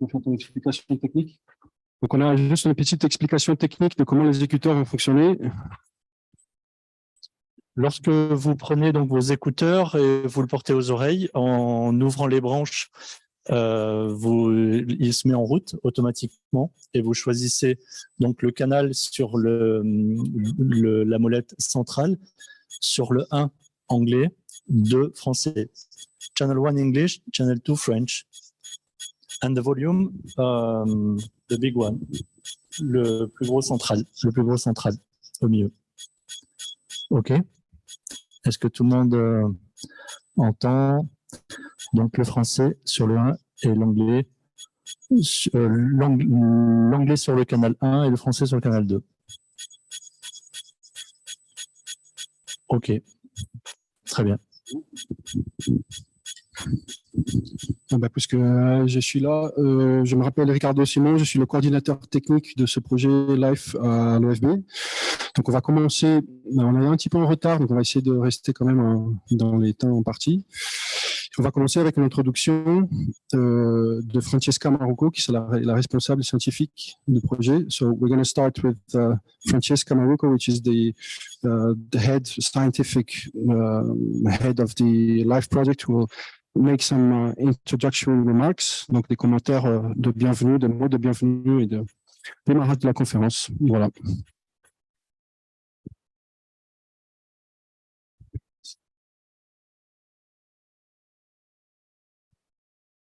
On fait une explication technique. Donc, on a juste une petite explication technique de comment les écouteurs vont fonctionner. Lorsque vous prenez donc vos écouteurs et vous le portez aux oreilles, en ouvrant les branches, il se met en route automatiquement et vous choisissez donc le canal sur la molette centrale, sur le 1 anglais, 2 français. Channel 1 English, channel 2 French. And the volume, the big one, le plus gros central au milieu. OK. Est-ce que tout le monde entend donc le français sur le 1 et l'anglais sur le canal 1 et le français sur le canal 2? OK. Très bien. Puisque je suis là, je me rappelle Ricardo Simon, je suis le coordinateur technique de ce projet LIFE à l'OFB. Donc on va commencer, on est un petit peu en retard, donc on va essayer de rester quand même dans les temps impartis. On va commencer avec une introduction de Francesca Marocco, qui est la responsable scientifique du projet. So we're going to start with Francesca Marocco, which is the head scientific head of the LIFE project, who will make some introductory remarks, donc des commentaires de bienvenue, des mots de bienvenue et de démarrage de la conférence. Voilà.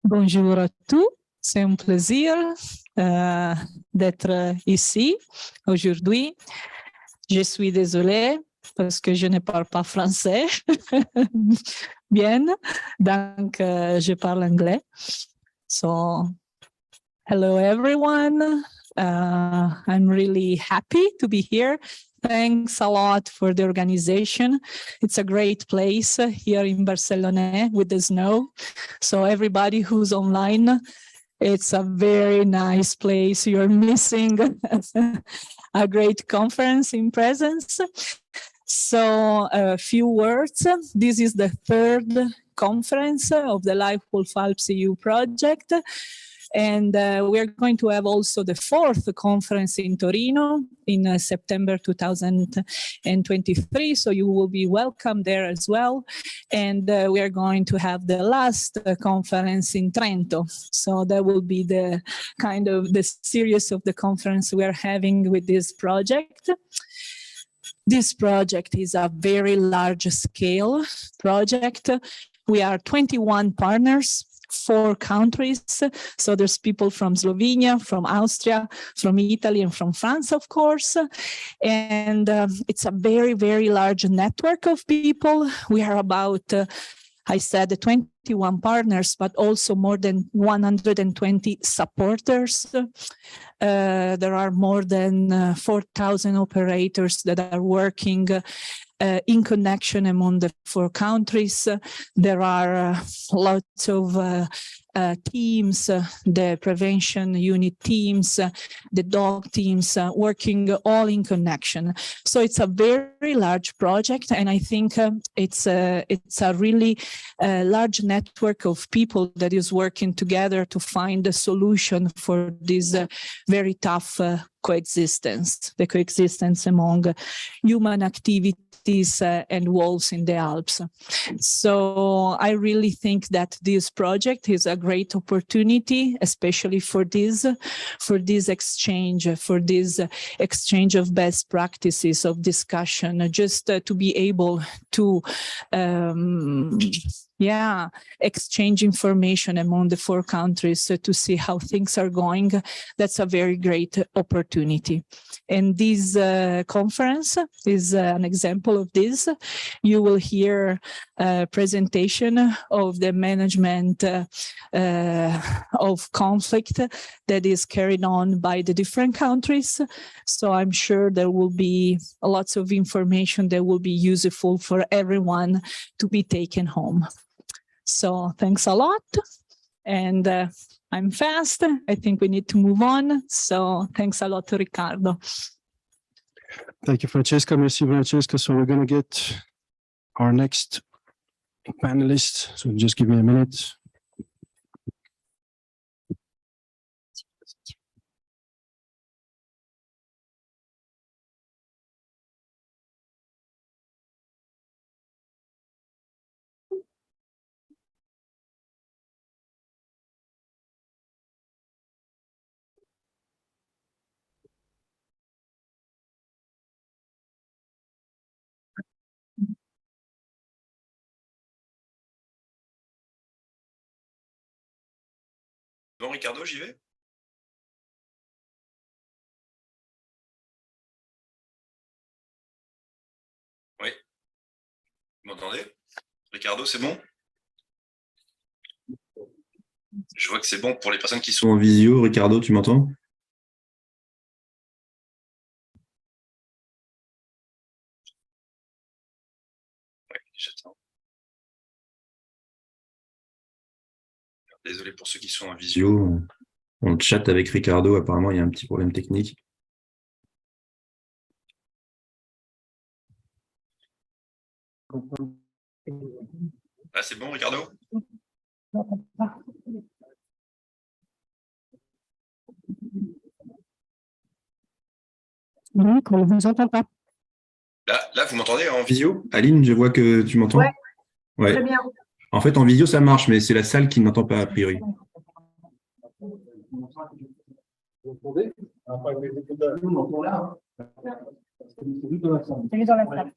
Bonjour à tous, c'est un plaisir d'être ici aujourd'hui. Je suis désolée parce que je ne parle pas français bien, donc je parle anglais. So, hello everyone, I'm really happy to be here. Thanks a lot for the organization. It's a great place here in Barcelona with the snow. So everybody who's online, it's a very nice place. You're missing a great conference in presence. So a few words. This is the third conference of the LIFE Alps EU project. And we're going to have also the fourth conference in Torino in September 2023. So you will be welcome there as well. And we are going to have the last conference in Trento. So that will be the kind of the series of the conference we are having with this project. This project is a very large scale project. We are 21 partners, 4 countries. So there's people from Slovenia, from Austria, from Italy, and from France, of course. And it's a very, very large network of people. We are about, I said, 21 partners, but also more than 120 supporters. There are more than 4,000 operators that are working in connection among the 4 countries. There are lots of teams, the prevention unit teams, the dog teams working all in connection. So it's a very large project, and I think it's a really large network of people that is working together to find a solution for this very tough coexistence, the coexistence among human activities and wolves in the Alps. So I really think that this project is a great opportunity, especially for this exchange of best practices, of discussion, just to be able to exchange information among the 4 countries to see how things are going. That's a very great opportunity. And this conference is an example of this. You will hear a presentation of the management of conflict that is carried on by the different countries. So I'm sure there will be lots of information that will be useful for everyone to be taken home. So thanks a lot. And I'm fast. I think we need to move on. So thanks a lot to Ricardo. Thank you, Francesca. Merci, Francesca. So we're going to get our next panelist. So just give me a minute. Bon, Ricardo, j'y vais? Oui. Vous m'entendez? Ricardo, c'est bon? Je vois que c'est bon pour les personnes qui sont en visio. Ricardo, tu m'entends? Oui, j'attends. Désolé pour ceux qui sont en visio. On chatte avec Ricardo. Apparemment, il y a un petit problème technique. Ah, c'est bon, Ricardo? Non, on ne vous entend pas. Là, vous m'entendez en visio? Aline, je vois que tu m'entends. Ouais, ouais. Très bien. En fait, en visio, ça marche, mais c'est la salle qui ne m'entend pas, a priori. Vous entendez? Nous, on entend là. C'est juste dans la salle. C'est juste dans la salle.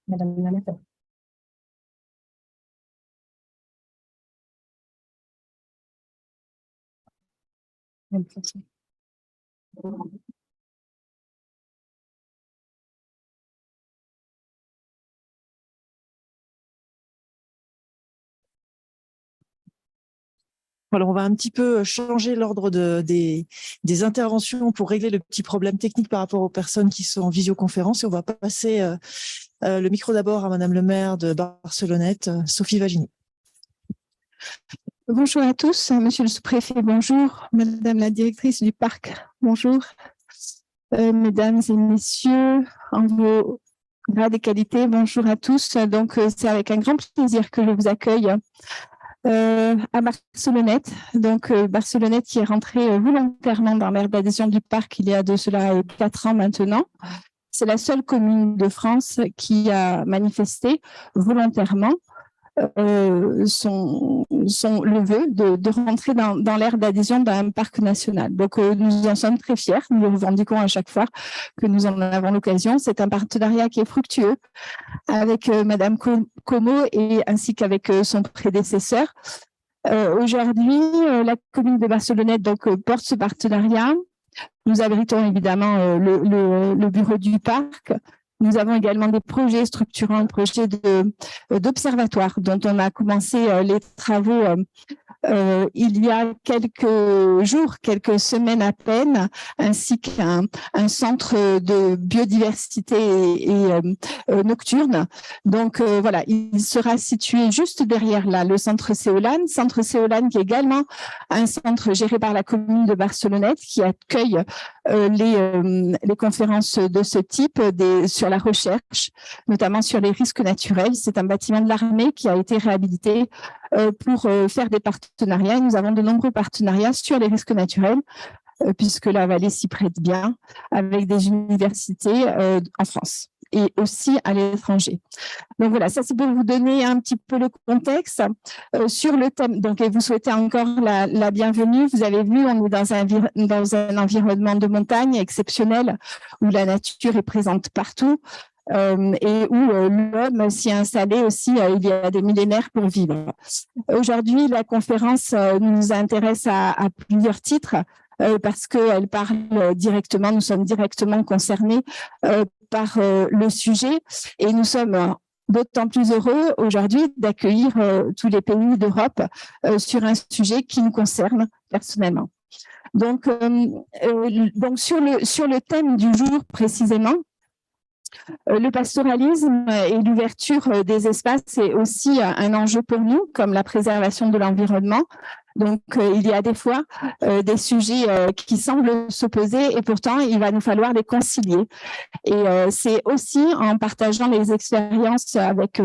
Madame la maître. Alors, on va un petit peu changer l'ordre des interventions pour régler le petit problème technique par rapport aux personnes qui sont en visioconférence. Et on va passer le micro d'abord à Madame le maire de Barcelonnette, Sophie Vagini. Bonjour à tous, monsieur le sous-préfet, bonjour, madame la directrice du parc, bonjour, mesdames et messieurs, en vos grades et qualités, bonjour à tous. Donc, c'est avec un grand plaisir que je vous accueille à Barcelonnette. Donc, Barcelonnette qui est rentrée volontairement dans l'ère d'adhésion du parc il y a de cela 4 ans maintenant. C'est la seule commune de France qui a manifesté volontairement le vœu de rentrer dans l'ère d'adhésion d'un parc national. Donc, nous en sommes très fiers. Nous le revendiquons à chaque fois que nous en avons l'occasion. C'est un partenariat qui est fructueux avec Madame Como et ainsi qu'avec son prédécesseur. Aujourd'hui, la commune de Barcelonnette porte ce partenariat. Nous abritons évidemment le bureau du parc. Nous avons également des projets structurants, projets d'observatoire dont on a commencé les travaux il y a quelques jours, quelques semaines à peine, ainsi qu'un centre de biodiversité et nocturne. Donc voilà, il sera situé juste derrière là, le centre Céolane qui est également un centre géré par la commune de Barcelonnette qui accueille les conférences de ce type sur la recherche, notamment sur les risques naturels. C'est un bâtiment de l'armée qui a été réhabilité pour faire des partenariats. Nous avons de nombreux partenariats sur les risques naturels, puisque la vallée s'y prête bien, avec des universités en France et aussi à l'étranger. Donc voilà, ça c'est pour vous donner un petit peu le contexte sur le thème. Donc, et vous souhaitez encore la bienvenue. Vous avez vu, on est dans un environnement de montagne exceptionnel où la nature est présente partout. Et où l'homme s'y est installé aussi il y a des millénaires pour vivre. Aujourd'hui, la conférence nous intéresse à plusieurs titres parce qu'elle parle directement, nous sommes directement concernés par le sujet et nous sommes d'autant plus heureux aujourd'hui d'accueillir tous les pays d'Europe sur un sujet qui nous concerne personnellement. Donc sur le thème du jour précisément, le pastoralisme et l'ouverture des espaces est aussi un enjeu pour nous, comme la préservation de l'environnement. Donc, il y a des fois des sujets qui semblent s'opposer et pourtant, il va nous falloir les concilier. Et c'est aussi en partageant les expériences avec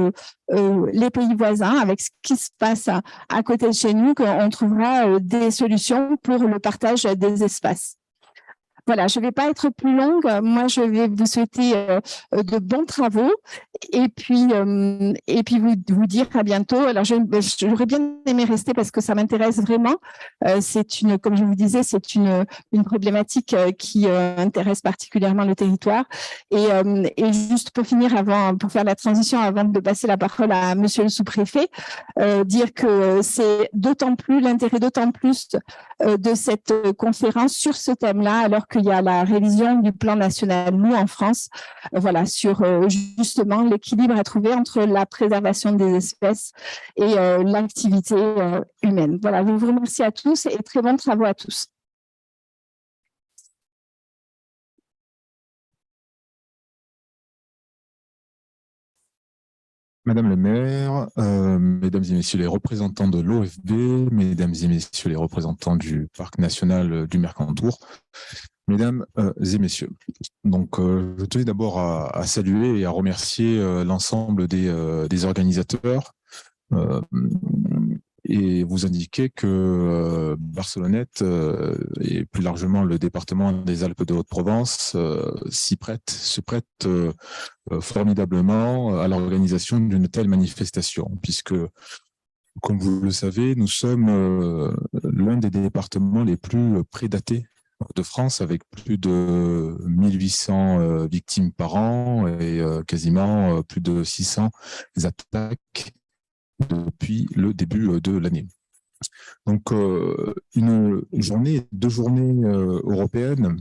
les pays voisins, avec ce qui se passe à côté de chez nous, qu'on trouvera des solutions pour le partage des espaces. Voilà, je ne vais pas être plus longue. Moi, je vais vous souhaiter de bons travaux et puis vous dire à bientôt. Alors, j'aurais bien aimé rester parce que ça m'intéresse vraiment. Comme je vous disais, c'est une problématique qui intéresse particulièrement le territoire. Et juste pour finir, pour faire la transition, avant de passer la parole à Monsieur le sous-préfet, dire que c'est l'intérêt d'autant plus de cette conférence sur ce thème-là, alors qu'il y a la révision du plan national loup en France, voilà, sur justement l'équilibre à trouver entre la préservation des espèces et l'activité humaine. Voilà, je vous remercie à tous et très bons travaux à tous. Madame le maire, mesdames et messieurs les représentants de l'OFB, mesdames et messieurs les représentants du parc national du Mercantour, mesdames et messieurs. Donc, je tenais d'abord à saluer et à remercier l'ensemble des organisateurs et vous indiquer que Barcelonnette et plus largement le département des Alpes de Haute-Provence se prête formidablement à l'organisation d'une telle manifestation, puisque, comme vous le savez, nous sommes l'un des départements les plus prédatés de France, avec plus de 1800 victimes par an et quasiment plus de 600 attaques depuis le début de l'année. Donc, deux journées européennes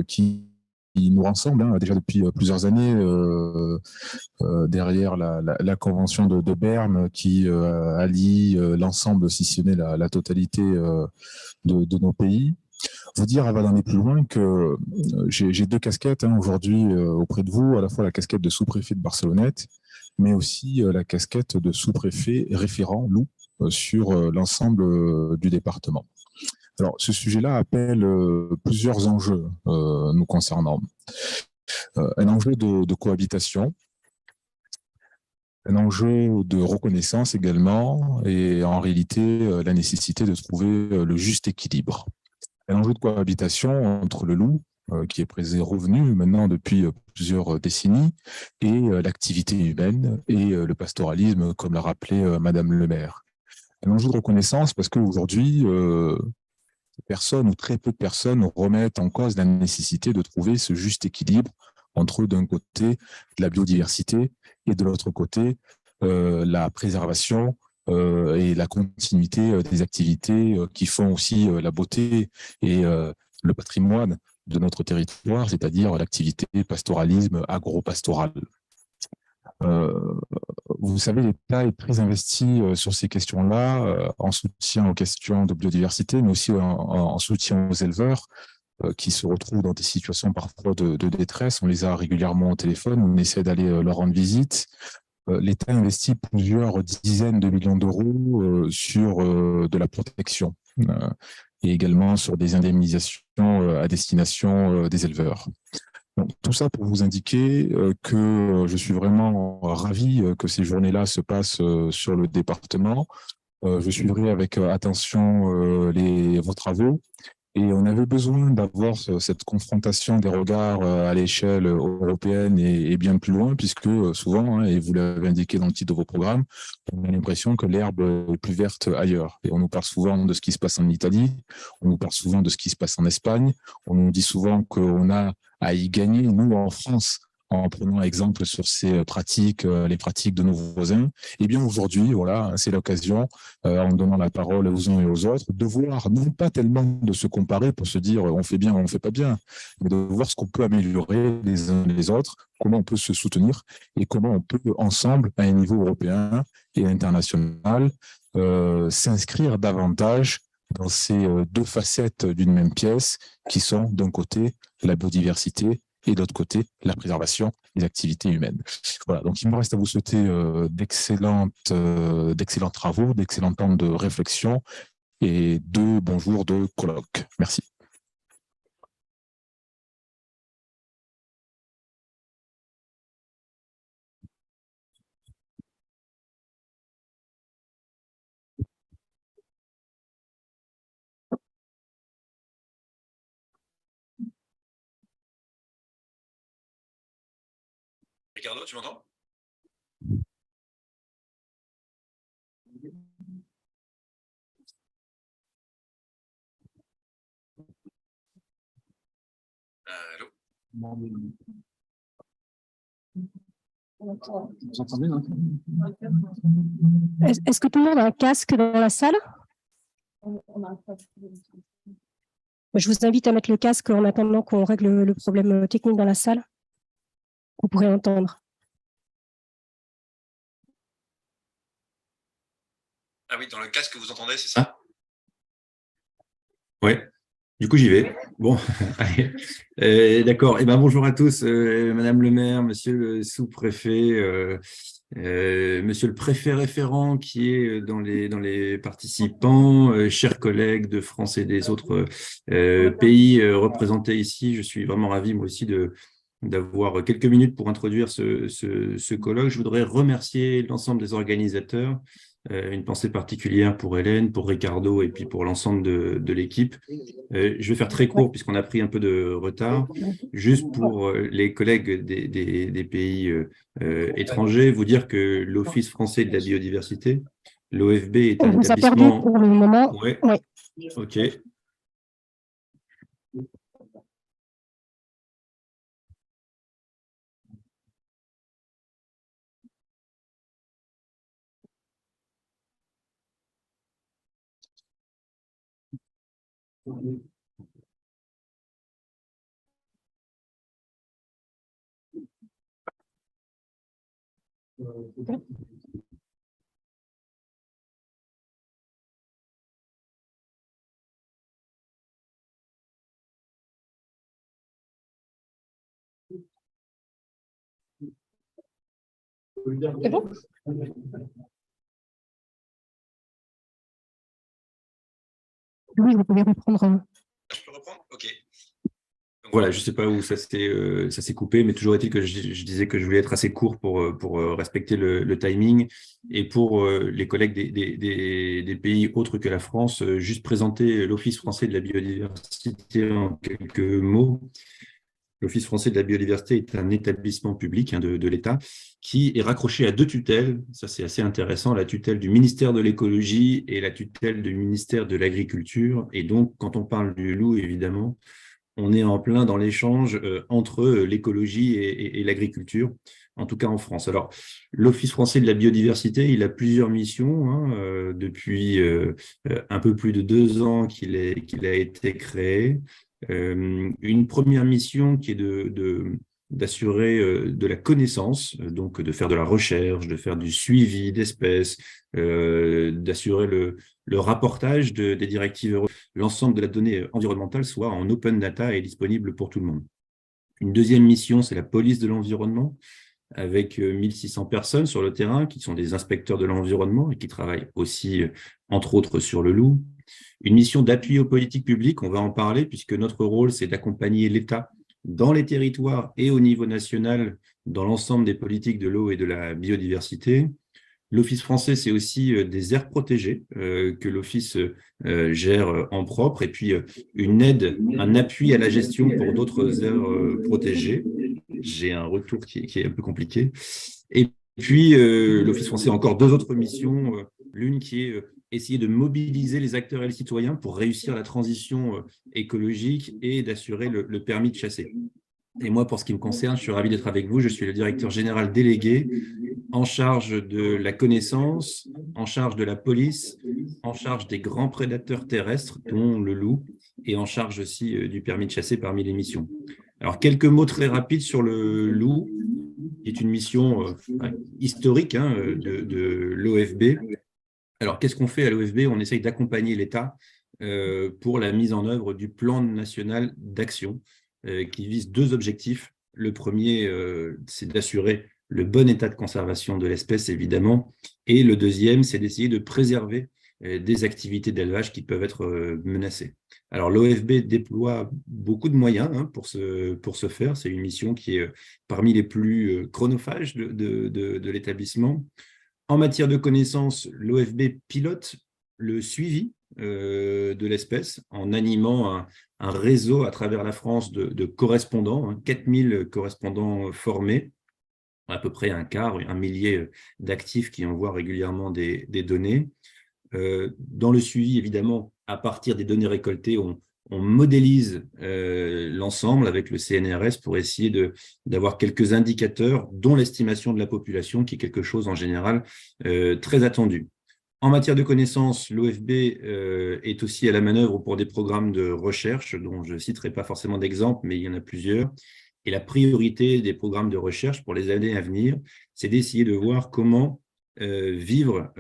qui nous rassemblent déjà depuis plusieurs années derrière la convention de Berne qui allie l'ensemble, si ce n'est la totalité de nos pays. Vous dire, avant d'aller plus loin, que j'ai deux casquettes aujourd'hui auprès de vous, à la fois la casquette de sous-préfet de Barcelonnette, mais aussi la casquette de sous-préfet référent loup sur l'ensemble du département. Alors, ce sujet-là appelle plusieurs enjeux nous concernant. Un enjeu de cohabitation, un enjeu de reconnaissance également, et en réalité, la nécessité de trouver le juste équilibre. Un enjeu de cohabitation entre le loup, qui est revenu maintenant depuis plusieurs décennies, et l'activité humaine et le pastoralisme, comme l'a rappelé Madame le maire. Un enjeu de reconnaissance parce qu'aujourd'hui, personne ou très peu de personnes remettent en cause la nécessité de trouver ce juste équilibre entre, d'un côté, la biodiversité et de l'autre côté, la préservation et la continuité des activités qui font aussi la beauté et le patrimoine de notre territoire, c'est-à-dire l'activité pastoralisme agro-pastoral. Vous savez, l'État est très investi sur ces questions-là, en soutien aux questions de biodiversité, mais aussi en soutien aux éleveurs qui se retrouvent dans des situations parfois de détresse. On les a régulièrement au téléphone, on essaie d'aller leur rendre visite. L'État investit plusieurs dizaines de millions d'euros sur de la protection et également sur des indemnisations à destination des éleveurs. Donc, tout ça pour vous indiquer que je suis vraiment ravi que ces journées-là se passent sur le département. Je suivrai avec attention vos travaux. Et on avait besoin d'avoir cette confrontation des regards à l'échelle européenne et bien plus loin, puisque souvent, hein, et vous l'avez indiqué dans le titre de vos programmes, on a l'impression que l'herbe est plus verte ailleurs. Et on nous parle souvent de ce qui se passe en Italie, on nous parle souvent de ce qui se passe en Espagne, on nous dit souvent qu'on a à y gagner, nous, en France, en prenant exemple sur ces pratiques, les pratiques de nos voisins. Eh bien, aujourd'hui, voilà, c'est l'occasion, en donnant la parole aux uns et aux autres, de voir, non pas tellement de se comparer pour se dire on fait bien ou on fait pas bien, mais de voir ce qu'on peut améliorer les uns les autres, comment on peut se soutenir et comment on peut, ensemble, à un niveau européen et international, s'inscrire davantage dans ces deux facettes d'une même pièce qui sont, d'un côté, la biodiversité et de l'autre côté, la préservation des activités humaines. Voilà, donc il me reste à vous souhaiter d'excellents travaux, d'excellents temps de réflexion et de bons jours de colloque. Merci. Ricardo, tu m'entends? Allô? Vous entendez, non? Est-ce que tout le monde a un casque dans la salle? Je vous invite à mettre le casque en attendant qu'on règle le problème technique dans la salle. Vous pourrez entendre. Ah oui, dans le casque, vous entendez, c'est ça? Oui, du coup, j'y vais. Bon, allez. D'accord. Eh ben, bonjour à tous, Madame le maire, Monsieur le sous-préfet, Monsieur le préfet référent qui est dans les participants, chers collègues de France et des autres pays représentés ici. Je suis vraiment ravi, moi aussi, d'avoir quelques minutes pour introduire ce colloque. Je voudrais remercier l'ensemble des organisateurs, une pensée particulière pour Hélène, pour Ricardo et puis pour l'ensemble de l'équipe. Je vais faire très court puisqu'on a pris un peu de retard. Juste pour les collègues des pays étrangers, vous dire que l'Office français de la biodiversité, l'OFB, est On un vous a perdu établissement… pour le moment. Ouais. Oui. Ok. C'est bon? Oui, vous pouvez reprendre. Je peux reprendre? Ok. Donc, Voilà, je ne sais pas où ça s'est coupé, mais toujours est-il que je disais que je voulais être assez court pour respecter le timing. Et pour les collègues des pays autres que la France, juste présenter l'Office français de la biodiversité en quelques mots. L'Office français de la biodiversité est un établissement public de l'État qui est raccroché à deux tutelles. Ça, c'est assez intéressant, la tutelle du ministère de l'écologie et la tutelle du ministère de l'agriculture. Et donc, quand on parle du loup, évidemment, on est en plein dans l'échange entre l'écologie et l'agriculture, en tout cas en France. Alors, l'Office français de la biodiversité, il a plusieurs missions, depuis un peu plus de 2 ans qu'il a été créé. Une première mission qui est d'assurer de la connaissance, donc de faire de la recherche, de faire du suivi d'espèces, d'assurer le rapportage des directives européennes, l'ensemble de la donnée environnementale soit en open data et disponible pour tout le monde. Une deuxième mission, c'est la police de l'environnement, avec 1600 personnes sur le terrain qui sont des inspecteurs de l'environnement et qui travaillent aussi, entre autres, sur le loup. Une mission d'appui aux politiques publiques, on va en parler, puisque notre rôle, c'est d'accompagner l'État dans les territoires et au niveau national dans l'ensemble des politiques de l'eau et de la biodiversité. L'Office français, c'est aussi des aires protégées que l'Office gère en propre, et puis une aide, un appui à la gestion pour d'autres aires protégées. J'ai un retour qui est un peu compliqué. Et puis, l'Office français a encore 2 autres missions. L'une qui est essayer de mobiliser les acteurs et les citoyens pour réussir la transition écologique et d'assurer le permis de chasser. Et moi, pour ce qui me concerne, je suis ravi d'être avec vous. Je suis le directeur général délégué en charge de la connaissance, en charge de la police, en charge des grands prédateurs terrestres, dont le loup, et en charge aussi du permis de chasser parmi les missions. Alors, quelques mots très rapides sur le loup, qui est une mission historique de l'OFB. Alors, qu'est-ce qu'on fait à l'OFB? On essaye d'accompagner l'État pour la mise en œuvre du plan national d'action qui vise 2 objectifs. Le premier, c'est d'assurer le bon état de conservation de l'espèce, évidemment. Et le deuxième, c'est d'essayer de préserver des activités d'élevage qui peuvent être menacées. Alors, l'OFB déploie beaucoup de moyens pour ce faire. C'est une mission qui est parmi les plus chronophages de l'établissement. En matière de connaissances, l'OFB pilote le suivi de l'espèce en animant un réseau à travers la France de correspondants, 4000 correspondants formés, à peu près un quart, un millier d'actifs qui envoient régulièrement des données. Dans le suivi, évidemment, à partir des données récoltées, on modélise l'ensemble avec le CNRS pour essayer d'avoir quelques indicateurs, dont l'estimation de la population, qui est quelque chose en général très attendu. En matière de connaissances, l'OFB est aussi à la manœuvre pour des programmes de recherche, dont je ne citerai pas forcément d'exemples, mais il y en a plusieurs. Et la priorité des programmes de recherche pour les années à venir, c'est d'essayer de voir comment vivre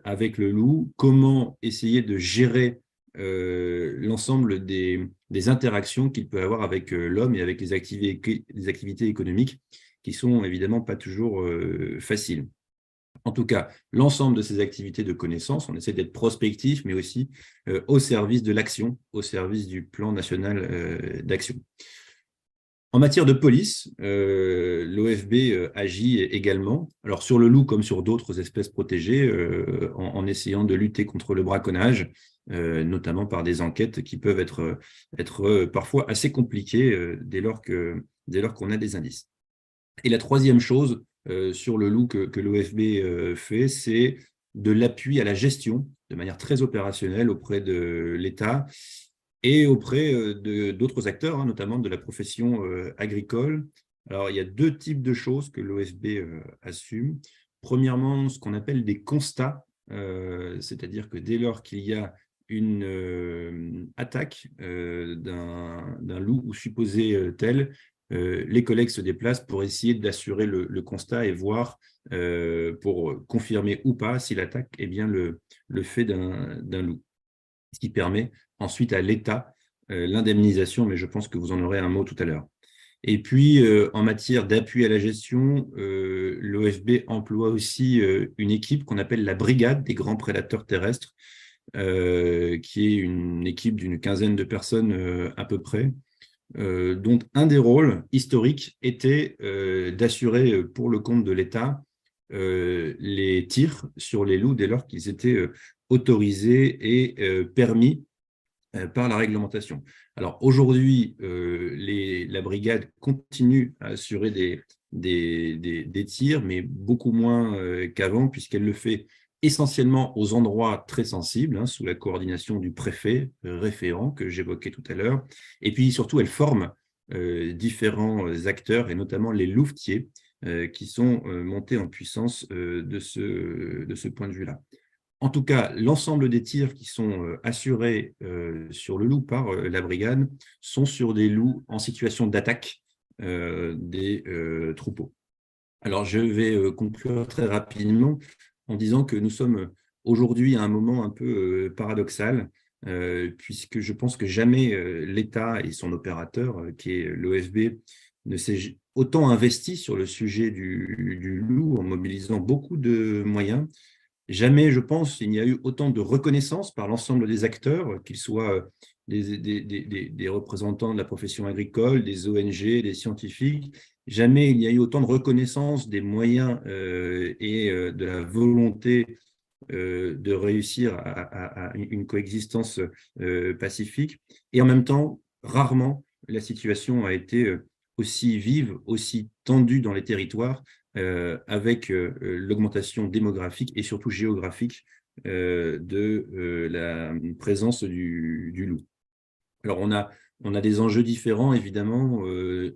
avec le loup, comment essayer de gérer l'ensemble des interactions qu'il peut avoir avec l'homme et avec les activités économiques qui sont évidemment pas toujours faciles. En tout cas, l'ensemble de ces activités de connaissance, on essaie d'être prospectif, mais aussi au service de l'action, au service du plan national d'action. En matière de police, l'OFB agit également, alors sur le loup comme sur d'autres espèces protégées, en essayant de lutter contre le braconnage, notamment par des enquêtes qui peuvent être parfois assez compliquées dès lors qu'on a des indices. Et la troisième chose sur le loup que l'OFB fait, c'est de l'appui à la gestion de manière très opérationnelle auprès de l'État et auprès d'autres acteurs, notamment de la profession agricole. Alors, il y a 2 types de choses que l'OFB assume. Premièrement, ce qu'on appelle des constats, c'est-à-dire que dès lors qu'il y a une attaque d'un loup ou supposé tel, les collègues se déplacent pour essayer d'assurer le constat et voir, pour confirmer ou pas si l'attaque est bien le fait d'un loup. Ce qui permet ensuite à l'État l'indemnisation, mais je pense que vous en aurez un mot tout à l'heure. Et puis, en matière d'appui à la gestion, l'OFB emploie aussi une équipe qu'on appelle la brigade des grands prédateurs terrestres, qui est une équipe d'une 15aine de personnes à peu près, dont un des rôles historiques était d'assurer pour le compte de l'État les tirs sur les loups dès lors qu'ils étaient autorisés et permis par la réglementation. Alors aujourd'hui, la brigade continue à assurer des tirs, mais beaucoup moins qu'avant, puisqu'elle le fait essentiellement aux endroits très sensibles, hein, sous la coordination du préfet référent que j'évoquais tout à l'heure. Et puis surtout, elle forme différents acteurs, et notamment les louvetiers, qui sont montés en puissance de ce point de vue-là. En tout cas, l'ensemble des tirs qui sont assurés sur le loup par la brigade sont sur des loups en situation d'attaque des troupeaux. Alors, je vais conclure très rapidement en disant que nous sommes aujourd'hui à un moment un peu paradoxal, puisque je pense que jamais l'État et son opérateur, qui est l'OFB, ne s'est autant investi sur le sujet du loup en mobilisant beaucoup de moyens. Jamais, je pense, il n'y a eu autant de reconnaissance par l'ensemble des acteurs, qu'ils soient des représentants de la profession agricole, des ONG, des scientifiques. Jamais il n'y a eu autant de reconnaissance des moyens et de la volonté de réussir à une coexistence pacifique. Et en même temps, rarement, la situation a été aussi vive, aussi tendue dans les territoires, avec l'augmentation démographique et surtout géographique de la présence du loup. Alors, on a des enjeux différents, évidemment,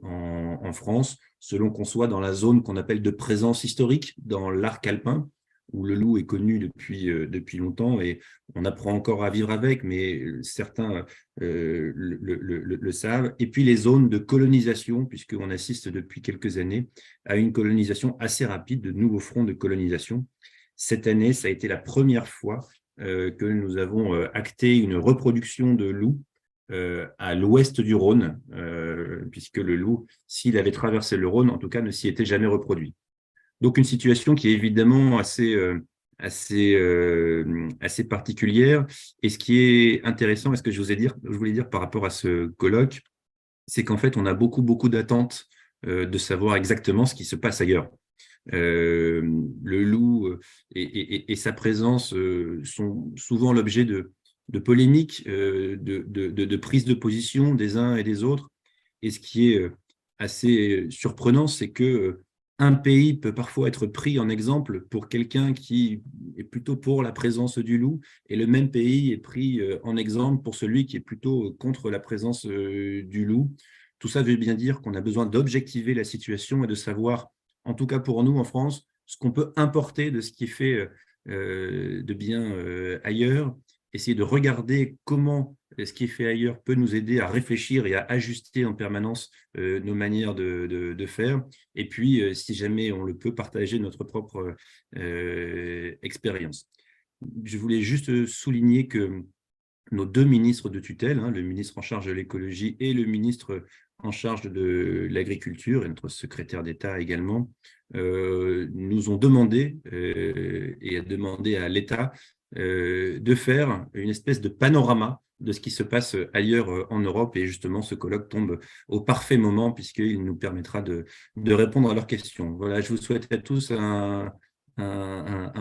en France, selon qu'on soit dans la zone qu'on appelle de présence historique, dans l'arc alpin, où le loup est connu depuis longtemps et on apprend encore à vivre avec, mais certains le savent. Et puis les zones de colonisation, puisqu'on assiste depuis quelques années à une colonisation assez rapide, de nouveaux fronts de colonisation. Cette année, ça a été la première fois que nous avons acté une reproduction de loups à l'ouest du Rhône, puisque le loup, s'il avait traversé le Rhône, en tout cas, ne s'y était jamais reproduit. Donc, une situation qui est évidemment assez particulière. Et ce qui est intéressant, et ce que je voulais dire par rapport à ce colloque, c'est qu'en fait, on a beaucoup d'attentes de savoir exactement ce qui se passe ailleurs. Le loup et sa présence sont souvent l'objet de polémiques, de prises de position des uns et des autres. Et ce qui est assez surprenant, c'est que un pays peut parfois être pris en exemple pour quelqu'un qui est plutôt pour la présence du loup, et le même pays est pris en exemple pour celui qui est plutôt contre la présence du loup. Tout ça veut bien dire qu'on a besoin d'objectiver la situation et de savoir, en tout cas pour nous en France, ce qu'on peut importer de ce qui est fait de bien ailleurs, essayer de regarder comment ce qui est fait ailleurs peut nous aider à réfléchir et à ajuster en permanence nos manières de faire. Et puis, si jamais on le peut, partager notre propre expérience. Je voulais juste souligner que nos deux ministres de tutelle, hein, le ministre en charge de l'écologie et le ministre en charge de l'agriculture, et notre secrétaire d'État également, nous ont demandé et a demandé à l'État de faire une espèce de panorama de ce qui se passe ailleurs en Europe. Et justement, ce colloque tombe au parfait moment puisqu'il nous permettra de répondre à leurs questions. Voilà, je vous souhaite à tous un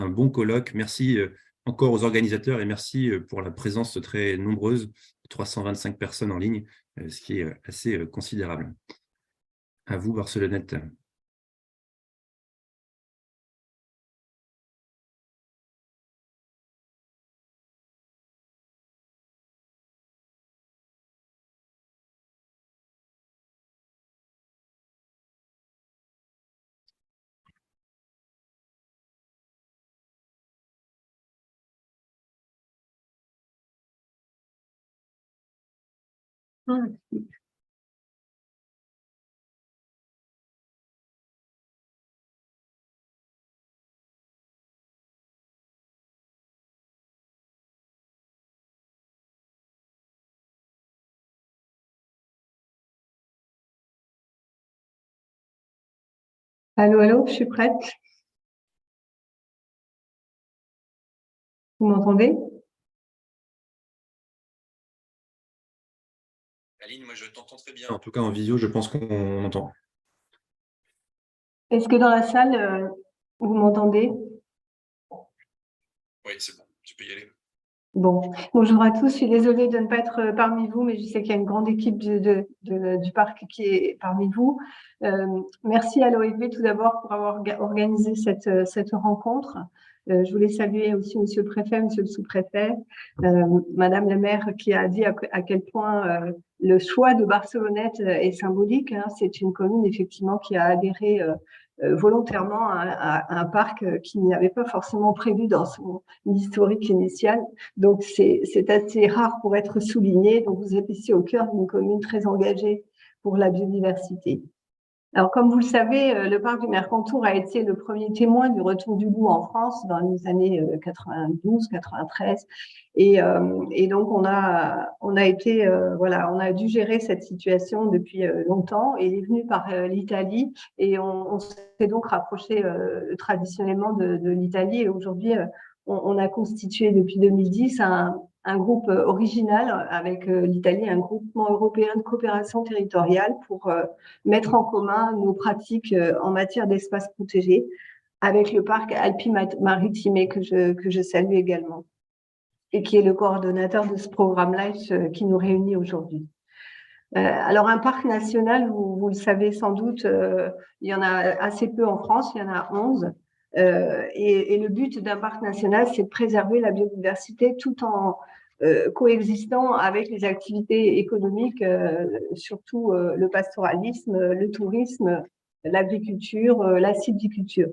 bon colloque. Merci encore aux organisateurs et merci pour la présence très nombreuse, 325 personnes en ligne, ce qui est assez considérable. À vous, Barcelonnette. Allô, allô, je suis prête. Vous m'entendez? ligne, moi je t'entends très bien. En tout cas, en visio, je pense qu'on entend. Est-ce que dans la salle, vous m'entendez? Oui, c'est bon, tu peux y aller. Bon, bonjour à tous. Je suis désolée de ne pas être parmi vous, mais je sais qu'il y a une grande équipe du parc qui est parmi vous. Merci à l'OFB tout d'abord pour avoir organisé cette rencontre. Je voulais saluer aussi Monsieur le Préfet, Monsieur le Sous-Préfet, Madame la maire qui a dit à quel point le choix de Barcelonnette est symbolique. Hein. C'est une commune effectivement qui a adhéré volontairement à un parc qui n'avait pas forcément prévu dans son historique initial. Donc, c'est assez rare pour être souligné. Donc, vous êtes ici au cœur d'une commune très engagée pour la biodiversité. Alors, comme vous le savez, le parc du Mercantour a été le premier témoin du retour du loup en France dans les années 92, 93. Et donc, on a dû gérer cette situation depuis longtemps. Il est venu par l'Italie et on s'est donc rapproché traditionnellement de l'Italie. Et aujourd'hui, on a constitué depuis 2010 un groupe original avec l'Italie, un groupement européen de coopération territoriale pour mettre en commun nos pratiques en matière d'espaces protégés avec le parc Alpes-Maritimes que je salue également et qui est le coordonnateur de ce programme LIFE qui nous réunit aujourd'hui. Alors, un parc national, vous le savez sans doute, il y en a assez peu en France, il y en a 11. Et le but d'un parc national, c'est de préserver la biodiversité tout en coexistant avec les activités économiques, surtout le pastoralisme, le tourisme, l'agriculture, la sylviculture.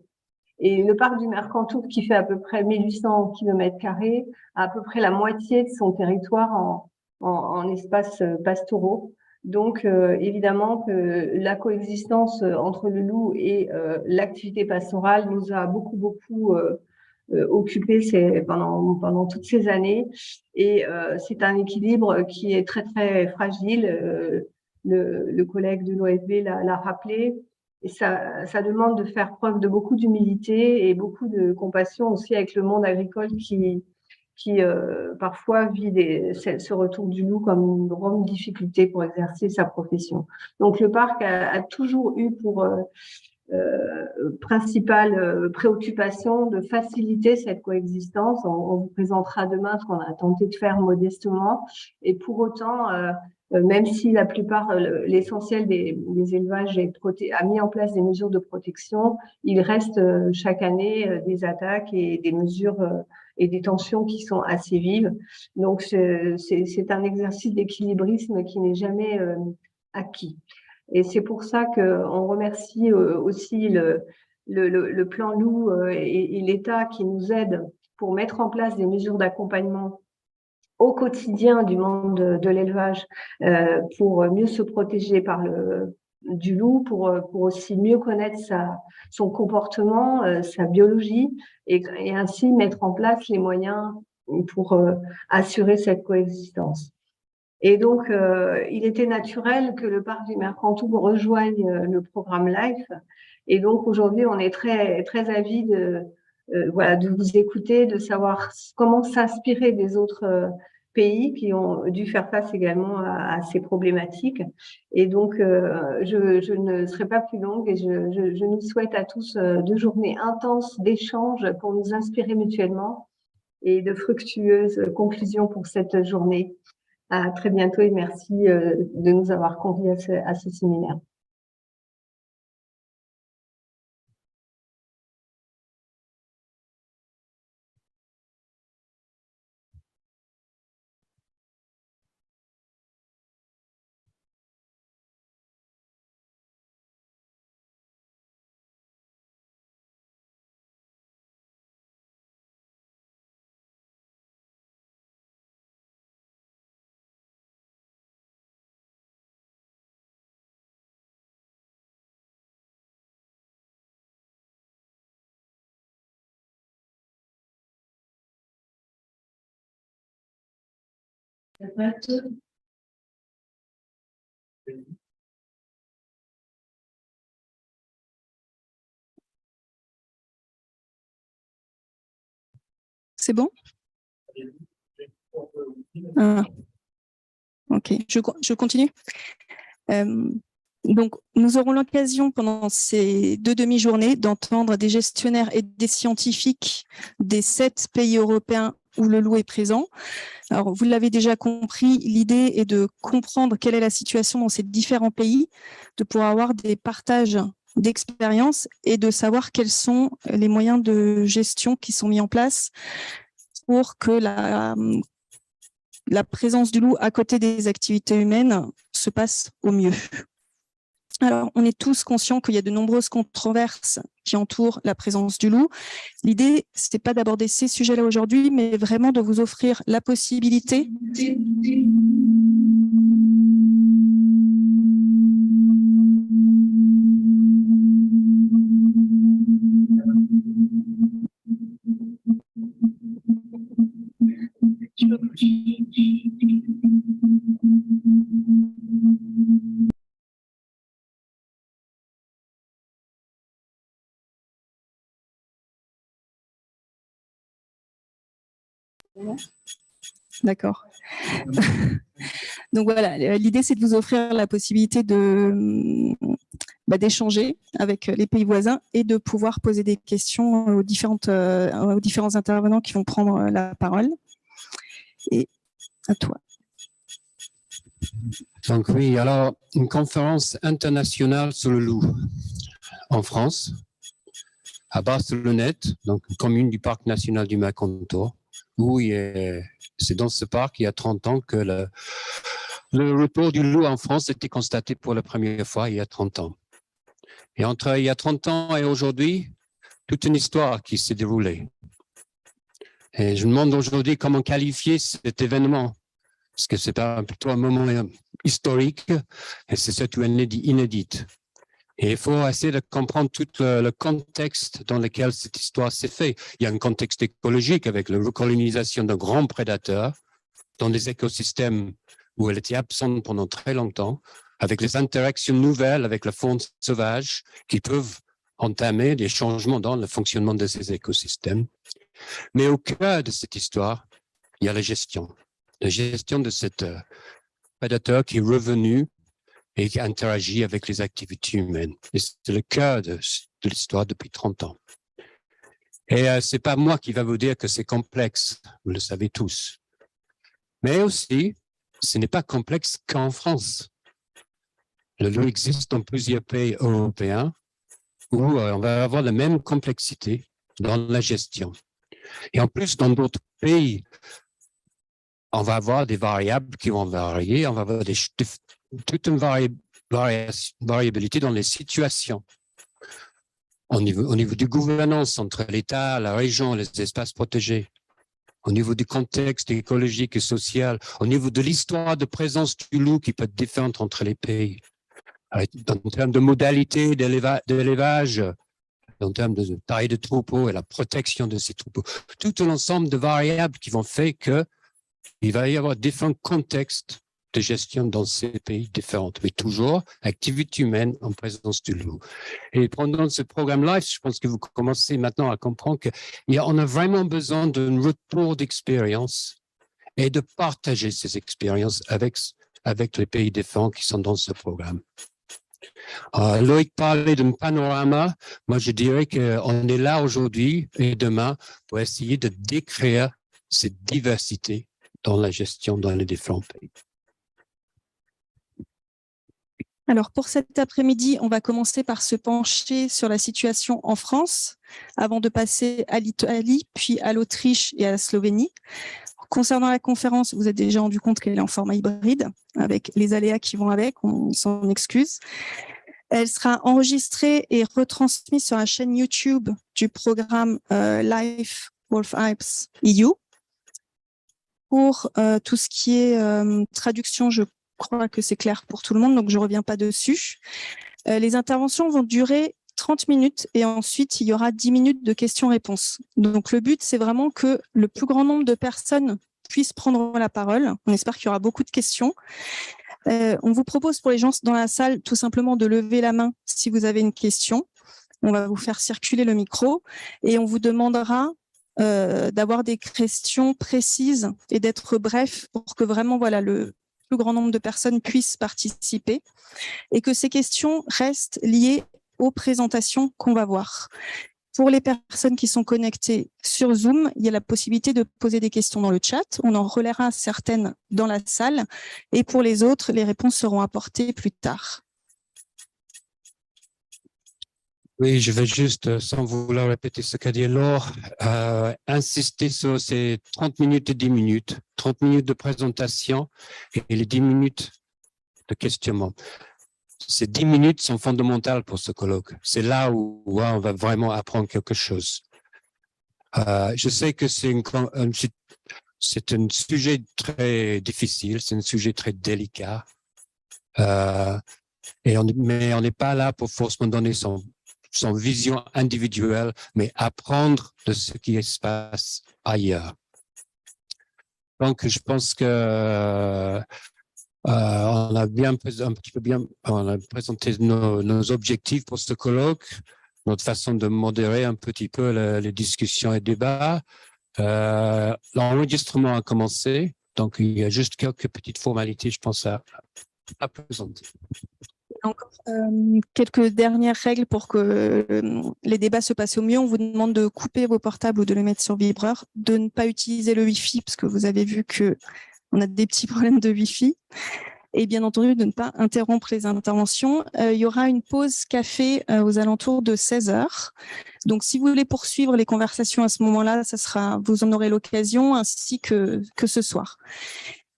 Et le parc du Mercantour, qui fait à peu près 1800 km², a à peu près la moitié de son territoire en espaces pastoraux. Donc, évidemment, que la coexistence entre le loup et l'activité pastorale nous a beaucoup occupés pendant toutes ces années. Et c'est un équilibre qui est très, très fragile. Le collègue de l'OFB l'a rappelé. Et ça demande de faire preuve de beaucoup d'humilité et beaucoup de compassion aussi avec le monde agricole qui parfois vit ce retour du loup comme une grande difficulté pour exercer sa profession. Donc le parc a toujours eu pour principale préoccupation de faciliter cette coexistence. On vous présentera demain ce qu'on a tenté de faire modestement. Et pour autant, même si la plupart, l'essentiel des élevages a mis en place des mesures de protection, il reste chaque année des attaques et des mesures et des tensions qui sont assez vives. Donc, c'est un exercice d'équilibrisme qui n'est jamais acquis. Et c'est pour ça qu'on remercie aussi le plan loup et l'État qui nous aident pour mettre en place des mesures d'accompagnement au quotidien du monde de l'élevage pour mieux se protéger du loup, pour aussi mieux connaître son comportement, sa biologie et ainsi mettre en place les moyens pour assurer cette coexistence. Et donc, il était naturel que le parc du Mercantour rejoigne le programme LIFE. Et donc, aujourd'hui, on est très, très avis de vous écouter, de savoir comment s'inspirer des autres pays qui ont dû faire face également à ces problématiques. Et donc, je ne serai pas plus longue et je nous souhaite à tous 2 journées intenses d'échanges pour nous inspirer mutuellement et de fructueuses conclusions pour cette journée. À très bientôt et merci de nous avoir conviés à ce séminaire. C'est bon? Ah. Ok, je continue. Donc, nous aurons l'occasion pendant ces 2 demi-journées d'entendre des gestionnaires et des scientifiques des 7 pays européens où le loup est présent. Alors, vous l'avez déjà compris, l'idée est de comprendre quelle est la situation dans ces différents pays, de pouvoir avoir des partages d'expériences et de savoir quels sont les moyens de gestion qui sont mis en place pour que la présence du loup à côté des activités humaines se passe au mieux. Alors, on est tous conscients qu'il y a de nombreuses controverses qui entourent la présence du loup. L'idée, ce n'était pas d'aborder ces sujets-là aujourd'hui, mais vraiment de vous offrir la possibilité D'accord. Donc voilà, l'idée c'est de vous offrir la possibilité d'échanger avec les pays voisins et de pouvoir poser des questions aux différents intervenants qui vont prendre la parole. Et à toi. Donc oui, alors une conférence internationale sur le loup en France, à Barcelonnette, donc une commune du parc national du Mercantour, où c'est dans ce parc, il y a 30 ans, que le retour du loup en France a été constaté pour la première fois il y a 30 ans. Et entre il y a 30 ans et aujourd'hui, toute une histoire qui s'est déroulée. Et je me demande aujourd'hui comment qualifier cet événement, parce que c'est plutôt un moment historique et c'est surtout inédite. Et il faut essayer de comprendre tout le contexte dans lequel cette histoire s'est faite. Il y a un contexte écologique avec la recolonisation de grands prédateurs dans des écosystèmes où elle était absente pendant très longtemps, avec les interactions nouvelles avec la faune sauvage qui peuvent entamer des changements dans le fonctionnement de ces écosystèmes. Mais au cœur de cette histoire, il y a la gestion de cet prédateur qui est revenu et qui interagit avec les activités humaines. Et c'est le cœur de l'histoire depuis 30 ans. Et c'est pas moi qui va vous dire que c'est complexe, vous le savez tous. Mais aussi, ce n'est pas complexe qu'en France. Le loup existe dans plusieurs pays européens où on va avoir la même complexité dans la gestion. Et en plus, dans d'autres pays, on va avoir des variables qui vont varier, on va avoir toute une variabilité dans les situations. Au niveau du gouvernance entre l'État, la région, les espaces protégés, au niveau du contexte écologique et social, au niveau de l'histoire de présence du loup qui peut être différente entre les pays, en termes de modalités d'élevage, en termes de taille de troupeaux et la protection de ces troupeaux. Tout l'ensemble de variables qui vont faire qu'il va y avoir différents contextes de gestion dans ces pays différents, mais toujours activité humaine en présence du loup. Et pendant ce programme live, je pense que vous commencez maintenant à comprendre qu'on a vraiment besoin d'un retour d'expérience et de partager ces expériences avec les pays différents qui sont dans ce programme. Loïc parlait d'un panorama. Moi, je dirais qu'on est là aujourd'hui et demain pour essayer de décrire cette diversité dans la gestion dans les différents pays. Alors, pour cet après-midi, on va commencer par se pencher sur la situation en France, avant de passer à l'Italie, puis à l'Autriche et à la Slovénie. Concernant la conférence, vous êtes déjà rendu compte qu'elle est en format hybride, avec les aléas qui vont avec, on s'en excuse. Elle sera enregistrée et retransmise sur la chaîne YouTube du programme Life Wolf Alps EU. Pour tout ce qui est traduction, je crois que c'est clair pour tout le monde, donc je ne reviens pas dessus. Les interventions vont durer 30 minutes et ensuite, il y aura 10 minutes de questions-réponses. Donc, le but, c'est vraiment que le plus grand nombre de personnes puissent prendre la parole. On espère qu'il y aura beaucoup de questions. On vous propose pour les gens dans la salle tout simplement de lever la main si vous avez une question. On va vous faire circuler le micro et on vous demandera d'avoir des questions précises et d'être bref pour que vraiment voilà, plus grand nombre de personnes puissent participer et que ces questions restent liées aux présentations qu'on va voir. Pour les personnes qui sont connectées sur Zoom, il y a la possibilité de poser des questions dans le chat. On en relaiera certaines dans la salle. Et pour les autres, les réponses seront apportées plus tard. Oui, je vais juste, sans vouloir répéter ce qu'a dit Laure, insister sur ces 30 minutes et 10 minutes. 30 minutes de présentation et les 10 minutes de questionnement. Ces 10 minutes sont fondamentales pour ce colloque. C'est là où on va vraiment apprendre quelque chose. Je sais que c'est un sujet très difficile, c'est un sujet très délicat. Mais on n'est pas là pour forcément donner son vision individuelle, mais apprendre de ce qui se passe ailleurs. Donc, je pense que on a présenté nos objectifs pour ce colloque, notre façon de modérer un petit peu les discussions et débats. L'enregistrement a commencé, donc il y a juste quelques petites formalités, je pense, à présenter. Encore quelques dernières règles pour que les débats se passent au mieux. On vous demande de couper vos portables ou de les mettre sur vibreur, de ne pas utiliser le Wi-Fi, parce que vous avez vu qu'on a des petits problèmes de Wi-Fi. Et bien entendu, de ne pas interrompre les interventions. Il y aura une pause café aux alentours de 16h. Donc, si vous voulez poursuivre les conversations à ce moment-là, vous en aurez l'occasion, ainsi que ce soir.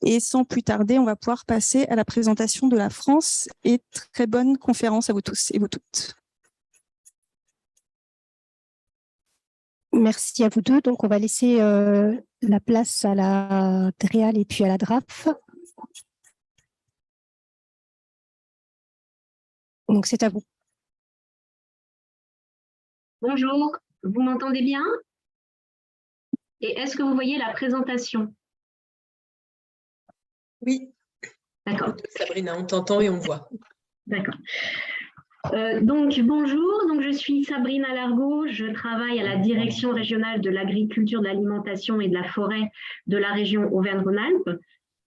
Et sans plus tarder, on va pouvoir passer à la présentation de la France. Et très bonne conférence à vous tous et vous toutes. Merci à vous deux. Donc, on va laisser la place à la DREAL et puis à la DRAF. Donc, c'est à vous. Bonjour, vous m'entendez bien? Et est-ce que vous voyez la présentation? Oui. D'accord. Sabrina, on t'entend et on voit. D'accord. Donc, bonjour, je suis Sabrina Largot, je travaille à la Direction régionale de l'agriculture, de l'alimentation et de la forêt de la région Auvergne-Rhône-Alpes.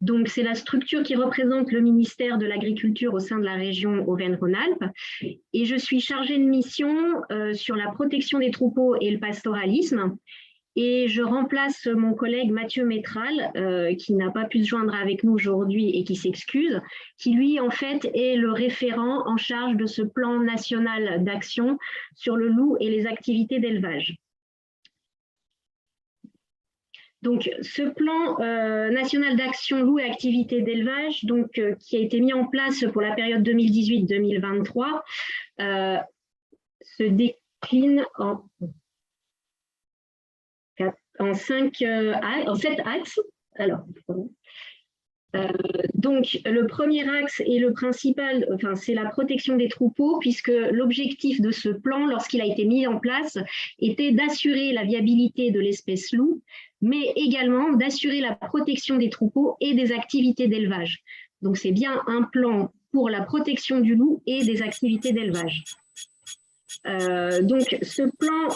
Donc, c'est la structure qui représente le ministère de l'Agriculture au sein de la région Auvergne-Rhône-Alpes. Et je suis chargée de mission sur la protection des troupeaux et le pastoralisme. Et je remplace mon collègue Mathieu Métral, qui n'a pas pu se joindre avec nous aujourd'hui et qui s'excuse, qui lui, en fait, est le référent en charge de ce plan national d'action sur le loup et les activités d'élevage. Donc, ce plan national d'action loup et activités d'élevage, qui a été mis en place pour la période 2018-2023, se décline en 7 axes. Alors, donc, le premier axe et le principal, c'est la protection des troupeaux, puisque l'objectif de ce plan, lorsqu'il a été mis en place, était d'assurer la viabilité de l'espèce loup, mais également d'assurer la protection des troupeaux et des activités d'élevage. Donc, c'est bien un plan pour la protection du loup et des activités d'élevage. Donc, ce plan,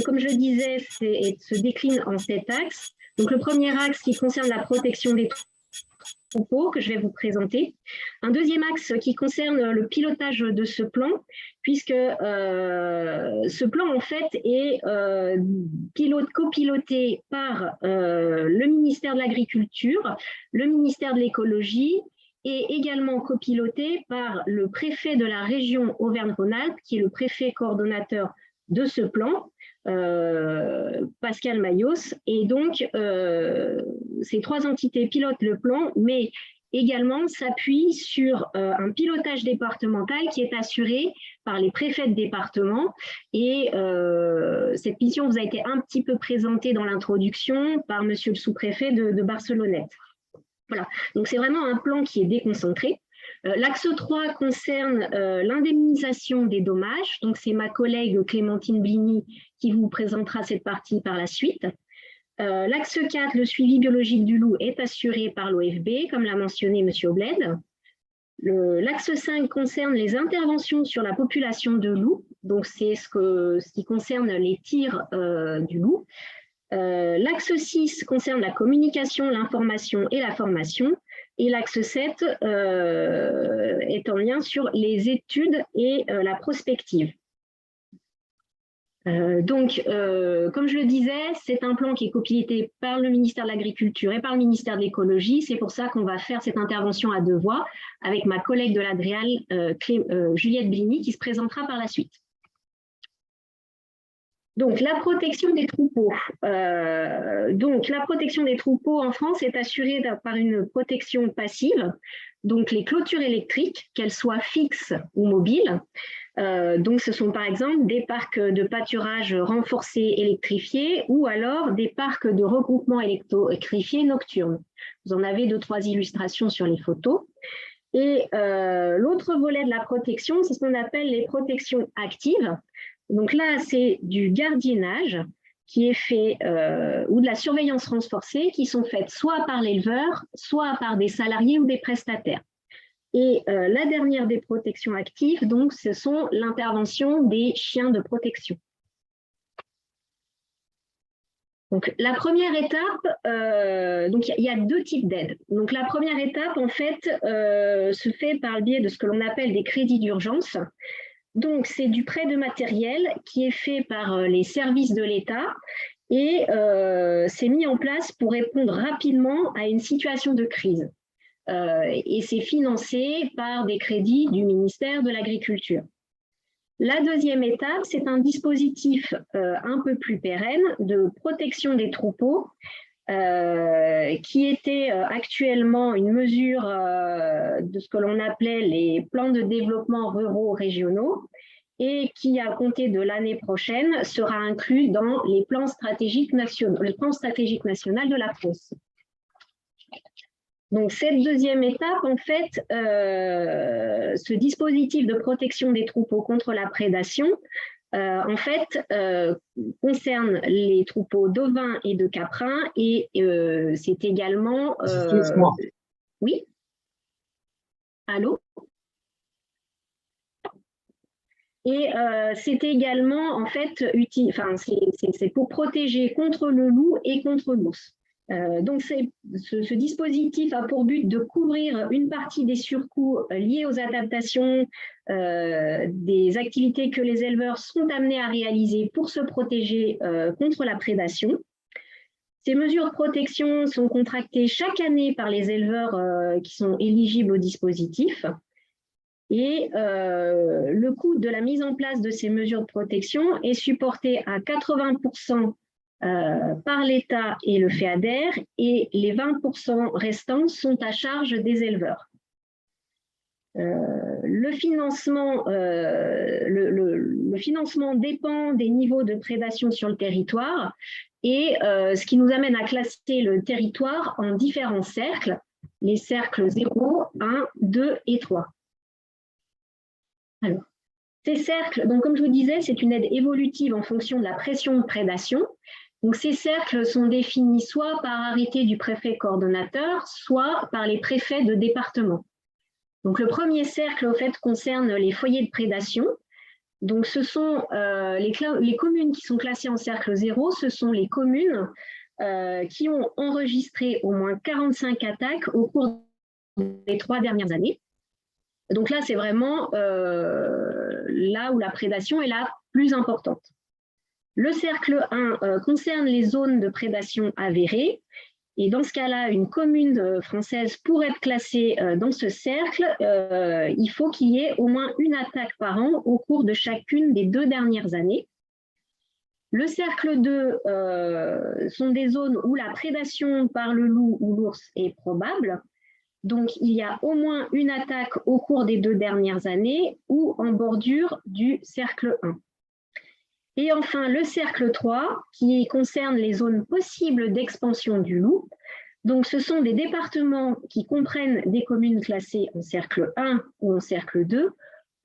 comme je le disais, se décline en 7 axes. Donc, le premier axe qui concerne la protection des troupeaux, que je vais vous présenter. Un deuxième axe qui concerne le pilotage de ce plan, puisque ce plan, en fait, est copiloté par le ministère de l'Agriculture, le ministère de l'Écologie, et également copiloté par le préfet de la région Auvergne-Rhône-Alpes, qui est le préfet coordonnateur de ce plan, Pascal Mayos. Et donc, ces 3 entités pilotent le plan, mais également s'appuient sur un pilotage départemental qui est assuré par les préfets de département. Et cette mission vous a été un petit peu présentée dans l'introduction par monsieur le sous-préfet de Barcelonnette. Voilà, donc c'est vraiment un plan qui est déconcentré. L'axe 3 concerne l'indemnisation des dommages. Donc, c'est ma collègue Clémentine Bligny qui vous présentera cette partie par la suite. L'axe 4, le suivi biologique du loup, est assuré par l'OFB, comme l'a mentionné M. Obled. L'axe 5 concerne les interventions sur la population de loups. Donc, c'est ce qui concerne les tirs du loup. L'axe 6 concerne la communication, l'information et la formation. Et l'axe 7 est en lien sur les études et la prospective. Comme je le disais, c'est un plan qui est copiloté par le ministère de l'Agriculture et par le ministère de l'Écologie. C'est pour ça qu'on va faire cette intervention à 2 voix avec ma collègue de l'Adréal, Juliette Bligny, qui se présentera par la suite. Donc, la protection des troupeaux. La protection des troupeaux en France est assurée par une protection passive. Donc, les clôtures électriques, qu'elles soient fixes ou mobiles. Ce sont par exemple des parcs de pâturage renforcés électrifiés ou alors des parcs de regroupement électrifiés nocturnes. Vous en avez 2-3 illustrations sur les photos. Et l'autre volet de la protection, c'est ce qu'on appelle les protections actives. Donc là, c'est du gardiennage qui est fait, ou de la surveillance renforcée qui sont faites soit par l'éleveur, soit par des salariés ou des prestataires. Et la dernière des protections actives, donc, ce sont l'intervention des chiens de protection. Donc, la première étape, donc il y a 2 types d'aides. Donc, la première étape, en fait, se fait par le biais de ce que l'on appelle des crédits d'urgence. Donc, c'est du prêt de matériel qui est fait par les services de l'État et c'est mis en place pour répondre rapidement à une situation de crise. Et c'est financé par des crédits du ministère de l'Agriculture. La deuxième étape, c'est un dispositif un peu plus pérenne de protection des troupeaux qui était actuellement une mesure de ce que l'on appelait les plans de développement ruraux régionaux et qui, à compter de l'année prochaine, sera inclus dans les plans stratégiques nationaux, le plan stratégique national de la France. Donc, cette deuxième étape, en fait, ce dispositif de protection des troupeaux contre la prédation, en fait, concerne les troupeaux d'ovins et de caprins et c'est également… Oui. Allô? Et c'est également, en fait, c'est pour protéger contre le loup et contre l'ours. Donc, ce dispositif a pour but de couvrir une partie des surcoûts liés aux adaptations des activités que les éleveurs sont amenés à réaliser pour se protéger contre la prédation. Ces mesures de protection sont contractées chaque année par les éleveurs qui sont éligibles au dispositif. Et le coût de la mise en place de ces mesures de protection est supporté à 80% par l'État et le FEADER, et les 20% restants sont à charge des éleveurs. Le financement dépend des niveaux de prédation sur le territoire, et ce qui nous amène à classer le territoire en différents cercles, les cercles 0, 1, 2 et 3. Alors, ces cercles, donc comme je vous disais, c'est une aide évolutive en fonction de la pression de prédation. Donc, ces cercles sont définis soit par arrêté du préfet coordonnateur, soit par les préfets de département. Donc, le premier cercle, au fait, concerne les foyers de prédation. Donc, ce sont les communes qui sont classées en cercle 0, ce sont les communes qui ont enregistré au moins 45 attaques au cours des 3 dernières années. Donc là, c'est vraiment là où la prédation est la plus importante. Le cercle 1 concerne les zones de prédation avérées. Et dans ce cas-là, une commune française pour être classée dans ce cercle, il faut qu'il y ait au moins une attaque par an au cours de chacune des 2 dernières années. Le cercle 2 sont des zones où la prédation par le loup ou l'ours est probable. Donc, il y a au moins une attaque au cours des 2 dernières années ou en bordure du cercle 1. Et enfin, le cercle 3, qui concerne les zones possibles d'expansion du loup. Donc, ce sont des départements qui comprennent des communes classées en cercle 1 ou en cercle 2,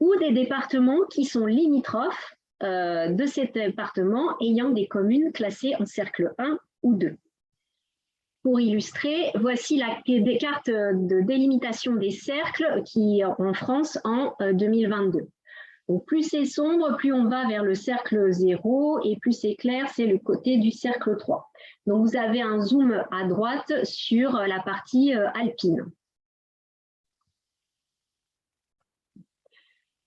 ou des départements qui sont limitrophes de ces départements ayant des communes classées en cercle 1 ou 2. Pour illustrer, voici des cartes de délimitation des cercles qui en France en 2022. Donc, plus c'est sombre, plus on va vers le cercle 0 et plus c'est clair, c'est le côté du cercle 3. Donc, vous avez un zoom à droite sur la partie alpine.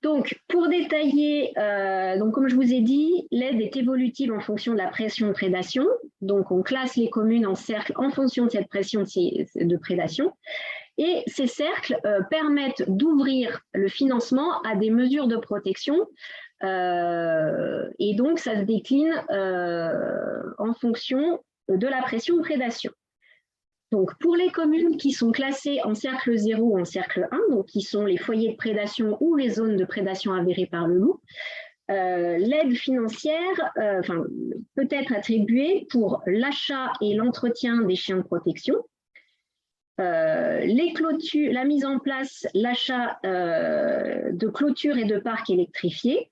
Donc, pour détailler, donc comme je vous ai dit, l'aide est évolutive en fonction de la pression de prédation. Donc, on classe les communes en cercles en fonction de cette pression de prédation. Et ces cercles permettent d'ouvrir le financement à des mesures de protection. Et donc, ça se décline en fonction de la pression de prédation. Donc, pour les communes qui sont classées en cercle 0 ou en cercle 1, donc qui sont les foyers de prédation ou les zones de prédation avérées par le loup, l'aide financière peut être attribuée pour l'achat et l'entretien des chiens de protection, les clôtures, la mise en place, l'achat de clôtures et de parcs électrifiés,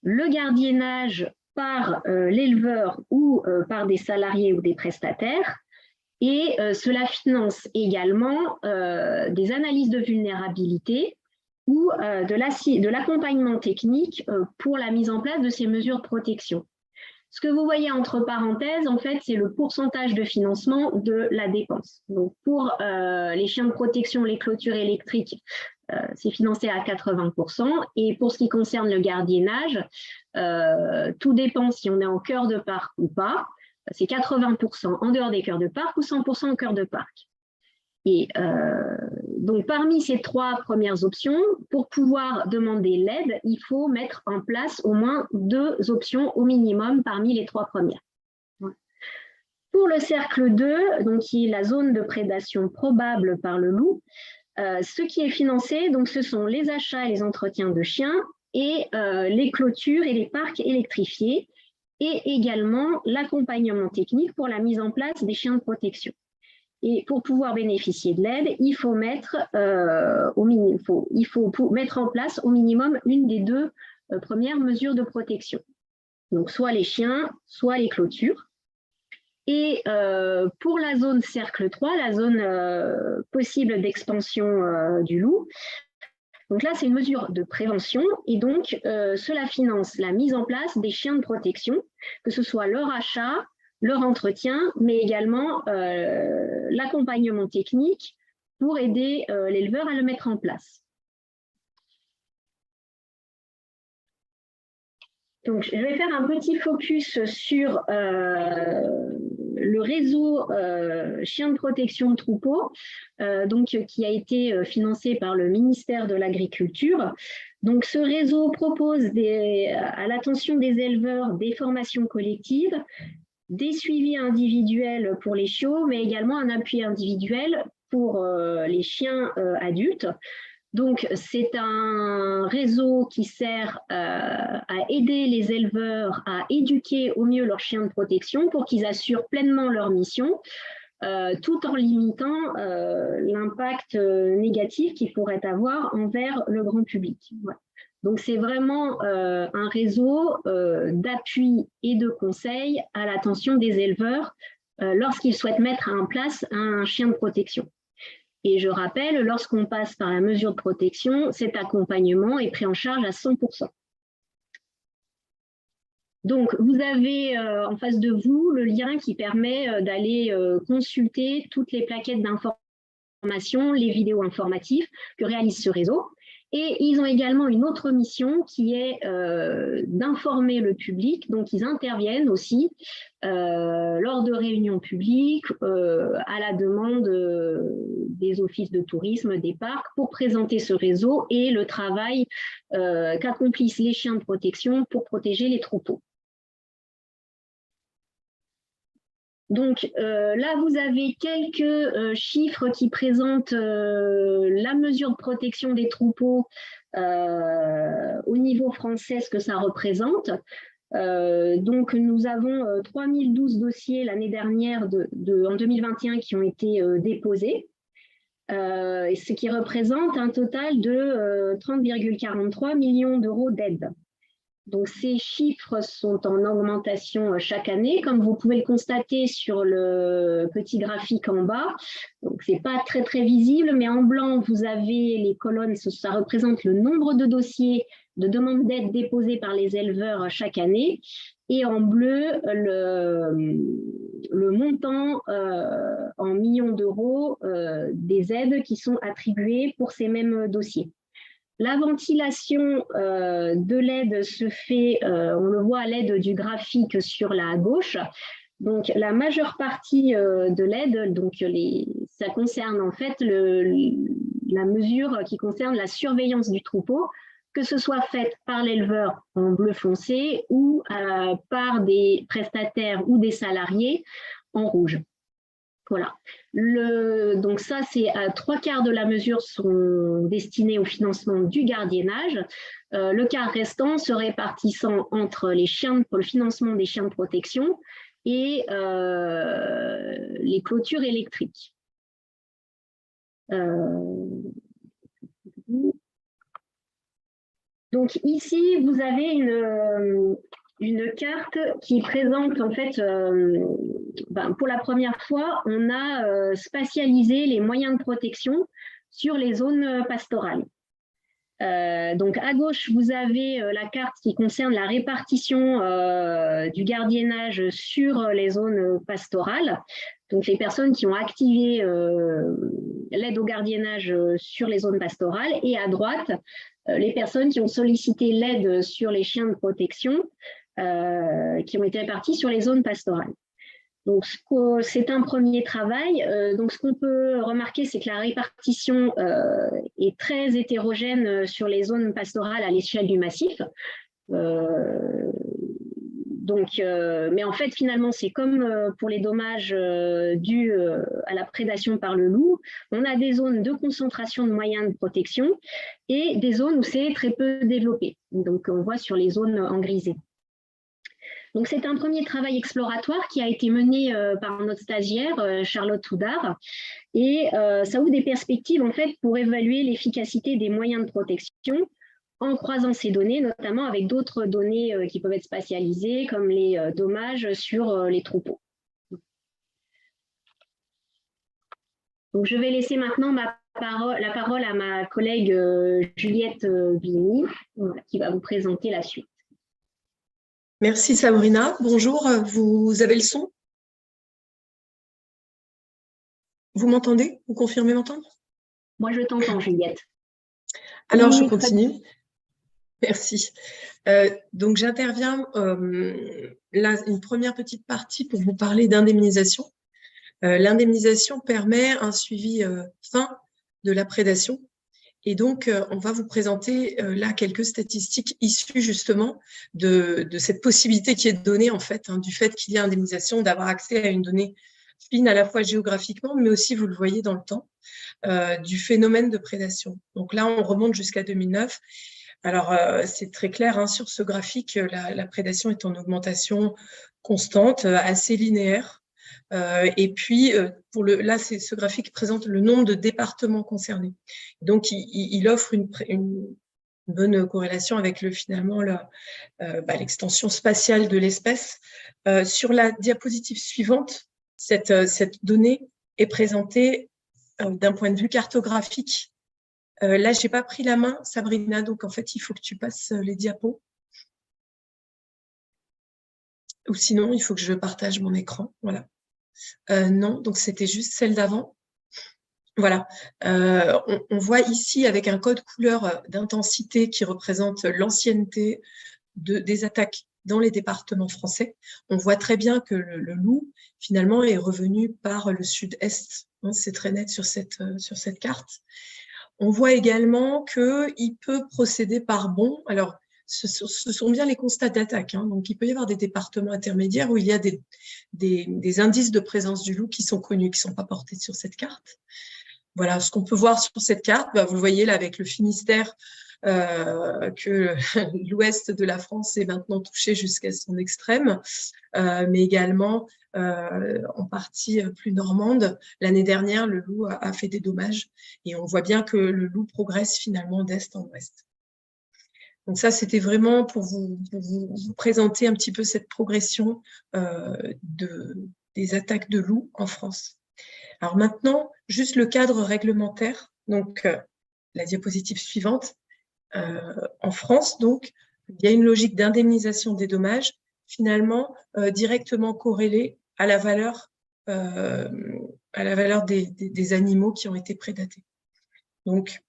le gardiennage par l'éleveur ou par des salariés ou des prestataires. Et cela finance également des analyses de vulnérabilité ou de l'accompagnement technique pour la mise en place de ces mesures de protection. Ce que vous voyez entre parenthèses, en fait, c'est le pourcentage de financement de la dépense. Donc, pour les chiens de protection, les clôtures électriques, c'est financé à 80%. Et pour ce qui concerne le gardiennage, tout dépend si on est en cœur de parc ou pas. C'est 80% en dehors des cœurs de parc ou 100% en cœur de parc. Et donc, parmi ces trois premières options, pour pouvoir demander l'aide, il faut mettre en place au moins 2 options au minimum parmi les 3 premières. Pour le cercle 2, donc, qui est la zone de prédation probable par le loup, ce qui est financé, donc, ce sont les achats et les entretiens de chiens et les clôtures et les parcs électrifiés, et également l'accompagnement technique pour la mise en place des chiens de protection. Et pour pouvoir bénéficier de l'aide, il faut mettre mettre en place au minimum une des 2 premières mesures de protection. Donc, soit les chiens, soit les clôtures. Et pour la zone cercle 3, la zone possible d'expansion du loup, donc là, c'est une mesure de prévention et donc cela finance la mise en place des chiens de protection, que ce soit leur achat, leur entretien, mais également l'accompagnement technique pour aider l'éleveur à le mettre en place. Donc, je vais faire un petit focus sur le réseau chiens de protection de troupeaux, qui a été financé par le ministère de l'Agriculture. Donc, ce réseau propose à l'attention des éleveurs des formations collectives, des suivis individuels pour les chiots, mais également un appui individuel pour les chiens adultes. Donc, c'est un réseau qui sert à aider les éleveurs à éduquer au mieux leurs chiens de protection pour qu'ils assurent pleinement leur mission, tout en limitant l'impact négatif qu'ils pourraient avoir envers le grand public. Voilà. Donc, c'est vraiment un réseau d'appui et de conseil à l'attention des éleveurs lorsqu'ils souhaitent mettre en place un chien de protection. Et je rappelle, lorsqu'on passe par la mesure de protection, cet accompagnement est pris en charge à 100%. Donc, vous avez en face de vous le lien qui permet d'aller consulter toutes les plaquettes d'information, les vidéos informatives que réalise ce réseau. Et ils ont également une autre mission qui est d'informer le public. Donc, ils interviennent aussi lors de réunions publiques, à la demande des offices de tourisme, des parcs, pour présenter ce réseau et le travail qu'accomplissent les chiens de protection pour protéger les troupeaux. Donc là, vous avez quelques chiffres qui présentent la mesure de protection des troupeaux au niveau français, ce que ça représente. Donc, nous avons 3012 dossiers l'année dernière, en 2021, qui ont été déposés, ce qui représente un total de 30,43 millions d'euros d'aide. Donc, ces chiffres sont en augmentation chaque année, comme vous pouvez le constater sur le petit graphique en bas. Donc, ce n'est pas très, très visible, mais en blanc, vous avez les colonnes, ça représente le nombre de dossiers de demandes d'aide déposées par les éleveurs chaque année. Et en bleu, le montant en millions d'euros des aides qui sont attribuées pour ces mêmes dossiers. La ventilation de l'aide se fait, on le voit à l'aide du graphique sur la gauche. Donc, la majeure partie de l'aide, donc ça concerne en fait la mesure qui concerne la surveillance du troupeau, que ce soit faite par l'éleveur en bleu foncé ou par des prestataires ou des salariés en rouge. Voilà. Donc ça, c'est 3/4 de la mesure sont destinés au financement du gardiennage. Le quart restant se répartissant entre pour le financement des chiens de protection et les clôtures électriques. Donc ici, vous avez une carte qui présente en fait, pour la première fois, on a spatialisé les moyens de protection sur les zones pastorales. Donc à gauche, vous avez la carte qui concerne la répartition du gardiennage sur les zones pastorales. Donc les personnes qui ont activé l'aide au gardiennage sur les zones pastorales, et à droite, les personnes qui ont sollicité l'aide sur les chiens de protection qui ont été répartis sur les zones pastorales. Donc, c'est un premier travail. Donc, ce qu'on peut remarquer, c'est que la répartition est très hétérogène sur les zones pastorales à l'échelle du massif. Mais en fait, finalement, c'est comme pour les dommages dus à la prédation par le loup. On a des zones de concentration de moyens de protection et des zones où c'est très peu développé. Donc, on voit sur les zones en grisé. Donc, c'est un premier travail exploratoire qui a été mené par notre stagiaire, Charlotte Houdard, et ça ouvre des perspectives en fait, pour évaluer l'efficacité des moyens de protection en croisant ces données, notamment avec d'autres données qui peuvent être spatialisées, comme les dommages sur les troupeaux. Donc, je vais laisser maintenant la parole à ma collègue Juliette Bini, qui va vous présenter la suite. Merci Sabrina. Bonjour, vous avez le son? Vous m'entendez? Vous confirmez m'entendre? Moi, je t'entends, Juliette. Alors, je continue. Merci. Donc, j'interviens là, une première petite partie pour vous parler d'indemnisation. L'indemnisation permet un suivi fin de la prédation. Et donc, on va vous présenter là quelques statistiques issues justement de cette possibilité qui est donnée en fait, du fait qu'il y a indemnisation, d'avoir accès à une donnée fine à la fois géographiquement, mais aussi, vous le voyez dans le temps, du phénomène de prédation. Donc là, on remonte jusqu'à 2009. Alors, c'est très clair sur ce graphique, la prédation est en augmentation constante, assez linéaire. Et puis, là, ce graphique présente le nombre de départements concernés. Donc, il offre une bonne corrélation avec finalement l'extension spatiale de l'espèce. Sur la diapositive suivante, cette donnée est présentée d'un point de vue cartographique. Là, je n'ai pas pris la main, Sabrina, donc en fait, il faut que tu passes les diapos. Ou sinon, il faut que je partage mon écran. Voilà. Non, donc c'était juste celle d'avant. Voilà, on voit ici avec un code couleur d'intensité qui représente l'ancienneté des attaques dans les départements français. On voit très bien que le loup, finalement, est revenu par le sud-est. C'est très net sur cette carte. On voit également qu'il peut procéder par bond. Alors, ce sont bien les constats d'attaque. Donc, il peut y avoir des départements intermédiaires où il y a des indices de présence du loup qui sont connus, qui ne sont pas portés sur cette carte. Voilà, ce qu'on peut voir sur cette carte, vous le voyez là avec le Finistère, que l'ouest de la France est maintenant touché jusqu'à son extrême, mais également en partie plus normande. L'année dernière, le loup a fait des dommages et on voit bien que le loup progresse finalement d'est en ouest. Donc ça, c'était vraiment pour vous présenter un petit peu cette progression des attaques de loups en France. Alors maintenant, juste le cadre réglementaire. Donc, la diapositive suivante. En France, donc, il y a une logique d'indemnisation des dommages, finalement directement corrélée à la valeur des animaux qui ont été prédatés. Donc,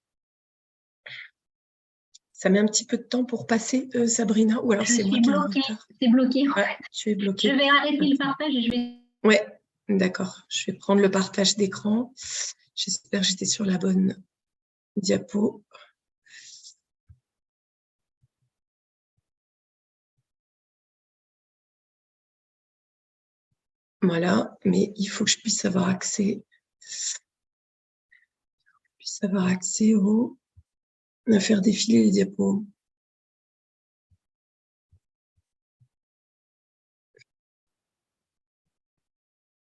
Ça met un petit peu de temps pour passer, Sabrina, ou alors c'est moi qui ai le retard. C'est bloqué. Ouais, tu es bloqué. Je vais arrêter le partage et je vais... Ouais, d'accord. Je vais prendre le partage d'écran. J'espère que j'étais sur la bonne diapo. Voilà, mais il faut que je puisse avoir accès. À faire défiler les diapos.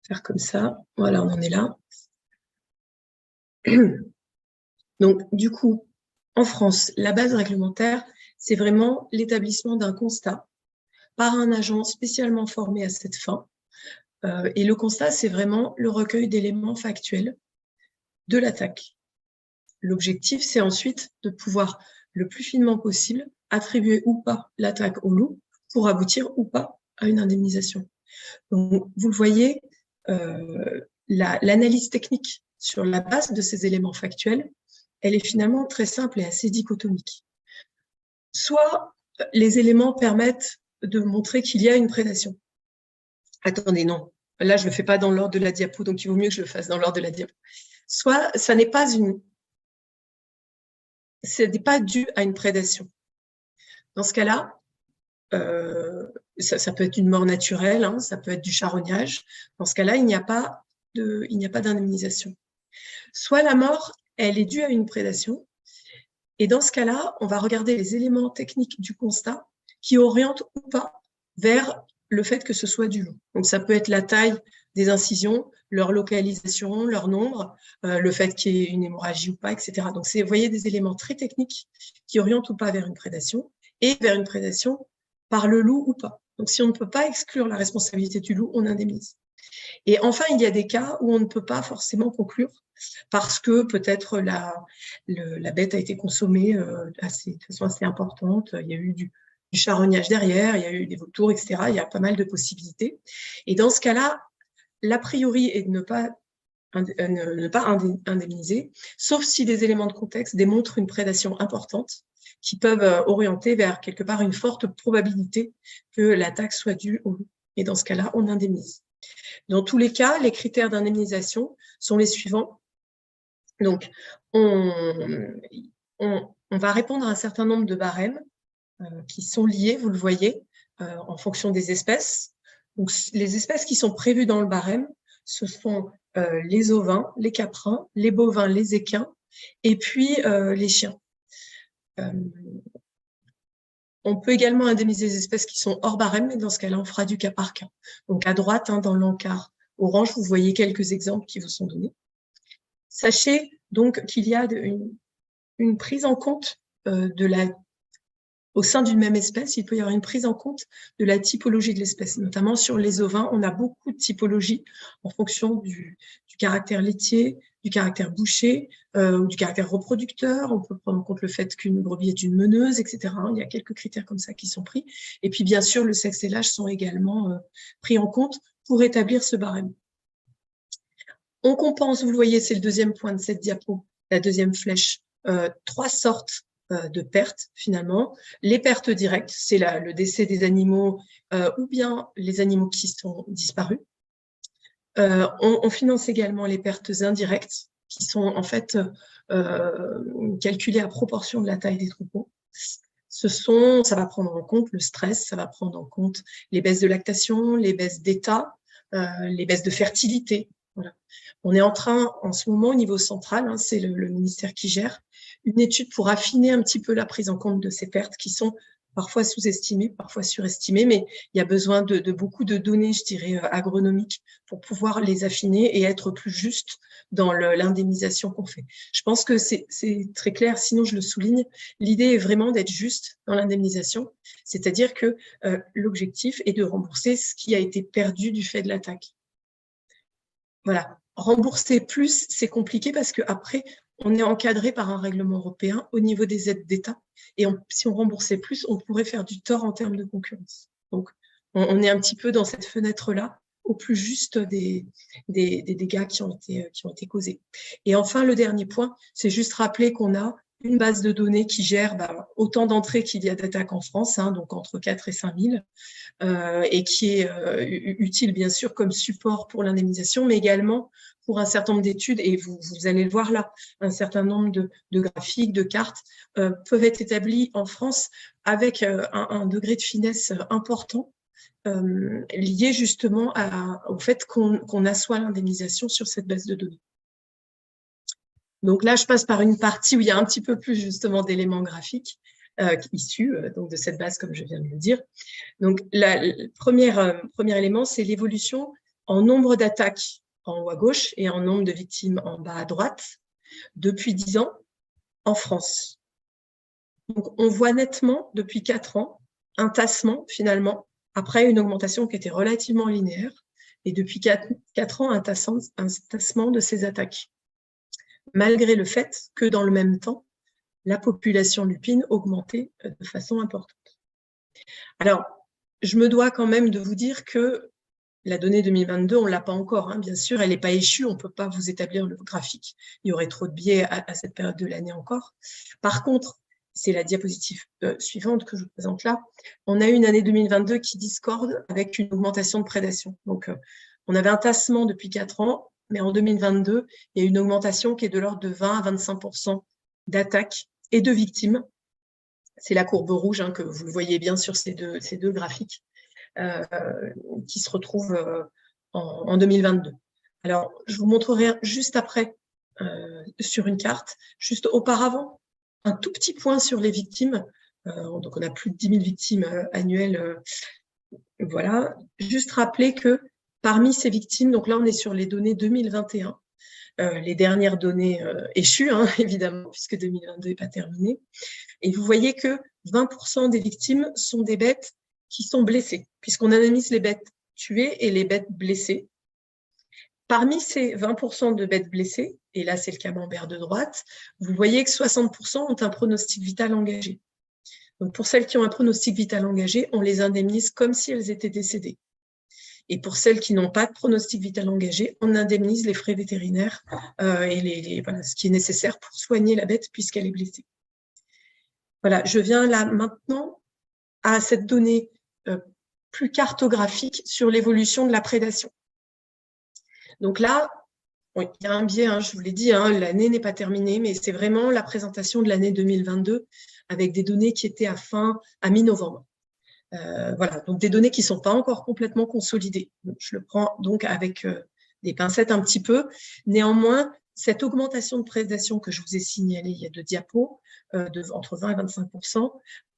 Faire comme ça. Voilà, on en est là. Donc, du coup, en France, la base réglementaire, c'est vraiment l'établissement d'un constat par un agent spécialement formé à cette fin. Et le constat, c'est vraiment le recueil d'éléments factuels de l'attaque. L'objectif, c'est ensuite de pouvoir, le plus finement possible, attribuer ou pas l'attaque au loup pour aboutir ou pas à une indemnisation. Donc, vous le voyez, l'analyse technique sur la base de ces éléments factuels, elle est finalement très simple et assez dichotomique. Soit les éléments permettent de montrer qu'il y a une prédation. Attendez, non. Là, je ne le fais pas dans l'ordre de la diapo, donc il vaut mieux que je le fasse dans l'ordre de la diapo. Soit ça n'est pas dû à une prédation. Dans ce cas-là, ça peut être une mort naturelle, hein, ça peut être du charognage. Dans ce cas-là, il n'y a pas d'indemnisation. Soit la mort, elle est due à une prédation. Et dans ce cas-là, on va regarder les éléments techniques du constat qui orientent ou pas vers le fait que ce soit du loup. Donc, ça peut être la taille des incisions, leur localisation, leur nombre, le fait qu'il y ait une hémorragie ou pas, etc. Donc, vous voyez des éléments très techniques qui orientent ou pas vers une prédation et vers une prédation par le loup ou pas. Donc, si on ne peut pas exclure la responsabilité du loup, on indemnise. Et enfin, il y a des cas où on ne peut pas forcément conclure parce que peut-être la bête a été consommée de façon assez importante, il y a eu du charognage derrière, il y a eu des vautours, etc. Il y a pas mal de possibilités. Et dans ce cas-là, l'a priori est de ne pas indemniser, sauf si des éléments de contexte démontrent une prédation importante qui peuvent orienter vers quelque part une forte probabilité que l'attaque soit due au loup. Et dans ce cas-là, on indemnise. Dans tous les cas, les critères d'indemnisation sont les suivants. Donc, on va répondre à un certain nombre de barèmes qui sont liés, vous le voyez, en fonction des espèces. Donc, les espèces qui sont prévues dans le barème, ce sont les ovins, les caprins, les bovins, les équins, et puis les chiens. On peut également indemniser les espèces qui sont hors barème, mais dans ce cas-là, on fera du cas par cas. Donc, à droite, hein, dans l'encart orange, vous voyez quelques exemples qui vous sont donnés. Sachez donc qu'il y a une prise en compte au sein d'une même espèce, il peut y avoir une prise en compte de la typologie de l'espèce. Notamment sur les ovins, on a beaucoup de typologies en fonction du caractère laitier, du caractère boucher, ou du caractère reproducteur. On peut prendre en compte le fait qu'une brebis est une meneuse, etc. Il y a quelques critères comme ça qui sont pris. Et puis, bien sûr, le sexe et l'âge sont également pris en compte pour établir ce barème. On compense, vous le voyez, c'est le deuxième point de cette diapo, la deuxième flèche, 3 sortes de pertes finalement. Les pertes directes, c'est le décès des animaux ou bien les animaux qui sont disparus. On finance également les pertes indirectes qui sont en fait calculées à proportion de la taille des troupeaux. Ça va prendre en compte le stress, ça va prendre en compte les baisses de lactation, les baisses d'état, les baisses de fertilité. Voilà. On est en train, en ce moment, au niveau central, hein, c'est le ministère qui gère, une étude pour affiner un petit peu la prise en compte de ces pertes qui sont parfois sous-estimées, parfois surestimées, mais il y a besoin de beaucoup de données, je dirais, agronomiques pour pouvoir les affiner et être plus juste dans l'indemnisation qu'on fait. Je pense que c'est très clair, sinon je le souligne. L'idée est vraiment d'être juste dans l'indemnisation, c'est-à-dire que l'objectif est de rembourser ce qui a été perdu du fait de l'attaque. Voilà. Rembourser plus, c'est compliqué parce qu'après, on est encadré par un règlement européen au niveau des aides d'État. Et si on remboursait plus, on pourrait faire du tort en termes de concurrence. Donc, on est un petit peu dans cette fenêtre-là, au plus juste des dégâts qui ont été causés. Et enfin, le dernier point, c'est juste rappeler qu'on a une base de données qui gère autant d'entrées qu'il y a d'attaques en France, hein, donc entre 4 et 5 000, et qui est utile bien sûr comme support pour l'indemnisation, mais également pour un certain nombre d'études, et vous allez le voir là, un certain nombre de graphiques, de cartes peuvent être établis en France avec un degré de finesse important, lié justement au fait qu'on assoit l'indemnisation sur cette base de données. Donc là, je passe par une partie où il y a un petit peu plus justement d'éléments graphiques issus donc de cette base, comme je viens de le dire. Donc, le premier élément, c'est l'évolution en nombre d'attaques en haut à gauche et en nombre de victimes en bas à droite depuis 10 ans en France. Donc, on voit nettement depuis 4 ans un tassement finalement, après une augmentation qui était relativement linéaire, et depuis 4 ans un tassement de ces attaques, malgré le fait que dans le même temps, la population lupine augmentait de façon importante. Alors, je me dois quand même de vous dire que la donnée 2022, on ne l'a pas encore, hein, bien sûr, elle n'est pas échue, on ne peut pas vous établir le graphique. Il y aurait trop de biais à cette période de l'année encore. Par contre, c'est la diapositive suivante que je vous présente là, on a eu une année 2022 qui discorde avec une augmentation de prédation. Donc, on avait un tassement depuis 4 ans, mais en 2022, il y a une augmentation qui est de l'ordre de 20 à 25% d'attaques et de victimes. C'est la courbe rouge, hein, que vous le voyez bien sur ces deux graphiques, qui se retrouvent en 2022. Alors, je vous montrerai juste après sur une carte, juste auparavant, un tout petit point sur les victimes. Donc, on a plus de 10 000 victimes annuelles. Voilà. Juste rappeler que parmi ces victimes, donc là, on est sur les données 2021, les dernières données échues, hein, évidemment, puisque 2022 n'est pas terminé. Et vous voyez que 20% des victimes sont des bêtes qui sont blessées, puisqu'on analyse les bêtes tuées et les bêtes blessées. Parmi ces 20% de bêtes blessées, et là c'est le camembert de droite, vous voyez que 60% ont un pronostic vital engagé. Donc pour celles qui ont un pronostic vital engagé, on les indemnise comme si elles étaient décédées. Et pour celles qui n'ont pas de pronostic vital engagé, on indemnise les frais vétérinaires et voilà, ce qui est nécessaire pour soigner la bête puisqu'elle est blessée. Voilà, je viens là maintenant à cette donnée plus cartographique sur l'évolution de la prédation. Donc là, oui, il y a un biais, hein, je vous l'ai dit, hein, l'année n'est pas terminée, mais c'est vraiment la présentation de l'année 2022 avec des données qui étaient à mi-novembre. Voilà, donc des données qui ne sont pas encore complètement consolidées. Donc, je le prends donc avec des pincettes un petit peu. Néanmoins, cette augmentation de prédation que je vous ai signalée il y a 2 diapos, entre 20 et 25%,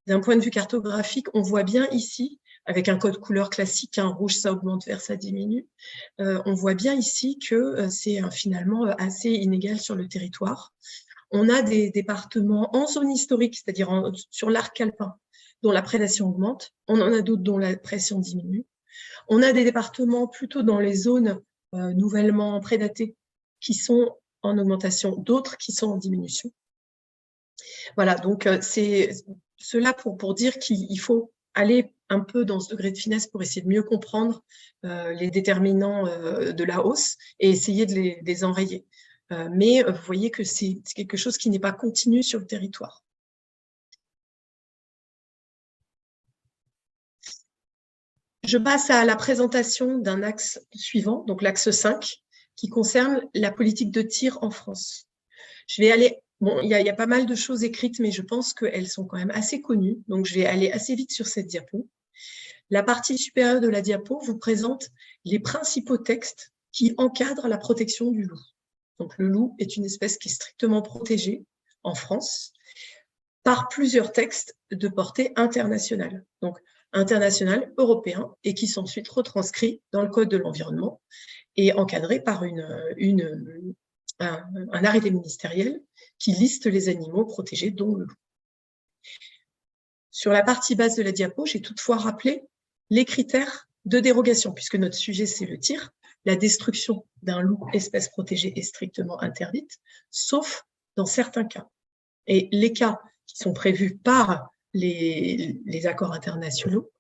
d'un point de vue cartographique, on voit bien ici, avec un code couleur classique, hein, rouge ça augmente, vert ça diminue, on voit bien ici que c'est finalement assez inégal sur le territoire. On a des départements en zone historique, c'est-à-dire sur l'arc alpin, dont la prédation augmente. On en a d'autres dont la pression diminue. On a des départements plutôt dans les zones nouvellement prédatées qui sont en augmentation, d'autres qui sont en diminution. Voilà, donc c'est cela pour dire qu'il faut aller un peu dans ce degré de finesse pour essayer de mieux comprendre les déterminants de la hausse et essayer de les enrayer. Mais vous voyez que c'est quelque chose qui n'est pas continu sur le territoire. Je passe à la présentation d'un axe suivant, donc l'axe 5, qui concerne la politique de tir en France. Je vais aller, bon, il y a pas mal de choses écrites, mais je pense qu'elles sont quand même assez connues, donc je vais aller assez vite sur cette diapo. La partie supérieure de la diapo vous présente les principaux textes qui encadrent la protection du loup. Donc le loup est une espèce qui est strictement protégée en France par plusieurs textes de portée internationale. Donc international, européen, et qui sont ensuite retranscrits dans le Code de l'environnement et encadrés par un arrêté ministériel qui liste les animaux protégés, dont le loup. Sur la partie basse de la diapo, j'ai toutefois rappelé les critères de dérogation, puisque notre sujet, c'est le tir. La destruction d'un loup espèce protégée est strictement interdite, sauf dans certains cas. Et les cas qui sont prévus par les accords internationaux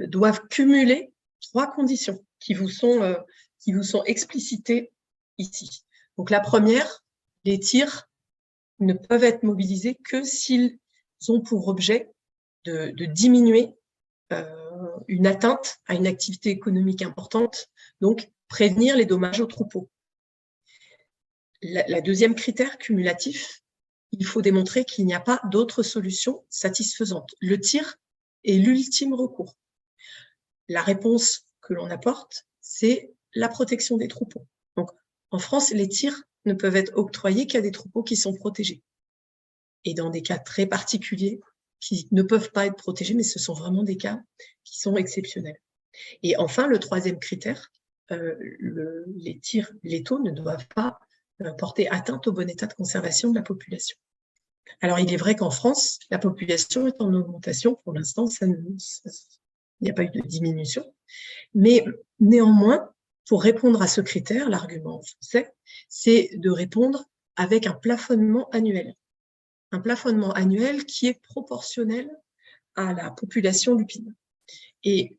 doivent cumuler 3 conditions qui vous sont explicitées ici. Donc la première, les tirs ne peuvent être mobilisés que s'ils ont pour objet de diminuer une atteinte à une activité économique importante, donc prévenir les dommages aux troupeaux. La deuxième critère cumulatif, il faut démontrer qu'il n'y a pas d'autre solution satisfaisante. Le tir est l'ultime recours. La réponse que l'on apporte, c'est la protection des troupeaux. Donc, en France, les tirs ne peuvent être octroyés qu'à des troupeaux qui sont protégés. Et dans des cas très particuliers, qui ne peuvent pas être protégés, mais ce sont vraiment des cas qui sont exceptionnels. Et enfin, le troisième critère, les tirs létaux ne doivent pas porter atteinte au bon état de conservation de la population. Alors, il est vrai qu'en France, la population est en augmentation. Pour l'instant, il n'y a pas eu de diminution. Mais néanmoins, pour répondre à ce critère, l'argument français, c'est de répondre avec un plafonnement annuel. Un plafonnement annuel qui est proportionnel à la population lupine. Et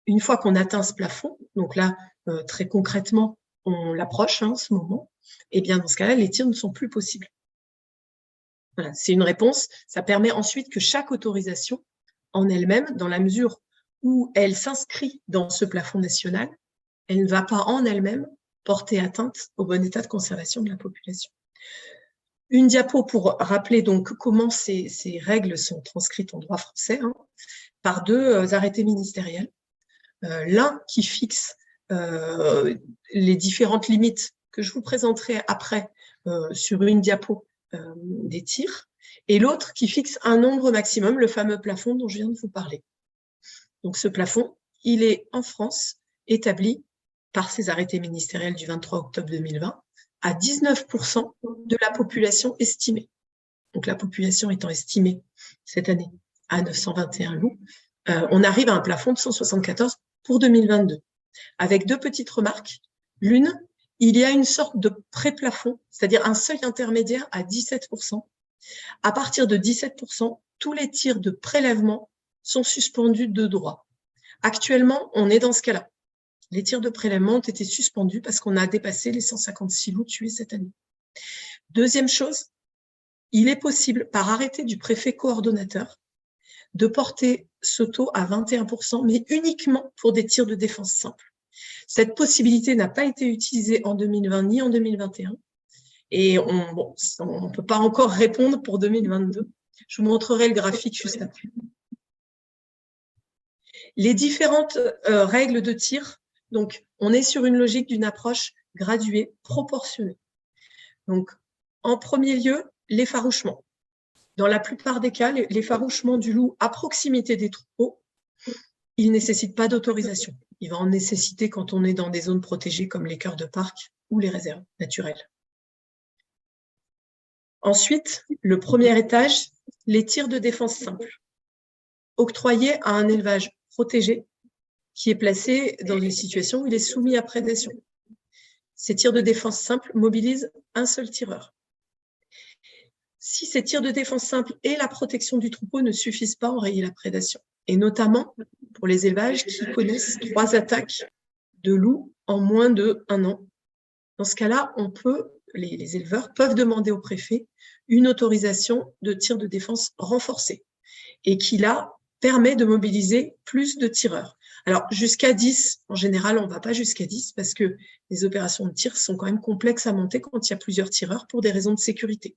une fois qu'on atteint ce plafond, donc là, très concrètement, on l'approche en ce moment, et bien dans ce cas-là, les tirs ne sont plus possibles. Voilà, c'est une réponse. Ça permet ensuite que chaque autorisation, en elle-même, dans la mesure où elle s'inscrit dans ce plafond national, elle ne va pas en elle-même porter atteinte au bon état de conservation de la population. Une diapo pour rappeler donc comment ces règles sont transcrites en droit français, par deux arrêtés ministériels. L'un qui fixe les différentes limites que je vous présenterai après sur une diapo des tirs, et l'autre qui fixe un nombre maximum, le fameux plafond dont je viens de vous parler. Donc ce plafond, il est en France établi par ces arrêtés ministériels du 23 octobre 2020 à 19% de la population estimée. Donc la population étant estimée cette année à 921 loups, on arrive à un plafond de 174 pour 2022. Avec deux petites remarques. L'une, il y a une sorte de pré-plafond, c'est-à-dire un seuil intermédiaire à 17%. À partir de 17%, tous les tirs de prélèvement sont suspendus de droit. Actuellement, on est dans ce cas-là. Les tirs de prélèvement ont été suspendus parce qu'on a dépassé les 156 loups tués cette année. Deuxième chose, il est possible, par arrêté du préfet coordonnateur, de porter ce taux à 21%, mais uniquement pour des tirs de défense simple. Cette possibilité n'a pas été utilisée en 2020 ni en 2021. Et on ne peut pas encore répondre pour 2022. Je vous montrerai le graphique juste après. Les différentes règles de tir, donc on est sur une logique d'une approche graduée, proportionnée. Donc, en premier lieu, l'effarouchement. Dans la plupart des cas, l'effarouchement du loup à proximité des troupeaux, il ne nécessite pas d'autorisation. Il va en nécessiter quand on est dans des zones protégées comme les cœurs de parc ou les réserves naturelles. Ensuite, le premier étage, les tirs de défense simple, octroyés à un élevage protégé qui est placé dans une situation où il est soumis à prédation. Ces tirs de défense simple mobilisent un seul tireur. Si ces tirs de défense simple et la protection du troupeau ne suffisent pas à enrayer la prédation, et notamment pour les élevages qui connaissent 3 attaques de loups en moins d'1 an, dans ce cas-là, les éleveurs peuvent demander au préfet une autorisation de tir de défense renforcée et qui, là, permet de mobiliser plus de tireurs. Alors, jusqu'à 10, en général, on ne va pas jusqu'à 10 parce que les opérations de tir sont quand même complexes à monter quand il y a plusieurs tireurs pour des raisons de sécurité.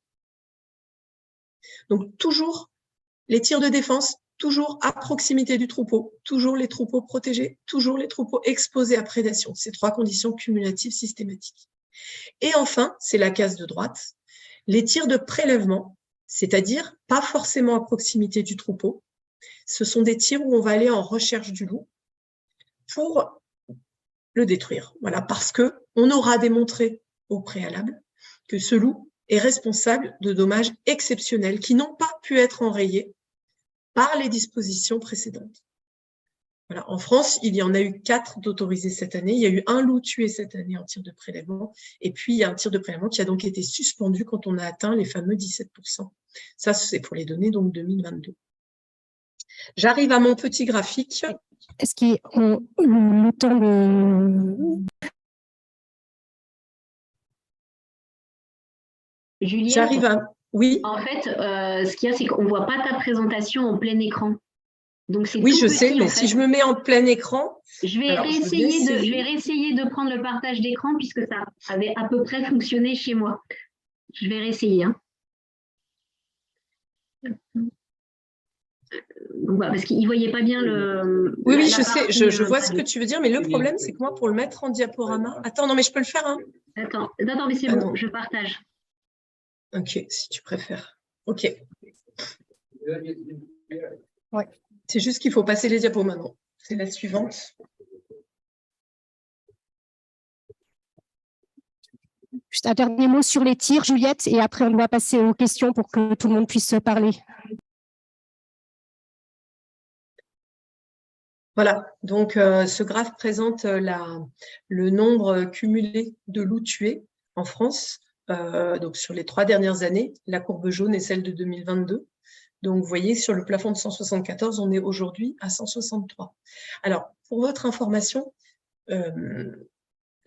Donc, toujours les tirs de défense, toujours à proximité du troupeau, toujours les troupeaux protégés, toujours les troupeaux exposés à prédation. Ces 3 conditions cumulatives systématiques. Et enfin, c'est la case de droite, les tirs de prélèvement, c'est-à-dire pas forcément à proximité du troupeau. Ce sont des tirs où on va aller en recherche du loup pour le détruire. Voilà, parce qu'on aura démontré au préalable que ce loup est responsable de dommages exceptionnels qui n'ont pas pu être enrayés par les dispositions précédentes. Voilà. En France, il y en a eu 4 d'autorisés cette année. Il y a eu un loup tué cette année en tir de prélèvement. Et puis, il y a un tir de prélèvement qui a donc été suspendu quand on a atteint les fameux 17%. Ça, c'est pour les données donc 2022. J'arrive à mon petit graphique. Est-ce qu'il y a le temps de... Julien, J'arrive à... Oui. En fait, ce qu'il y a, c'est qu'on ne voit pas ta présentation en plein écran. Donc, c'est oui, tout je petit, sais, mais en si fait. je me mets en plein écran… Je vais réessayer de prendre le partage d'écran puisque ça avait à peu près fonctionné chez moi. Je vais réessayer. Hein. Donc, voilà, parce qu'ils ne voyaient pas bien le… Oui, oui, je sais, je vois ce que tu veux dire, mais le problème, c'est que moi, pour le mettre en diaporama… Attends, non, mais je peux le faire, hein. Attends, mais c'est bon, je partage. Ok, si tu préfères. Ok. Ouais. C'est juste qu'il faut passer les diapos maintenant. C'est la suivante. Juste un dernier mot sur les tirs, Juliette, et après on va passer aux questions pour que tout le monde puisse parler. Voilà, donc ce graphe présente le nombre cumulé de loups tués en France, donc sur les 3 dernières années. La courbe jaune est celle de 2022. Donc, vous voyez, sur le plafond de 174, on est aujourd'hui à 163. Alors, pour votre information, là,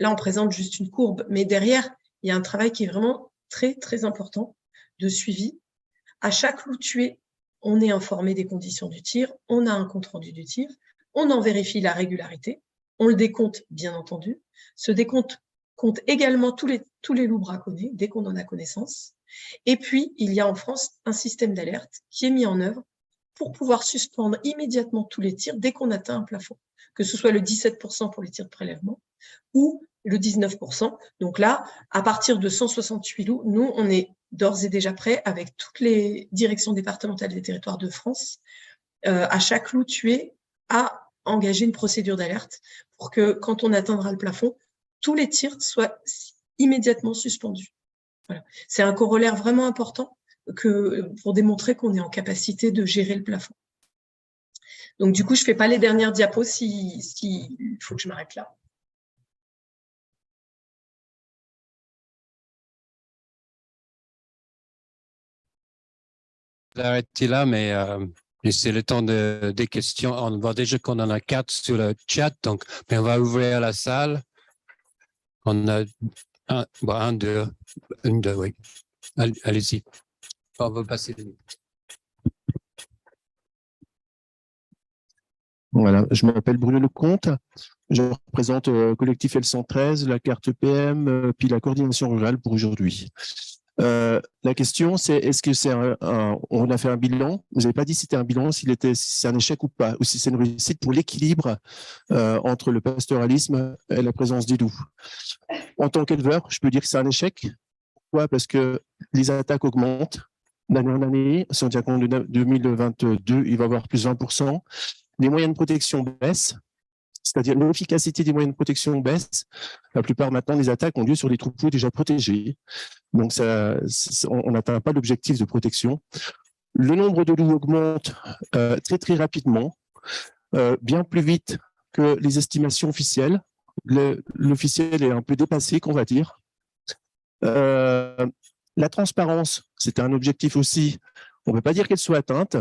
on présente juste une courbe, mais derrière, il y a un travail qui est vraiment très, très important de suivi. À chaque loup tué, on est informé des conditions du tir, on a un compte-rendu du tir, on en vérifie la régularité, on le décompte, bien entendu. Ce décompte compte également tous les loups braconnés, dès qu'on en a connaissance. Et puis, il y a en France un système d'alerte qui est mis en œuvre pour pouvoir suspendre immédiatement tous les tirs dès qu'on atteint un plafond, que ce soit le 17% pour les tirs de prélèvement ou le 19%. Donc là, à partir de 168 loups, nous, on est d'ores et déjà prêts avec toutes les directions départementales des territoires de France, à chaque loup tué, à engager une procédure d'alerte pour que, quand on atteindra le plafond, tous les tirs soient immédiatement suspendus. Voilà. C'est un corollaire vraiment important pour démontrer qu'on est en capacité de gérer le plafond. Donc, du coup, je ne fais pas les dernières diapos il faut que je m'arrête là. Je vais arrêter là, mais c'est le temps des questions. On voit déjà qu'on en a 4 sur le chat, donc mais on va ouvrir la salle. On a un, deux, oui. Allez-y. On va passer. Voilà, je m'appelle Bruno Lecomte, je représente collectif L113, la carte PM, puis la coordination rurale pour aujourd'hui. La question, c'est est-ce que c'est on a fait un bilan, vous n'avez pas dit si c'était un bilan, si c'est un échec ou pas, ou si c'est une réussite pour l'équilibre entre le pastoralisme et la présence des loups. En tant qu'éleveur, je peux dire que c'est un échec. Pourquoi? Parce que les attaques augmentent d'année en année. Si on tient compte de 2022, il va y avoir plus 20%. Les moyens de protection baissent, c'est-à-dire l'efficacité des moyens de protection baisse. La plupart maintenant des attaques ont lieu sur les troupeaux déjà protégés. Donc on n'atteint pas l'objectif de protection. Le nombre de loups augmente très très rapidement, bien plus vite que les estimations officielles. L'officiel est un peu dépassé, qu'on va dire. La transparence, c'est un objectif aussi. On ne peut pas dire qu'elle soit atteinte,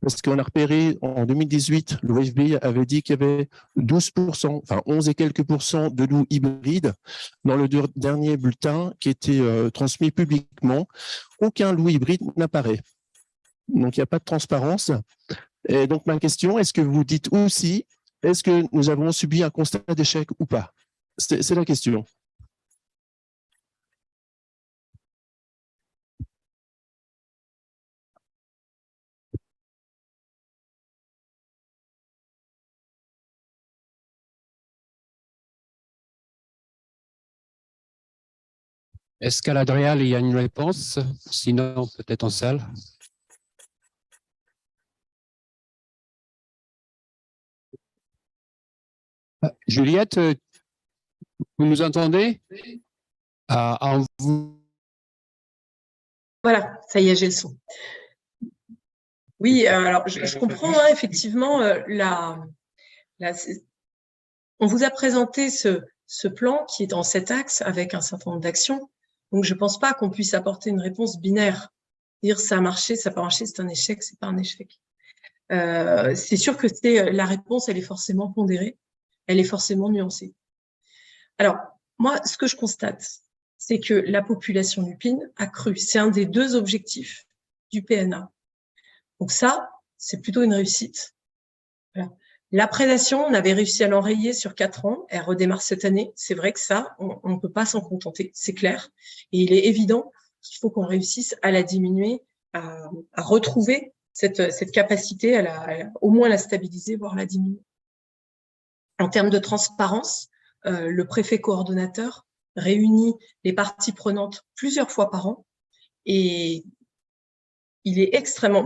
parce qu'on a repéré en 2018, l'OFB avait dit qu'il y avait 12%, enfin 11 et quelques pourcents de loups hybrides dans le dernier bulletin qui était transmis publiquement. Aucun loup hybride n'apparaît. Donc, il n'y a pas de transparence. Et donc, ma question, est-ce que vous dites aussi, est-ce que nous avons subi un constat d'échec ou pas? C'est la question. Est-ce qu'à l'Adréal, il y a une réponse? Sinon, peut-être en salle. Juliette, vous nous entendez? Voilà, ça y est, j'ai le son. Oui, alors je comprends hein, effectivement, on vous a présenté ce plan qui est en 7 axes avec un certain nombre d'actions. Donc, je ne pense pas qu'on puisse apporter une réponse binaire. Dire ça a marché, ça n'a pas marché, c'est un échec, c'est pas un échec. C'est sûr que la réponse, elle est forcément pondérée, elle est forcément nuancée. Alors, moi, ce que je constate, c'est que la population lupine a cru. C'est un des 2 objectifs du PNA. Donc ça, c'est plutôt une réussite. Voilà. La prédation, on avait réussi à l'enrayer sur 4 ans. Elle redémarre cette année. C'est vrai que ça, on ne peut pas s'en contenter, c'est clair. Et il est évident qu'il faut qu'on réussisse à la diminuer, à retrouver cette capacité, au moins la stabiliser, voire la diminuer. En termes de transparence, le préfet coordonnateur réunit les parties prenantes plusieurs fois par an et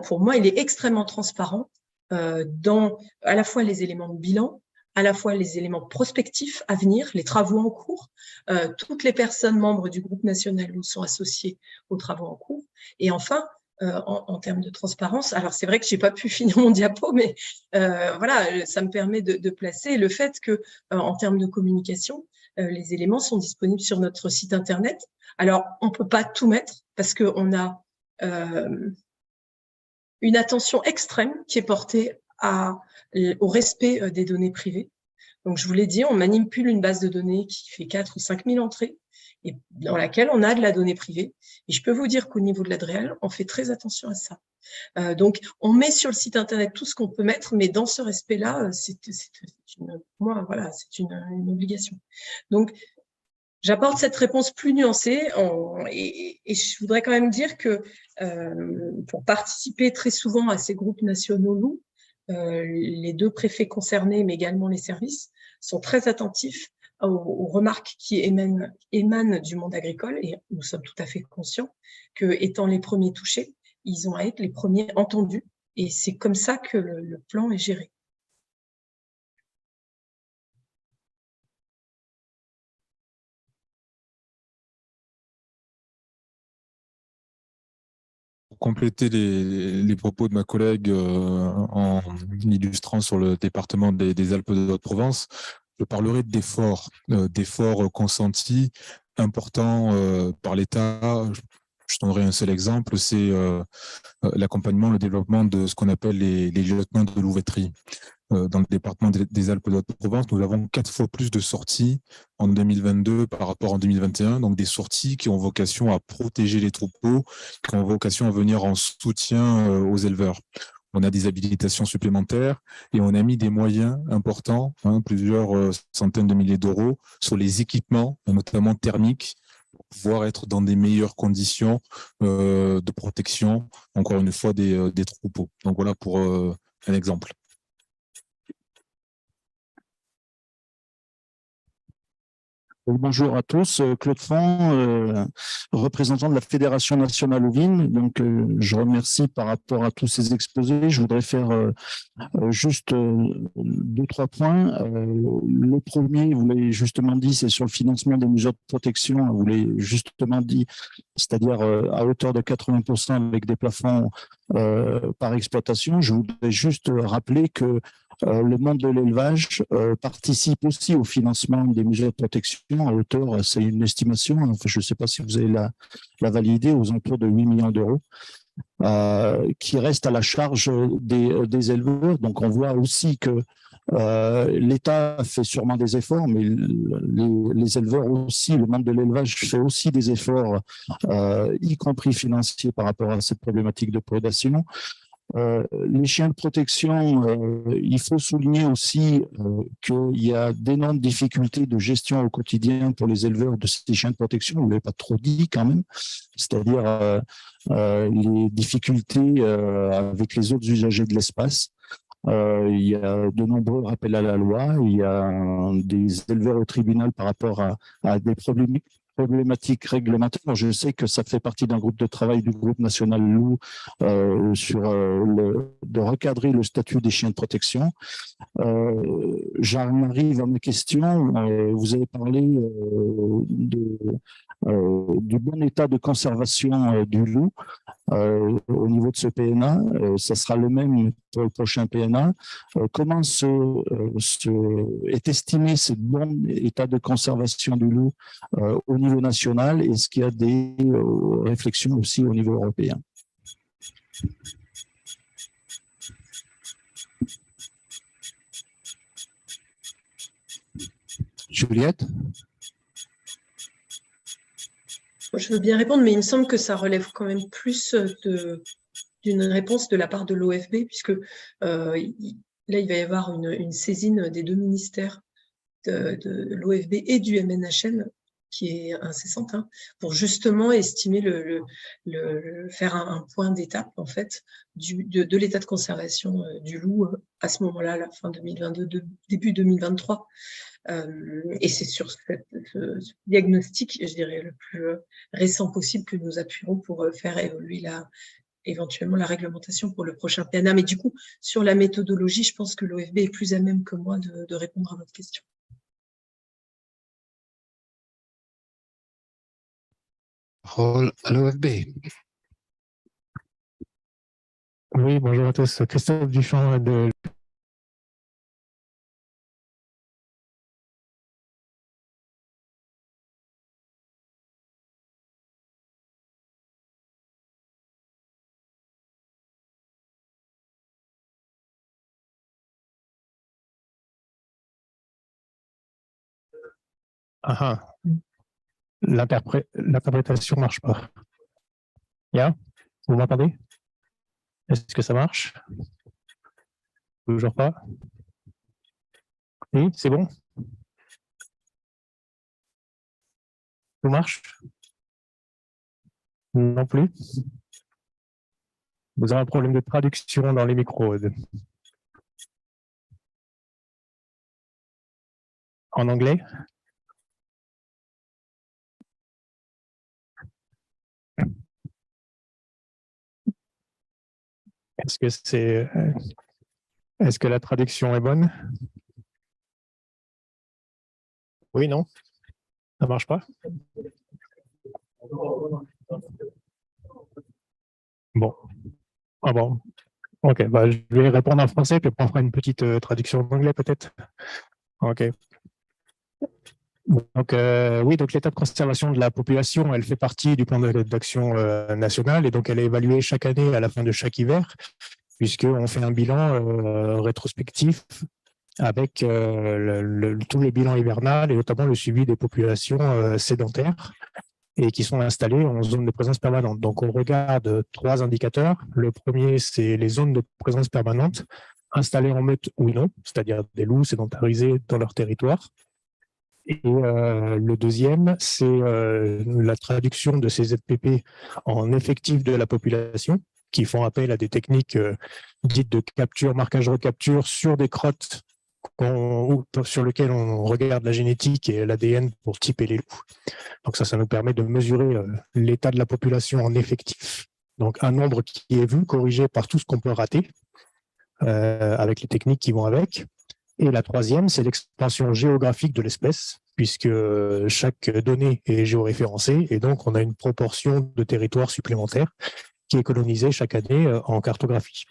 pour moi, il est extrêmement transparent dans à la fois les éléments de bilan, à la fois les éléments prospectifs à venir, les travaux en cours. Toutes les personnes membres du groupe national sont associées aux travaux en cours. Et enfin, en termes de transparence, alors c'est vrai que j'ai pas pu finir mon diapo, mais voilà, ça me permet de placer le fait que, en termes de communication, les éléments sont disponibles sur notre site internet. Alors, on peut pas tout mettre parce qu'on a une attention extrême qui est portée au respect des données privées. Donc, je vous l'ai dit, on manipule une base de données qui fait 4 ou 5 000 entrées et dans laquelle on a de la donnée privée. Et je peux vous dire qu'au niveau de l'ADREAL, on fait très attention à ça. Donc, on met sur le site internet tout ce qu'on peut mettre, mais dans ce respect-là, voilà, c'est une obligation. Donc, j'apporte cette réponse plus nuancée et je voudrais quand même dire que pour participer très souvent à ces groupes nationaux loups, les 2 préfets concernés, mais également les services, sont très attentifs aux remarques qui émanent du monde agricole et nous sommes tout à fait conscients que, étant les premiers touchés, ils ont à être les premiers entendus et c'est comme ça que le plan est géré. Pour compléter les propos de ma collègue en illustrant sur le département des Alpes de Haute-Provence, je parlerai d'efforts consentis importants par l'État. Je donnerai un seul exemple, c'est l'accompagnement, le développement de ce qu'on appelle les lieutenants de louveterie. Dans le département des Alpes de Haute-Provence, nous avons 4 fois plus de sorties en 2022 par rapport en 2021. Donc, des sorties qui ont vocation à protéger les troupeaux, qui ont vocation à venir en soutien aux éleveurs. On a des habilitations supplémentaires et on a mis des moyens importants, plusieurs centaines de milliers d'euros, sur les équipements, notamment thermiques, pour pouvoir être dans des meilleures conditions de protection, encore une fois, des troupeaux. Donc, voilà pour un exemple. Bonjour à tous, Claude Font, représentant de la Fédération nationale ovine. Donc, je remercie par rapport à tous ces exposés. Je voudrais faire juste 2-3 points. Le premier, vous l'avez justement dit, c'est sur le financement des mesures de protection. Vous l'avez justement dit, c'est-à-dire à hauteur de 80% avec des plafonds par exploitation. Je voudrais juste rappeler que le monde de l'élevage participe aussi au financement des mesures de protection à hauteur, c'est une estimation, enfin, je ne sais pas si vous allez la valider, aux alentours de 8 millions d'euros, qui reste à la charge des éleveurs. Donc on voit aussi que l'État fait sûrement des efforts, mais les éleveurs aussi, le monde de l'élevage fait aussi des efforts, y compris financiers par rapport à cette problématique de prédation. Les chiens de protection, il faut souligner aussi qu'il y a d'énormes difficultés de gestion au quotidien pour les éleveurs de ces chiens de protection. Vous ne l'avez pas trop dit quand même, c'est-à-dire les difficultés avec les autres usagers de l'espace. Il y a de nombreux rappels à la loi, il y a des éleveurs au tribunal par rapport à des problématiques réglementaires. Je sais que ça fait partie d'un groupe de travail du groupe national loup sur de recadrer le statut des chiens de protection. J'en arrive à mes questions. Vous avez parlé du bon état de conservation du loup au niveau de ce PNA. Ça sera le même pour le prochain PNA. Comment est estimé ce bon état de conservation du loup au niveau national? Est-ce qu'il y a des réflexions aussi au niveau européen? Juliette? Je veux bien répondre, mais il me semble que ça relève quand même plus d'une réponse de la part de l'OFB, puisque là, il va y avoir une saisine des 2 ministères de l'OFB et du MNHN, qui est incessante, hein, pour justement estimer faire un point d'étape, en fait, de l'état de conservation du loup à ce moment-là, à la fin 2022, début 2023. Et c'est sur ce diagnostic, je dirais, le plus récent possible que nous appuierons pour faire évoluer éventuellement la réglementation pour le prochain PNA. Mais du coup, sur la méthodologie, je pense que l'OFB est plus à même que moi de répondre à votre question. Parole à l'OFB. Oui, bonjour à tous. Christophe Duchamp de... Ah, l'interprétation ne marche pas. Bien, vous m'entendez? Est-ce que ça marche? Toujours pas? Oui, c'est bon? Tout marche? Non plus? Vous avez un problème de traduction dans les micros. En anglais? Est-ce que la traduction est bonne? Oui, non? Ça marche pas? Bon. Ah bon. Ok, bah, je vais répondre en français, puis on fera une petite traduction en anglais peut-être. Ok. Donc, oui, donc l'état de conservation de la population, elle fait partie du plan d'action national, et donc elle est évaluée chaque année à la fin de chaque hiver, puisqu'on fait un bilan rétrospectif avec tous les bilans hivernales et notamment le suivi des populations sédentaires et qui sont installées en zone de présence permanente. Donc, on regarde 3 indicateurs. Le premier, c'est les zones de présence permanente installées en meute ou non, c'est-à-dire des loups sédentarisés dans leur territoire. Et le deuxième, c'est la traduction de ces ZPP en effectifs de la population, qui font appel à des techniques dites de capture, marquage, recapture sur des crottes sur lesquelles on regarde la génétique et l'ADN pour typer les loups. Donc ça nous permet de mesurer l'état de la population en effectif. Donc un nombre qui est vu, corrigé par tout ce qu'on peut rater, avec les techniques qui vont avec. Et la troisième, c'est l'expansion géographique de l'espèce, puisque chaque donnée est géoréférencée, et donc on a une proportion de territoire supplémentaire qui est colonisée chaque année en cartographie.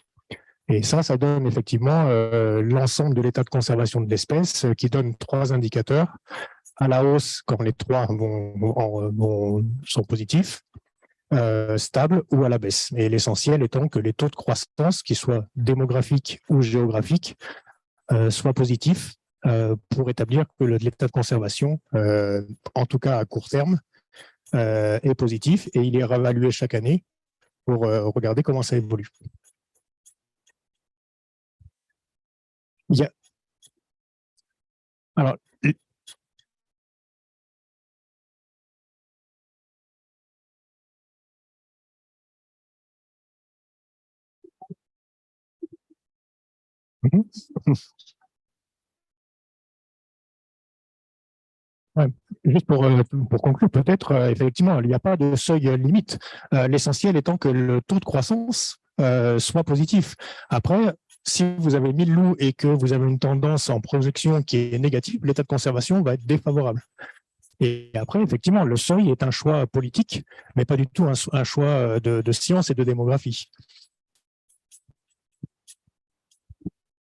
Et ça donne effectivement l'ensemble de l'état de conservation de l'espèce, qui donne 3 indicateurs, à la hausse quand les 3 sont positifs, stable ou à la baisse. Et l'essentiel étant que les taux de croissance, qu'ils soient démographiques ou géographiques, soient positifs pour établir que l'état de conservation, en tout cas à court terme, est positif, et il est réévalué chaque année pour regarder comment ça évolue. Alors, ouais. Juste pour conclure, peut-être, effectivement, il n'y a pas de seuil limite. L'essentiel étant que le taux de croissance soit positif. Après, si vous avez 1000 loups et que vous avez une tendance en projection qui est négative, l'état de conservation va être défavorable. Et après, effectivement, le seuil est un choix politique, mais pas du tout un choix de science et de démographie.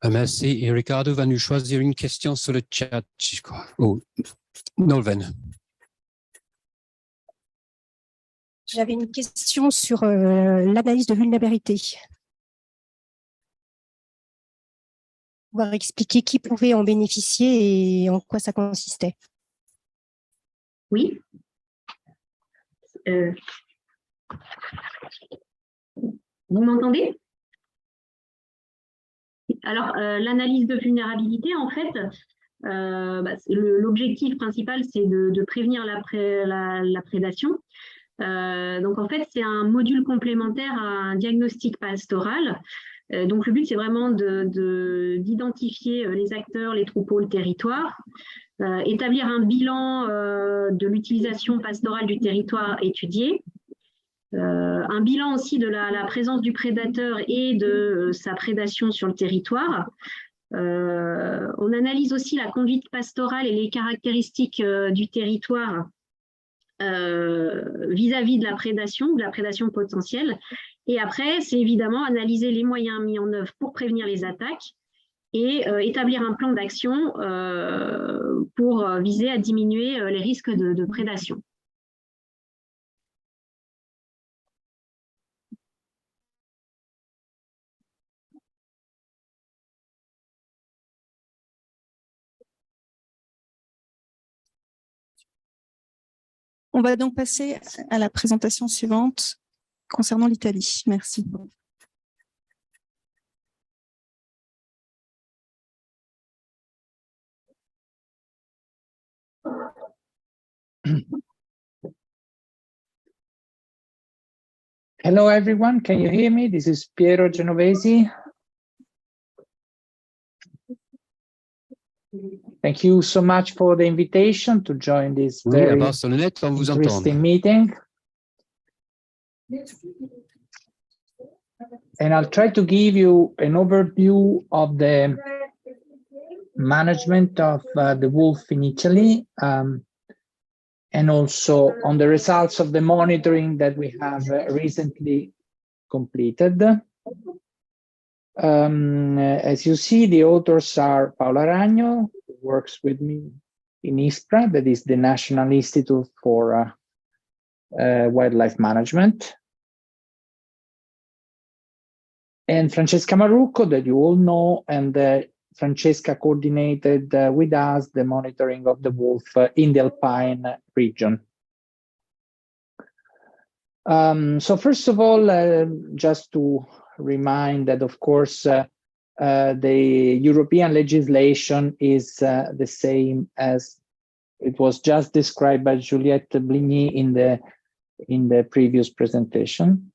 Merci. Et Ricardo va nous choisir une question sur le chat, je crois. Oh, Nolven. J'avais une question sur l'analyse de vulnérabilité. Pouvoir expliquer qui pouvait en bénéficier et en quoi ça consistait. Oui. Vous m'entendez? Alors, l'analyse de vulnérabilité, en fait, l'objectif principal, c'est de prévenir la prédation. Donc, en fait, c'est un module complémentaire à un diagnostic pastoral. Donc, le but, c'est vraiment d'identifier les acteurs, les troupeaux, le territoire, établir un bilan de l'utilisation pastorale du territoire étudié, un bilan aussi de la présence du prédateur et de sa prédation sur le territoire. On analyse aussi la conduite pastorale et les caractéristiques du territoire vis-à-vis de la prédation potentielle. Et après, c'est évidemment analyser les moyens mis en œuvre pour prévenir les attaques et établir un plan d'action pour viser à diminuer les risques de prédation. On va donc passer à la présentation suivante concernant l'Italie. Merci. Hello, everyone. Can you hear me? This is Piero Genovesi. Thank you so much for the invitation to join this very interesting meeting. And I'll try to give you an overview of the management of the wolf in Italy, and also on the results of the monitoring that we have recently completed. As you see, the authors are Paola Ragno, who works with me in ISPRA, that is the National Institute for Wildlife Management, and Francesca Marrucco, that you all know, and Francesca coordinated with us the monitoring of the wolf in the Alpine region. So first of all, just to remind that, of course, the European legislation is the same as it was just described by Juliette Bligny in the previous presentation.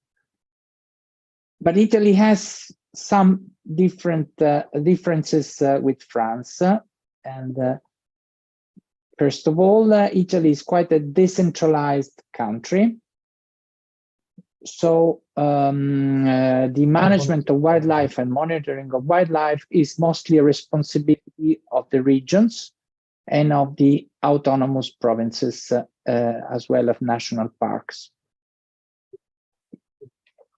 But Italy has some differences with France. And first of all, Italy is quite a decentralized country. So the management of wildlife and monitoring of wildlife is mostly a responsibility of the regions and of the autonomous provinces, as well as national parks.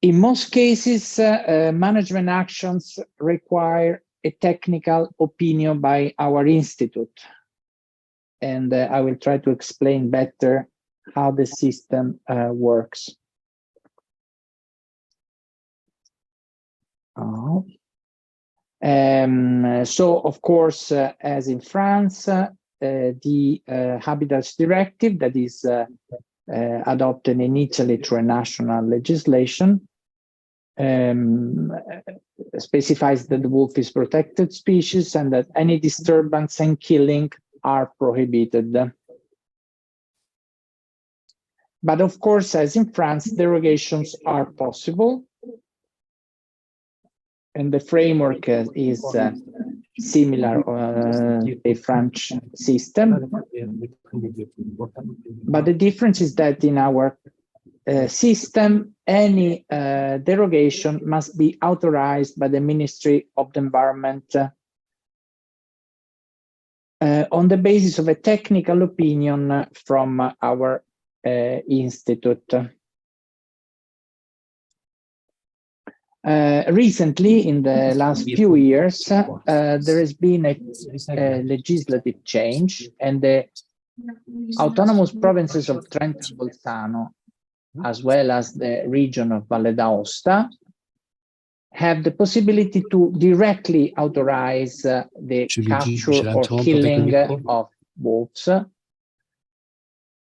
In most cases, management actions require a technical opinion by our institute. And I will try to explain better how the system works. So, of course, as in France, the Habitats Directive that is adopted in Italy through a national legislation specifies that the wolf is protected species and that any disturbance and killing are prohibited. But of course, as in France, derogations are possible. And the framework is similar to the French system. But the difference is that in our system, any derogation must be authorized by the Ministry of the Environment on the basis of a technical opinion from our institute. Recently, in the last few years, there has been a legislative change, and the autonomous provinces of Trento and Bolzano, as well as the region of Valle d'Aosta, have the possibility to directly authorize the capture or killing of wolves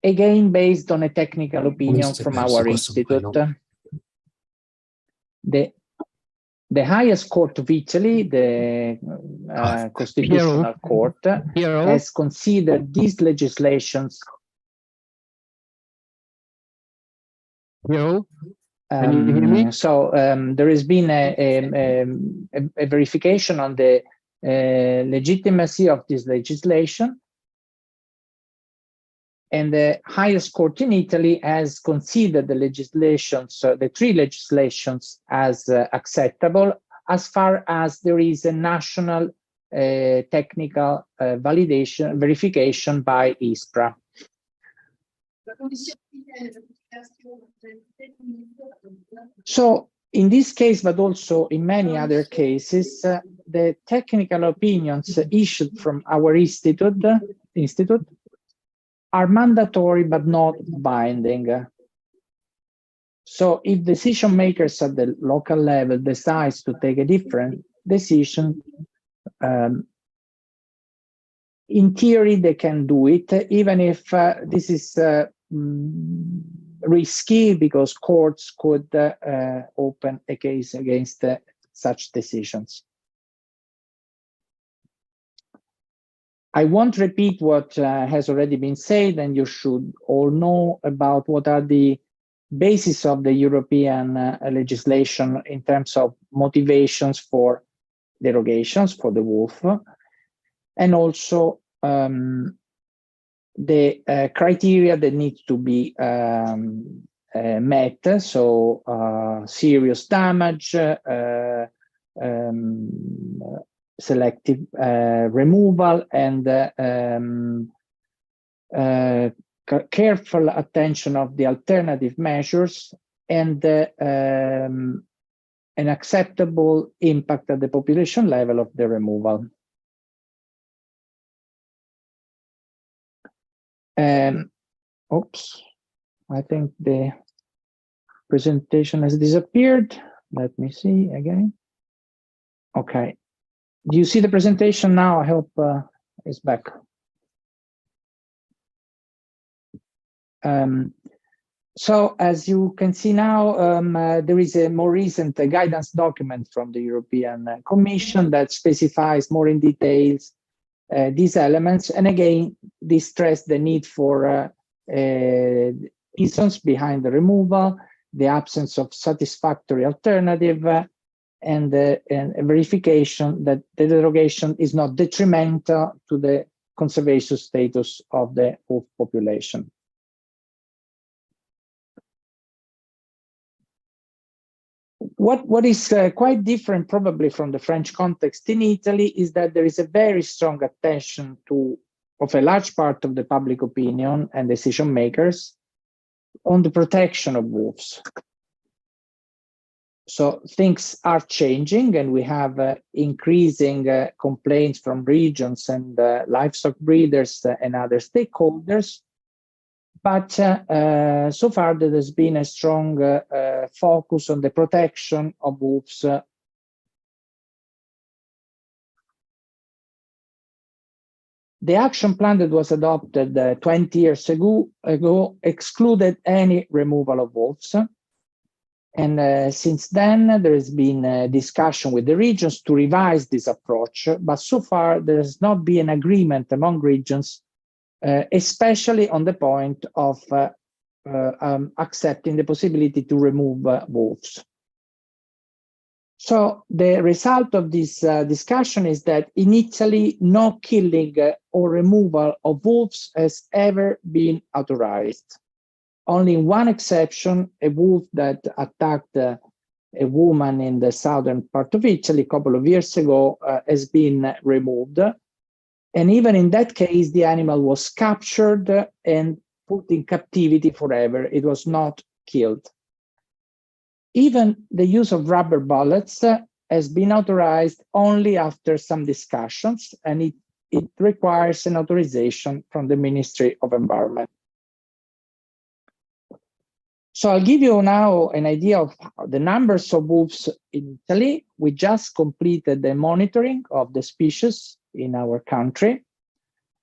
again based on a technical opinion from our institute. The highest court of Italy, the Constitutional Court, has considered these legislations. Can you hear me? So there has been a verification on the legitimacy of this legislation. And the highest court in Italy has considered the legislations, the three legislations, as acceptable as far as there is a national technical verification by ISPRA. So in this case, but also in many other cases, the technical opinions issued from our institute are mandatory but not binding. So if decision makers at the local level decides to take a different decision, in theory they can do it, even if this is risky, because courts could open a case against such decisions. I won't repeat what has already been said, and you should all know about what are the basis of the European legislation in terms of motivations for derogations for the wolf, and also the criteria that need to be met, so serious damage, selective removal, and careful attention of the alternative measures, and an acceptable impact at the population level of the removal. Oops, I think the presentation has disappeared. Let me see again. Okay. Do you see the presentation now? I hope it's back. So as you can see now, there is a more recent guidance document from the European Commission that specifies more in details these elements. And again, this stressed the need for reasons behind the removal, the absence of satisfactory alternative, and a verification that the derogation is not detrimental to the conservation status of the wolf population. What is quite different probably from the French context in Italy is that there is a very strong attention of a large part of the public opinion and decision makers on the protection of wolves. So things are changing, and we have increasing complaints from regions and livestock breeders and other stakeholders. But so far, there has been a strong focus on the protection of wolves. The action plan that was adopted 20 years ago excluded any removal of wolves. And since then, there has been a discussion with the regions to revise this approach. But so far, there has not been an agreement among regions, especially on the point of accepting the possibility to remove wolves. So the result of this discussion is that in Italy, no killing or removal of wolves has ever been authorized. Only one exception, a wolf that attacked a woman in the southern part of Italy a couple of years ago, has been removed. And even in that case, the animal was captured and put in captivity forever. It was not killed. Even the use of rubber bullets has been authorized only after some discussions, and it requires an authorization from the Ministry of Environment. So I'll give you now an idea of the numbers of wolves in Italy. We just completed the monitoring of the species in our country.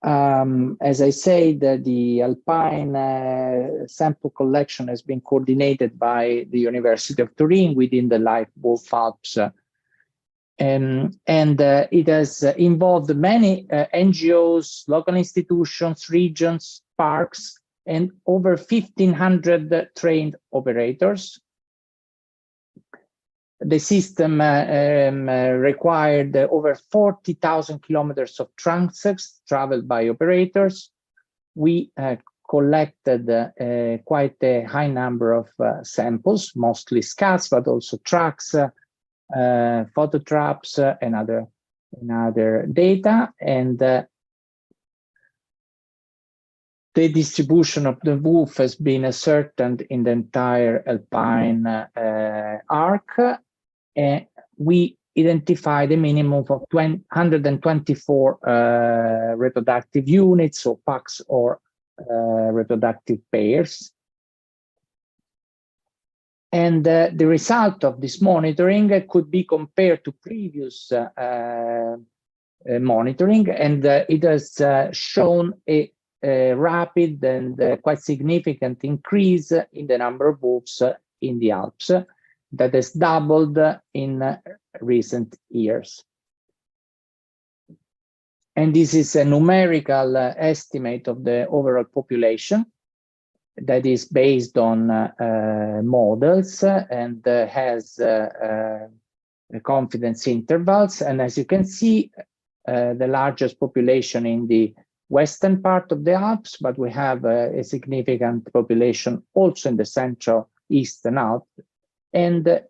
As I said, the Alpine sample collection has been coordinated by the University of Turin within the Life Wolf Alps. And it has involved many NGOs, local institutions, regions, parks, and over 1,500 trained operators. The system required over 40,000 kilometers of transects traveled by operators. We collected quite a high number of samples, mostly scats, but also tracks, photo traps, and other data. And the distribution of the wolf has been ascertained in the entire Alpine arc. We identified a minimum of 124 reproductive units, or packs, or reproductive pairs. And the result of this monitoring could be compared to previous monitoring, and it has shown a rapid and quite significant increase in the number of wolves in the Alps that has doubled in recent years. And this is a numerical estimate of the overall population that is based on models and has confidence intervals. And as you can see, the largest population in the western part of the Alps, but we have a significant population also in the central eastern Alps. And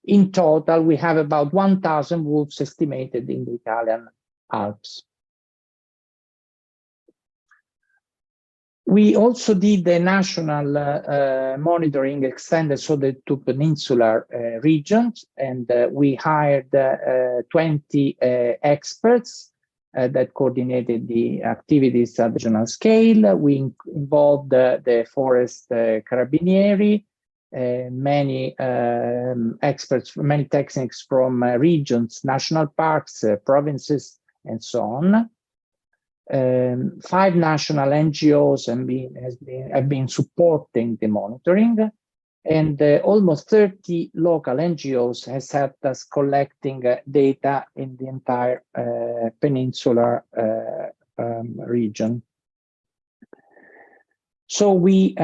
in total, we have about 1,000 wolves estimated in the Italian Alps. We also did the national monitoring extended to peninsular regions, and we hired 20 experts that coordinated the activities at regional scale. We involved the forest carabinieri, many experts, many techniques from regions, national parks, provinces, and so on. 5 national NGOs have been supporting the monitoring, and almost 30 local NGOs has helped us collecting data in the entire peninsular region. So we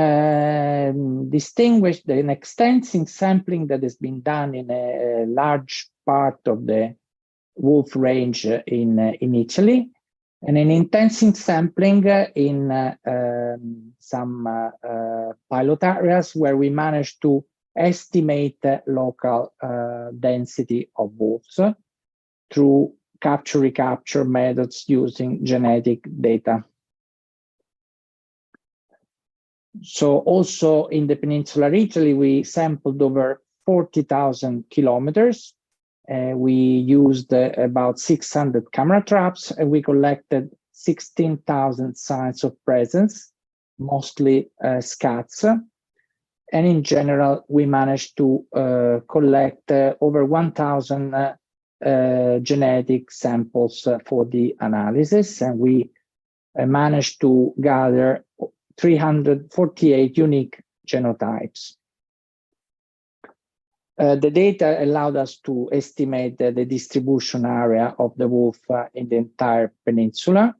distinguished an extensive sampling that has been done in a large part of the wolf range in Italy, and an intensive sampling in some pilot areas where we managed to estimate local density of wolves through capture-recapture methods using genetic data. So also in the peninsular Italy, we sampled over 40,000 kilometers. We used about 600 camera traps, and we collected 16,000 signs of presence, mostly scats. And in general, we managed to collect over 1,000 genetic samples for the analysis, and we managed to gather 348 unique genotypes. The data allowed us to estimate the distribution area of the wolf in the entire peninsula.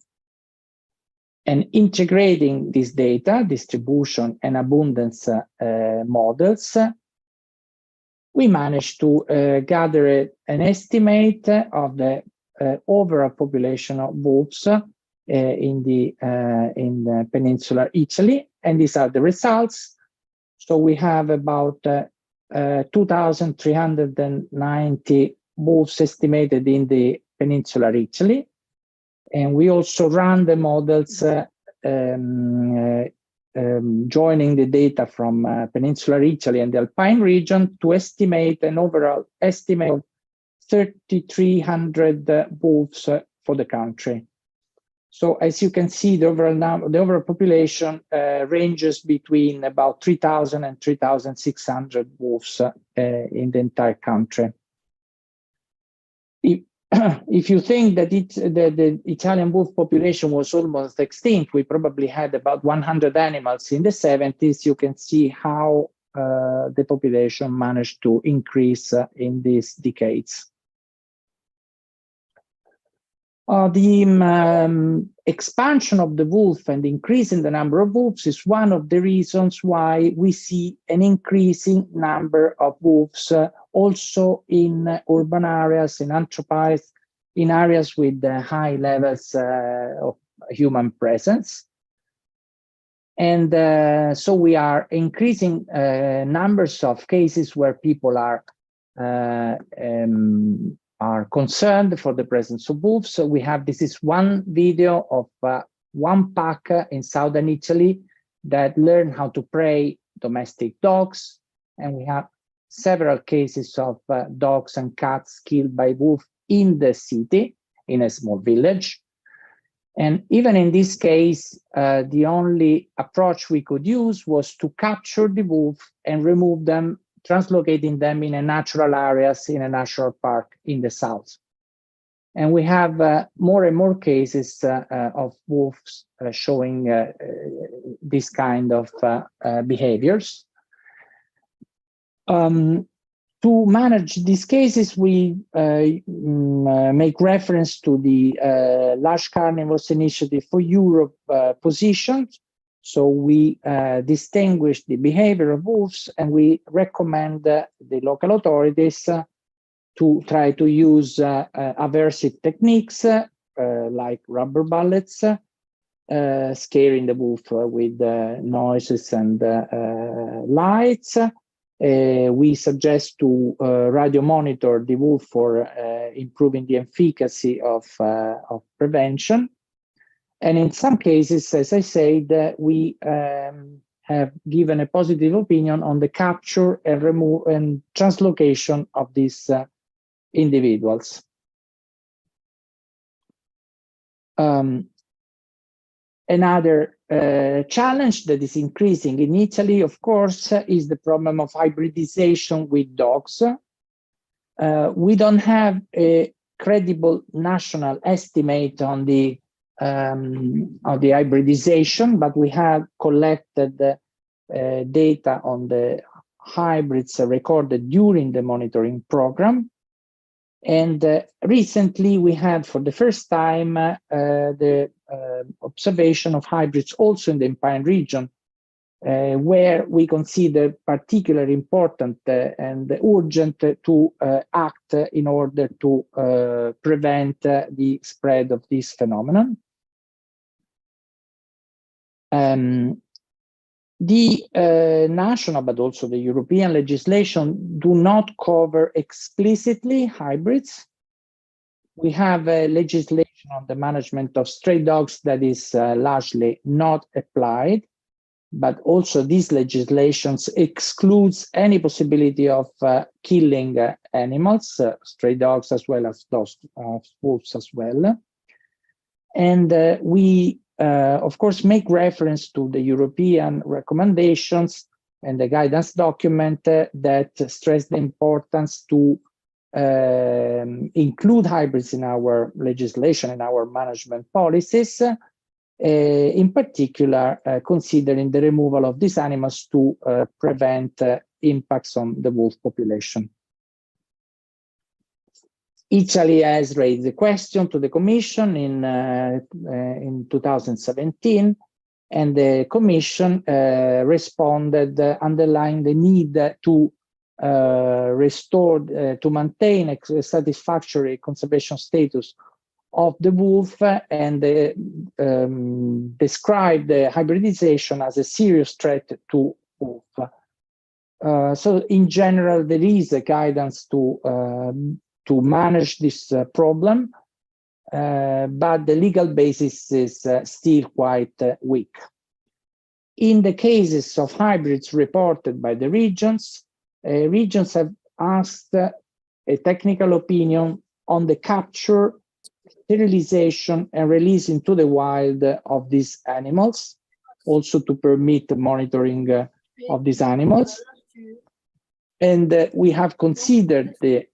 And integrating this data, distribution and abundance models, we managed to gather an estimate of the overall population of wolves in peninsular Italy. And these are the results. So we have about 2,390 wolves estimated in the peninsular Italy. And we also ran the models joining the data from peninsular Italy and the Alpine region to estimate an overall estimate of 3,300 wolves for the country. So as you can see, the overall population ranges between about 3,000 and 3,600 wolves in the entire country. if you think that the Italian wolf population was almost extinct, we probably had about 100 animals in the 70s. You can see how the population managed to increase in these decades. The expansion of the wolf and increase in the number of wolves is one of the reasons why we see an increasing number of wolves also in urban areas, in anthropized, in areas with high levels of human presence. And so we are increasing numbers of cases where people are concerned for the presence of wolves. So we have, this is one video of one pack in southern Italy that learned how to prey domestic dogs. And we have several cases of dogs and cats killed by wolf in the city, in a small village. And even in this case, the only approach we could use was to capture the wolf and remove them, translocating them in a natural areas in a national park in the south. And we have more and more cases of wolves showing this kind of behaviors. To manage these cases, we make reference to the Large Carnivores Initiative for Europe positions. So we distinguish the behavior of wolves, and we recommend the local authorities to try to use aversive techniques like rubber bullets, scaring the wolf with noises and lights. We suggest to radio monitor the wolf for improving the efficacy of prevention. And in some cases, as I said, we have given a positive opinion on the capture and remove and translocation of these individuals. Another challenge that is increasing in Italy, of course, is the problem of hybridization with dogs. We don't have a credible national estimate on the hybridization, but we have collected data on the hybrids recorded during the monitoring program. And recently we had, for the first time, the observation of hybrids also in the Alpine region, where we consider particularly important and urgent to act in order to prevent the spread of this phenomenon. The national, but also the European legislation do not cover explicitly hybrids. We have a legislation on the management of stray dogs that is largely not applied, but also these legislations excludes any possibility of killing animals, stray dogs as well as those wolves as well. And we of course, make reference to the European recommendations and the guidance document that stress the importance to include hybrids in our legislation and our management policies, in particular, considering the removal of these animals to prevent impacts on the wolf population. Italy has raised the question to the Commission in 2017, and the Commission responded underlying the need to restore, to maintain a satisfactory conservation status of the wolf, and described the hybridization as a serious threat to wolf. So in general, there is a guidance to manage this problem, but the legal basis is still quite weak. In the cases of hybrids reported by the regions, regions have asked a technical opinion on the capture, sterilization, and release into the wild of these animals, also to permit the monitoring of these animals. And we have considered the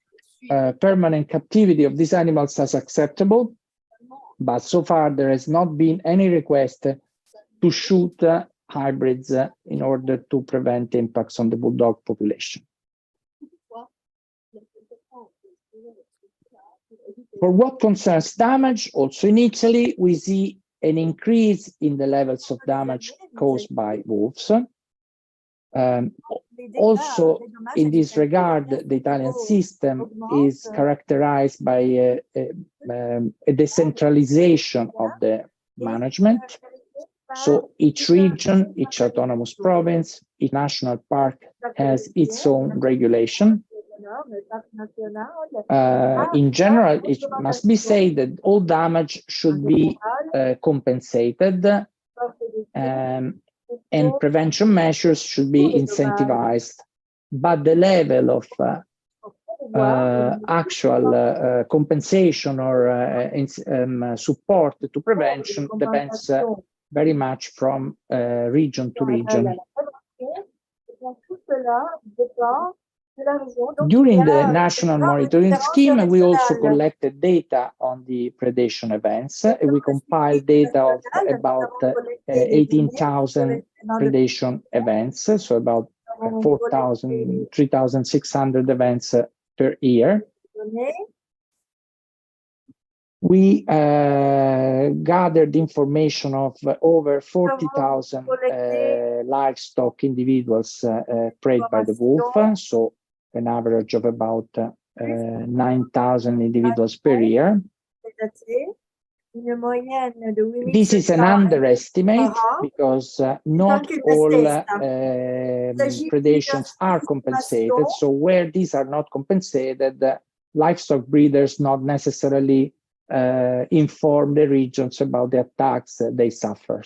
permanent captivity of these animals as acceptable, but so far there has not been any request to shoot hybrids in order to prevent impacts on the bulldog population. For what concerns damage, also in Italy, we see an increase in the levels of damage caused by wolves. Also, in this regard, the Italian system is characterized by a decentralization of the management. So each region, each autonomous province, each national park has its own regulation. In general, it must be said that all damage should be compensated, and prevention measures should be incentivized. But the level of actual compensation or support to prevention depends very much from region to region. During the national monitoring scheme, we also collected data on the predation events. We compiled data of about 18,000 predation events, so about 3,600 events per year. We gathered information of over 40,000 livestock individuals preyed by the wolf, so an average of about 9,000 individuals per year. This is an underestimate because not all predations are compensated. So where these are not compensated, livestock breeders not necessarily inform the regions about the attacks they suffer.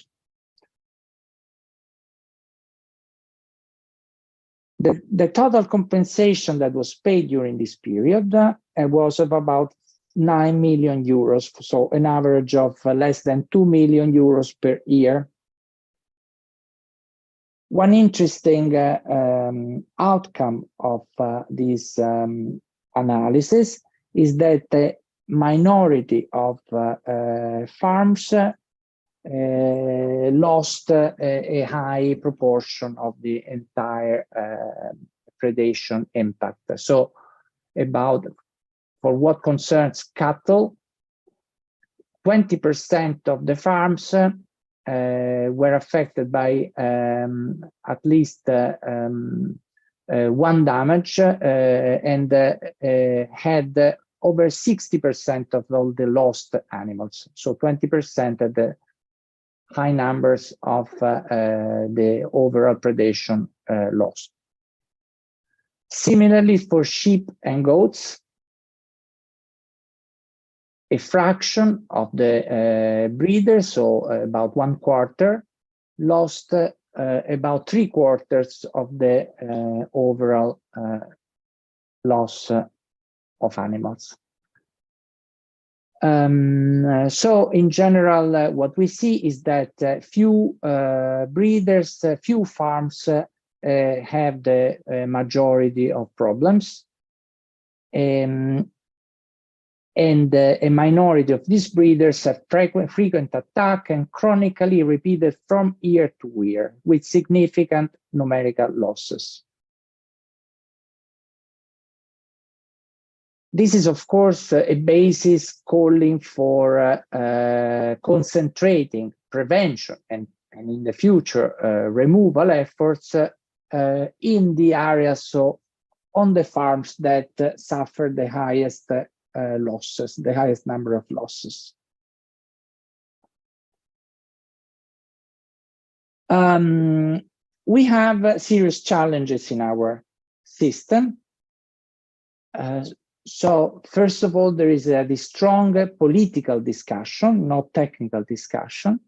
The total compensation that was paid during this period was of about 9 million euros, so an average of less than 2 million euros per year. One interesting outcome of this analysis is that the minority of farms lost a high proportion of the entire predation impact. So for what concerns cattle, 20% of the farms were affected by at least one damage and had over 60% of all the lost animals. So 20% of the high numbers of the overall predation loss. Similarly, for sheep and goats, a fraction of the breeders, so about 1/4, lost about 3/4 of the overall loss of animals. So in general, what we see is that few breeders, few farms have the majority of problems. And a minority of these breeders have frequent attack and chronically repeated from year to year with significant numerical losses. This is, of course, a basis calling for concentrating prevention and in the future removal efforts in the areas, so on the farms that suffer the highest losses, the highest number of losses. We have serious challenges in our system. So first of all, there is this strong political discussion, not technical discussion,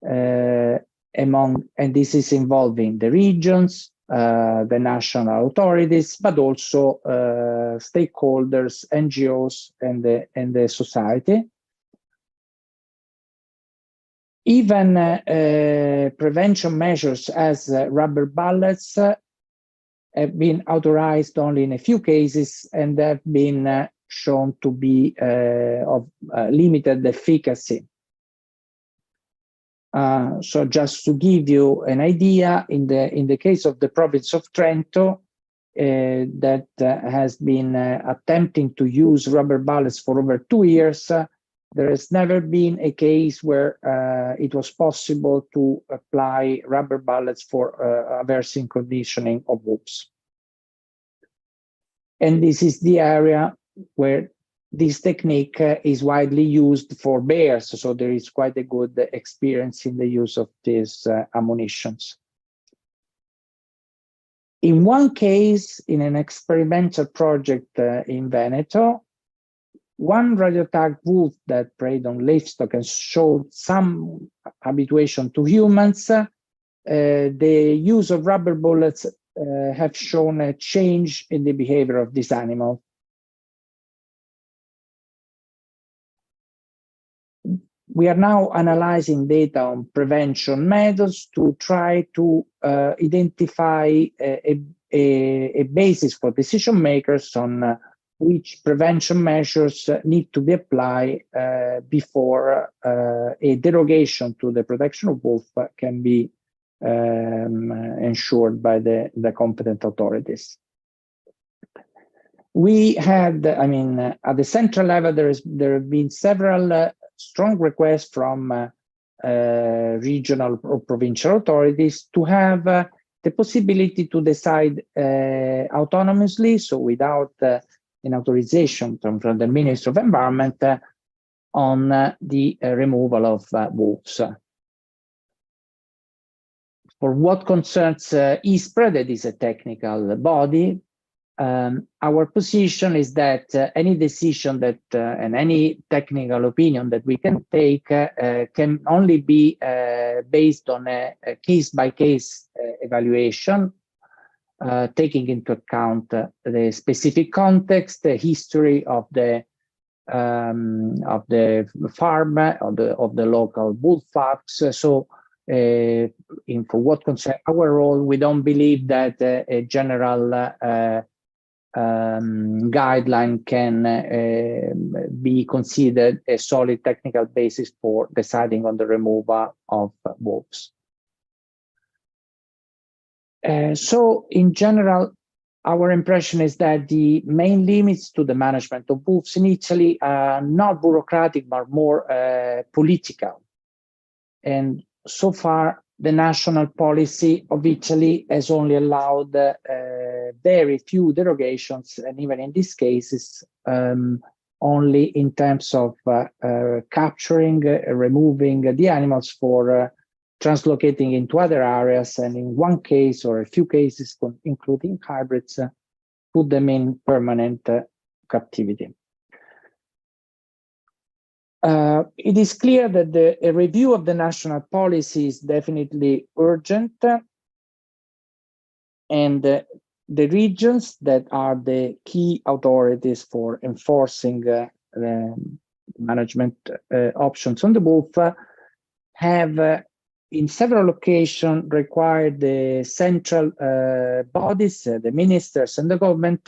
and this is involving the regions, the national authorities, but also stakeholders, NGOs, and the society. Even prevention measures as rubber bullets have been authorized only in a few cases and have been shown to be of limited efficacy. So just to give you an idea, in the case of the province of Trento, that has been attempting to use rubber bullets for over 2 years, there has never been a case where it was possible to apply rubber bullets for aversing conditioning of wolves. And this is the area where this technique is widely used for bears, so there is quite a good experience in the use of these ammunitions. In one case, in an experimental project in Veneto, one radiotagged wolf that preyed on livestock and showed some habituation to humans, the use of rubber bullets have shown a change in the behavior of this animal. We are now analyzing data on prevention methods to try to identify a basis for decision makers on which prevention measures need to be applied before a derogation to the protection of wolf can be ensured by the competent authorities. We had, I mean, at the central level, there have been several strong requests from regional or provincial authorities to have the possibility to decide autonomously, so without an authorization from the Ministry of Environment on the removal of wolves. For what concerns ISPRA, that is a technical body, our position is that any decision that and any technical opinion that we can take can only be based on a case-by-case evaluation, taking into account the specific context, the history of the farm, of the local wolf packs. So, for what concerns our role, we don't believe that a general guideline can be considered a solid technical basis for deciding on the removal of wolves. So in general, our impression is that the main limits to the management of wolves in Italy are not bureaucratic, but more political. And so far, the national policy of Italy has only allowed very few derogations, and even in these cases, only in terms of capturing, removing the animals for translocating into other areas, and in one case or a few cases, including hybrids, put them in permanent captivity. It is clear that a review of the national policy is definitely urgent, and the regions that are the key authorities for enforcing the management options on the wolf have in several occasions required the central bodies, the ministers and the government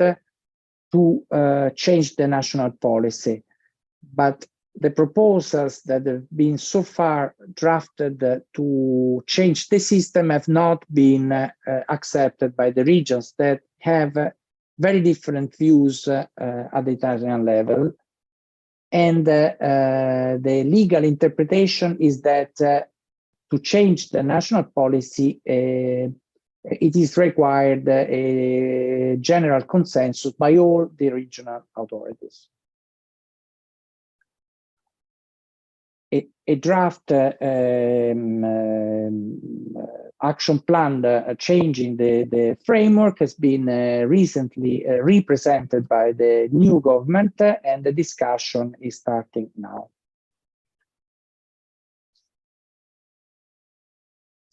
to change the national policy. But the proposals that have been so far drafted to change the system have not been accepted by the regions that have very different views at the Italian level. And the legal interpretation is that to change the national policy, it is required a general consensus by all the regional authorities. A draft action plan changing the framework has been recently represented by the new government, and the discussion is starting now.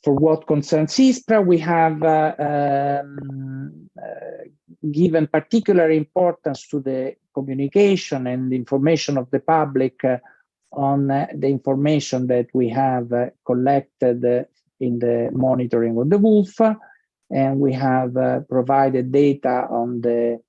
For what concerns ISPRA, we have given particular importance to the communication and information of the public on the information that we have collected in the monitoring of the wolf. and we have provided data on the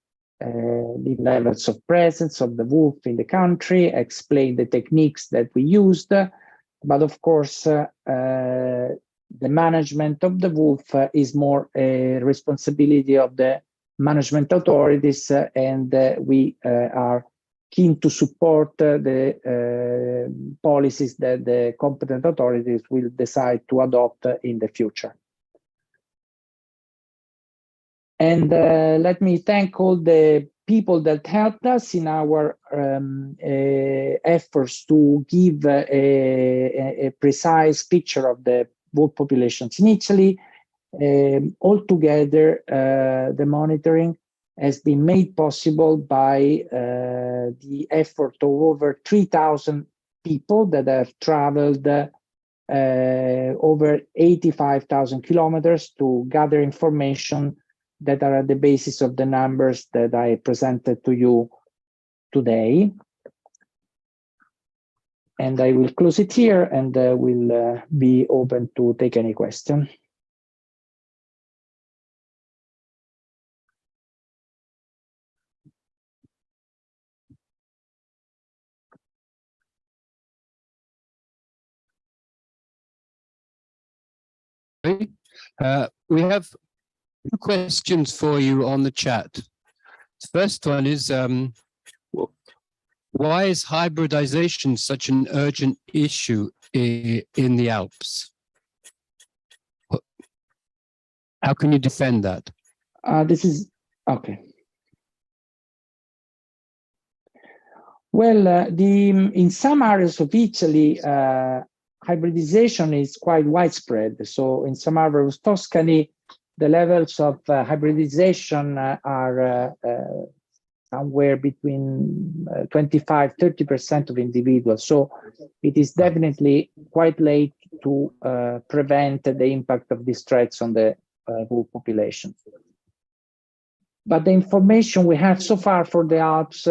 levels of presence of the wolf in the country, explained the techniques that we used, but of course, the management of the wolf is more a responsibility of the management authorities, and we are keen to support the policies that the competent authorities will decide to adopt in the future. And let me thank all the people that helped us in our efforts to give a precise picture of the wolf populations in Italy. Altogether, the monitoring has been made possible by the effort of over 3,000 people that have traveled over 85,000 kilometers to gather information that are at the basis of the numbers that I presented to you today. And I will close it here, and will be open to take any question. We have two questions for you on the chat. The first one is, why is hybridization such an urgent issue in the Alps? How can you defend that? This is, okay. Well, in some areas of Italy, hybridization is quite widespread. So in some areas of Tuscany, the levels of hybridization are somewhere between 25–30% of individuals. So it is definitely quite late to prevent the impact of these threats on the wolf population. But the information we have so far for the Alps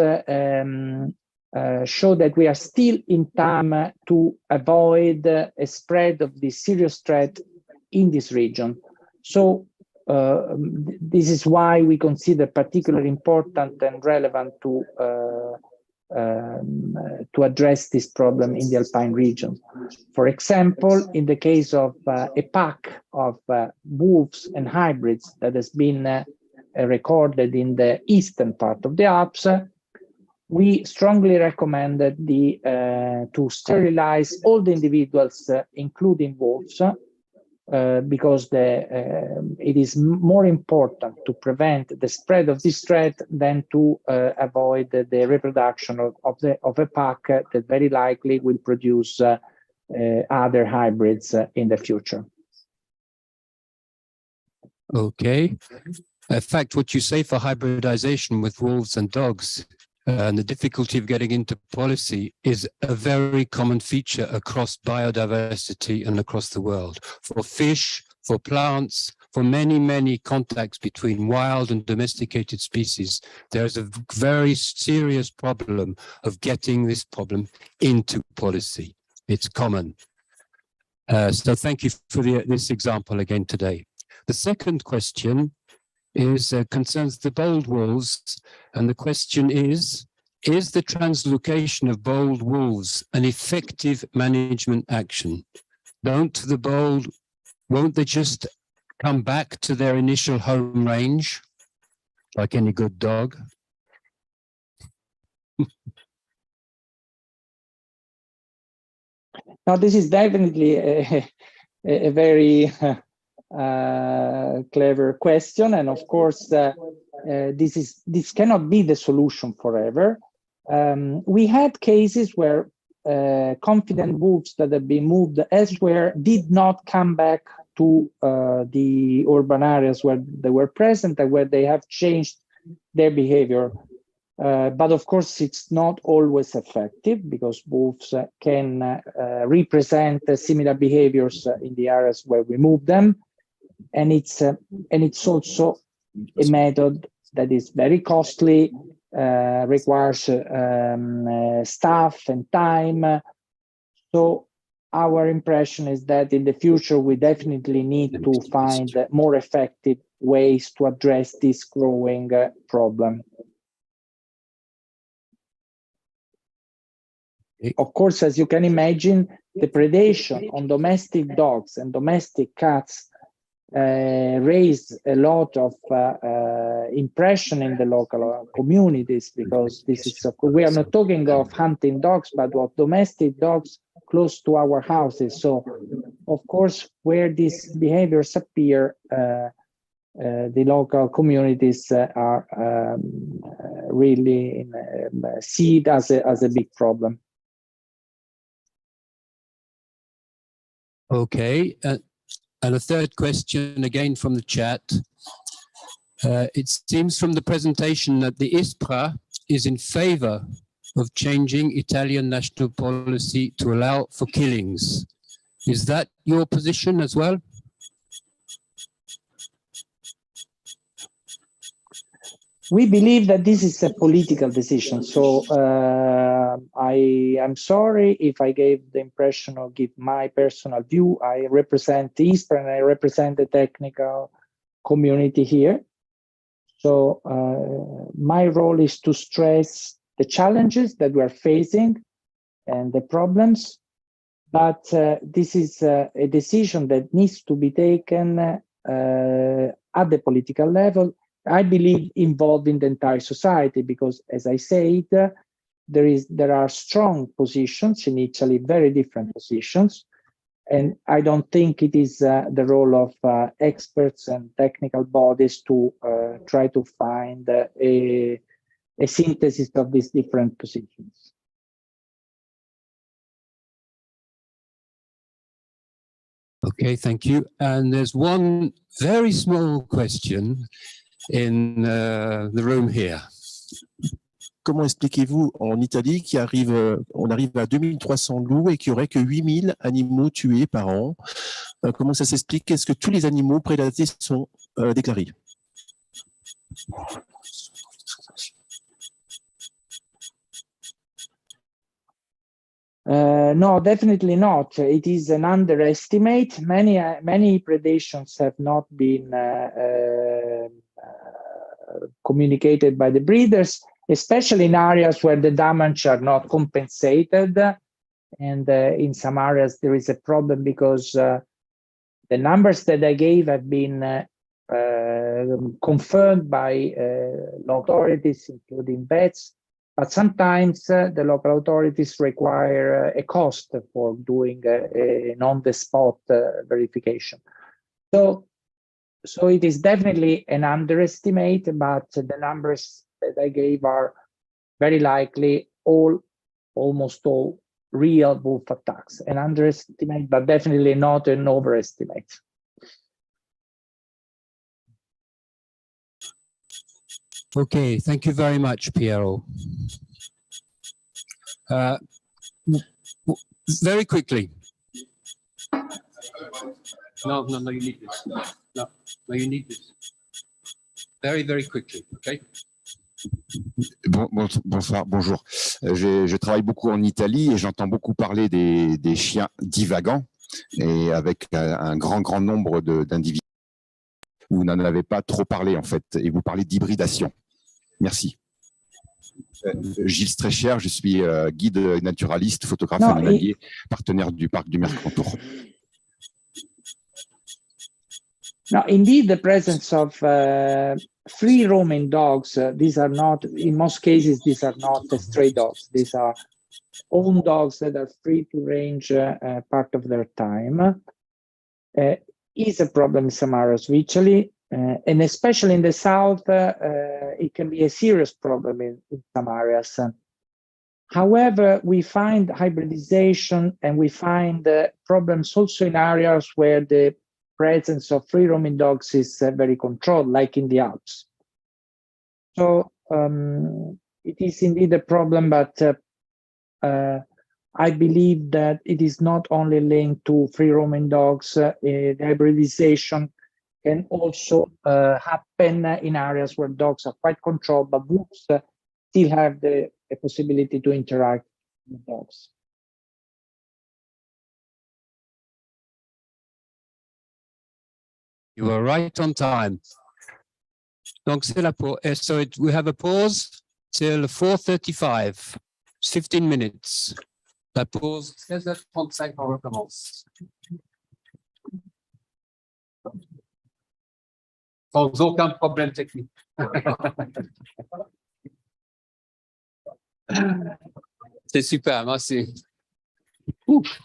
show that we are still in time to avoid a spread of this serious threat in this region. So this is why we consider particularly important and relevant to address this problem in the Alpine region. For example, in the case of a pack of wolves and hybrids that has been recorded in the eastern part of the Alps, we strongly recommended to sterilize all the individuals, including wolves, because it is more important to prevent the spread of this threat than to avoid the reproduction of a pack that very likely will produce other hybrids in the future. Okay. In fact, what you say for hybridization with wolves and dogs and the difficulty of getting into policy is a very common feature across biodiversity and across the world. For fish, for plants, for many, many contacts between wild and domesticated species, there's a very serious problem of getting this problem into policy. It's common. So thank you for this example again today. The second question concerns the bold wolves, and the question is the translocation of bold wolves an effective management action? Won't they just come back to their initial home range, like any good dog? Now, this is definitely a very clever question, and of course, this cannot be the solution forever. We had cases where confident wolves that have been moved elsewhere did not come back to the urban areas where they were present and where they have changed their behavior. But of course, it's not always effective because wolves can represent similar behaviors in the areas where we move them. And it's also a method that is very costly, requires staff and time. So our impression is that in the future, we definitely need to find more effective ways to address this growing problem. Of course, as you can imagine, the predation on domestic dogs and domestic cats raised a lot of impression in the local communities, because this is, we are not talking of hunting dogs, but of domestic dogs close to our houses. So, of course, where these behaviors appear, the local communities are really see it as a big problem. Okay, and a third question again from the chat. It seems from the presentation that the ISPRA is in favor of changing Italian national policy to allow for killings. Is that your position as well? We believe that this is a political decision. So I'm sorry if I gave the impression or give my personal view. I represent ISPRA and I represent the technical community here. So my role is to stress the challenges that we are facing and the problems. But this is a decision that needs to be taken at the political level, I believe, involving the entire society, because, as I said, there are strong positions in Italy, very different positions, and I don't think it is the role of experts and technical bodies to try to find a synthesis of these different positions. Okay, thank you. And there's one very small question in the room here. Comment expliquez-vous en Italie on arrive à 2300 loups et qu'il n'y aurait que 8000 animaux tués par an? Comment ça s'explique? Est-ce que tous les animaux prédatés sont déclarés? No, definitely not. It is an underestimate. Many predations have not been communicated by the breeders, especially in areas where the damage are not compensated. And in some areas there is a problem because the numbers that I gave have been confirmed by local authorities, including vets. But sometimes the local authorities require a cost for doing an on-the-spot verification. So it is definitely an underestimate, but the numbers that I gave are very likely almost all real wolf attacks. An underestimate, but definitely not an overestimate. Okay, thank you very much, Piero. Very quickly. No, you need this. No, you need this. Very, very quickly, okay? Bonjour. Je travaille beaucoup en Italie et j'entends beaucoup parler des chiens divagants et avec un grand nombre d'individus. Vous n'en avez pas trop parlé en fait et vous parlez d'hybridation. Merci. Gilles Strécher, je suis guide naturaliste, photographe animalier, partenaire du parc du Mercantour. Now, indeed, the presence of free roaming dogs, these are not, in most cases, these are not stray dogs. These are own dogs that are free to range part of their time. Is a problem in some areas of Italy, and especially in the south, it can be a serious problem in some areas. However, we find hybridization and we find problems also in areas where the presence of free roaming dogs is very controlled, like in the Alps. So it is indeed a problem, but I believe that it is not only linked to free roaming dogs. The hybridization can also happen in areas where dogs are quite controlled, but wolves still have the possibility to interact with dogs. You were right on time. Donc, c'est la pause. So we have a pause till 4:35. 15 minutes. La pause, 16h35, on recommence. Sans aucun problème technique. C'est super, merci. Ouf.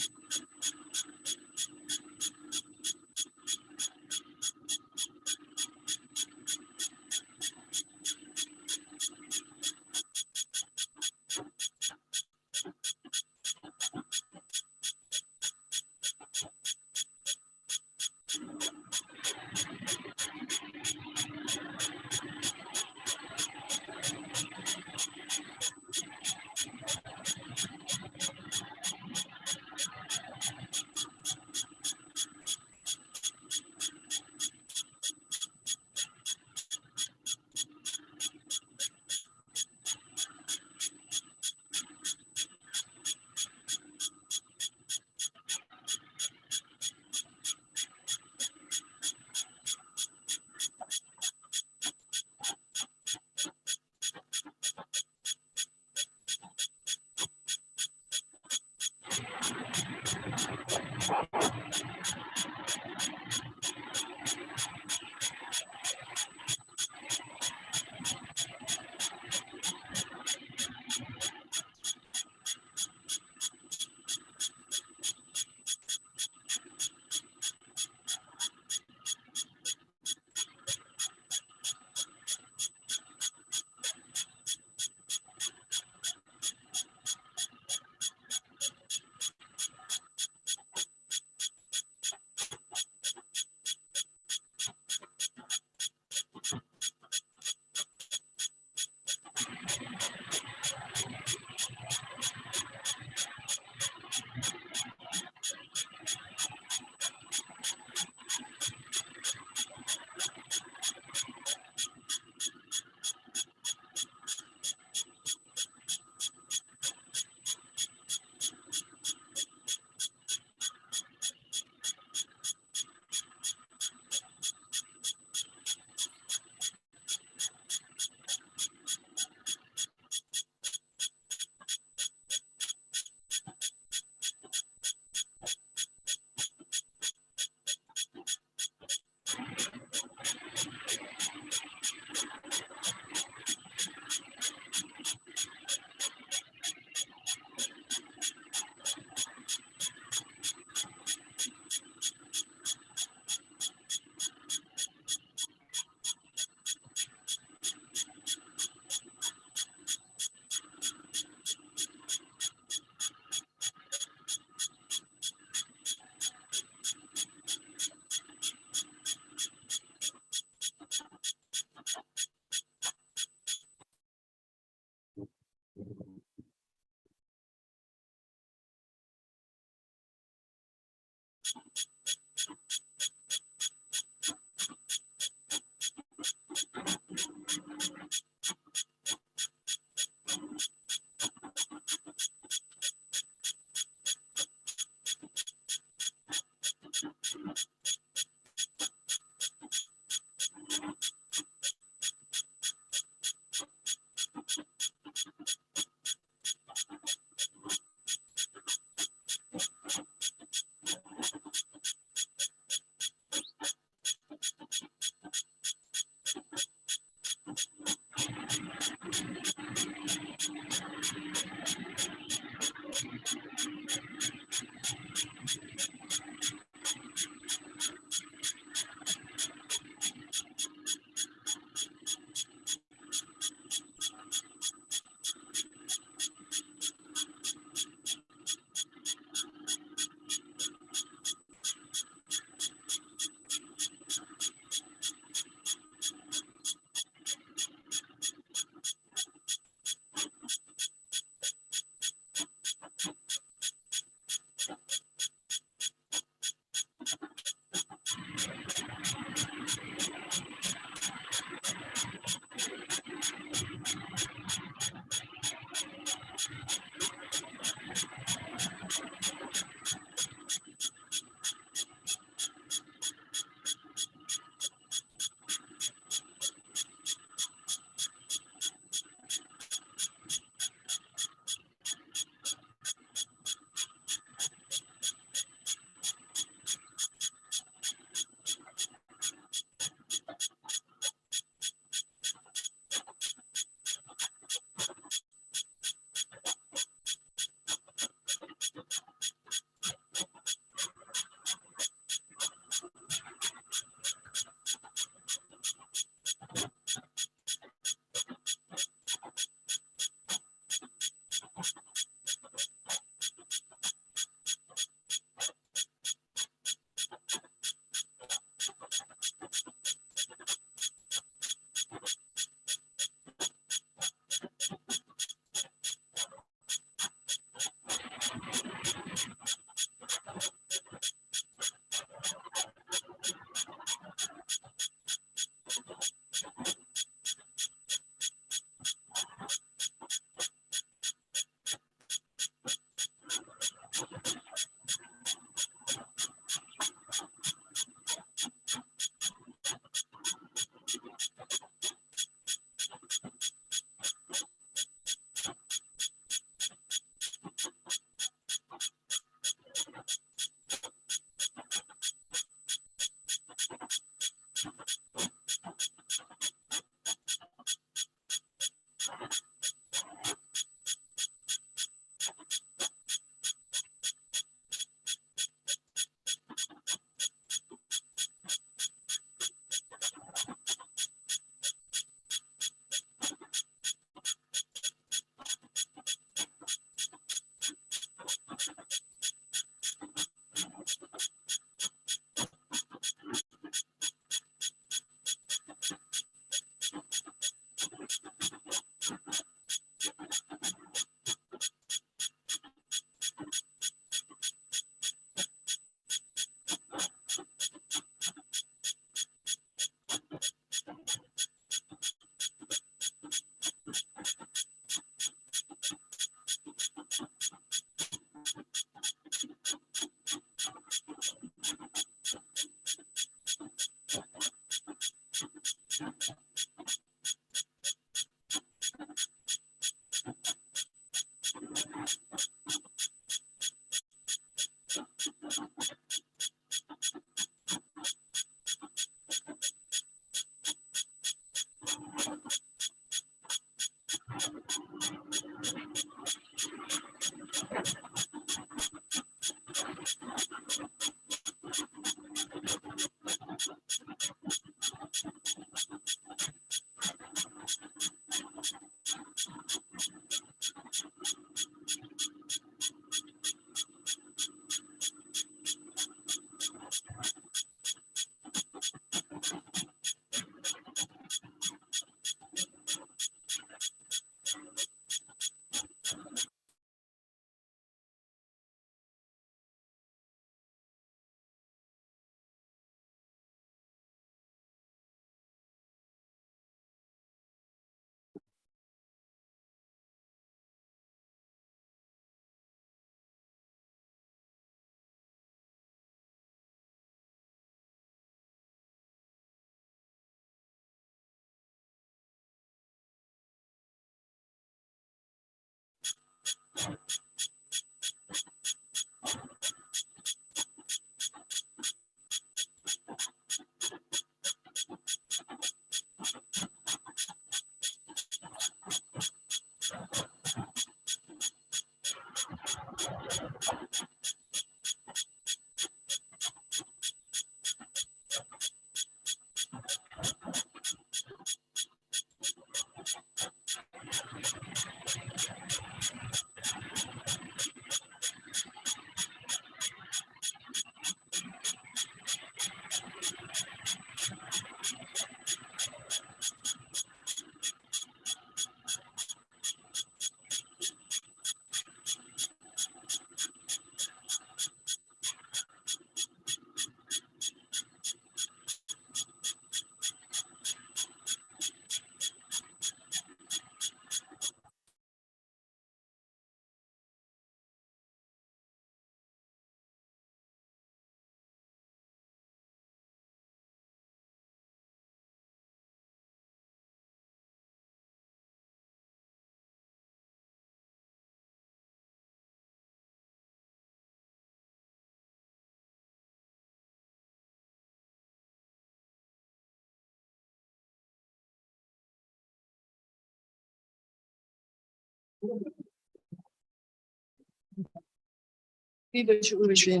Oui, je vais.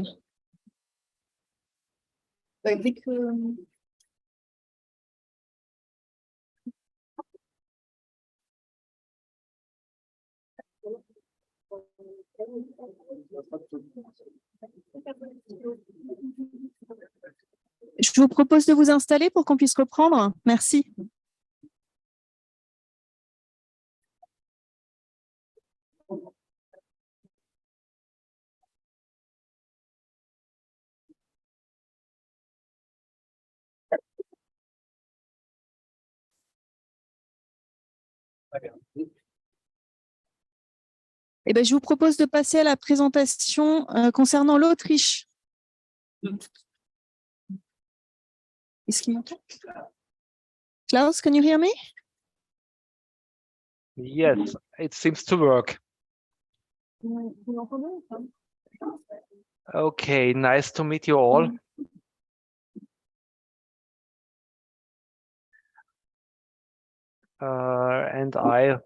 Dès que... Je vous propose de vous installer pour qu'on puisse reprendre. Merci. Eh bien, je vous propose de passer à la présentation concernant l'Autriche. Est-ce qu'il m'entend? Klaus, can you hear me? Yes, it seems to work. Okay, nice to meet you all. And I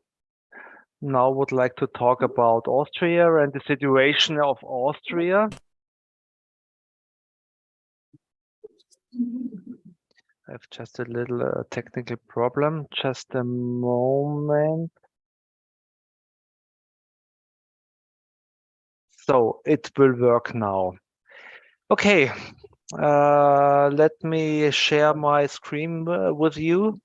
now would like to talk about Austria and the situation of Austria. I have just a little technical problem. Just a moment. So it will work now. Okay, let me share my screen with you.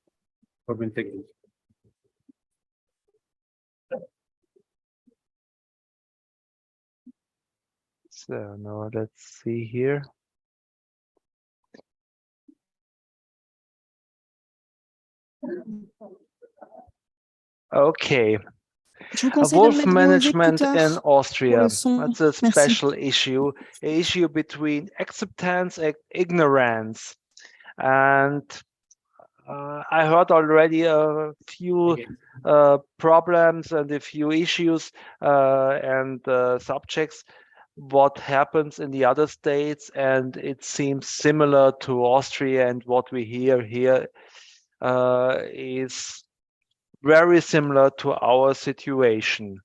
So now let's see here. Okay. Wolf management in Austria. That's a special issue, an issue between acceptance and ignorance. And I heard already a few problems and a few issues and subjects, what happens in the other states, and it seems similar to Austria, and what we hear here is very similar to our situation.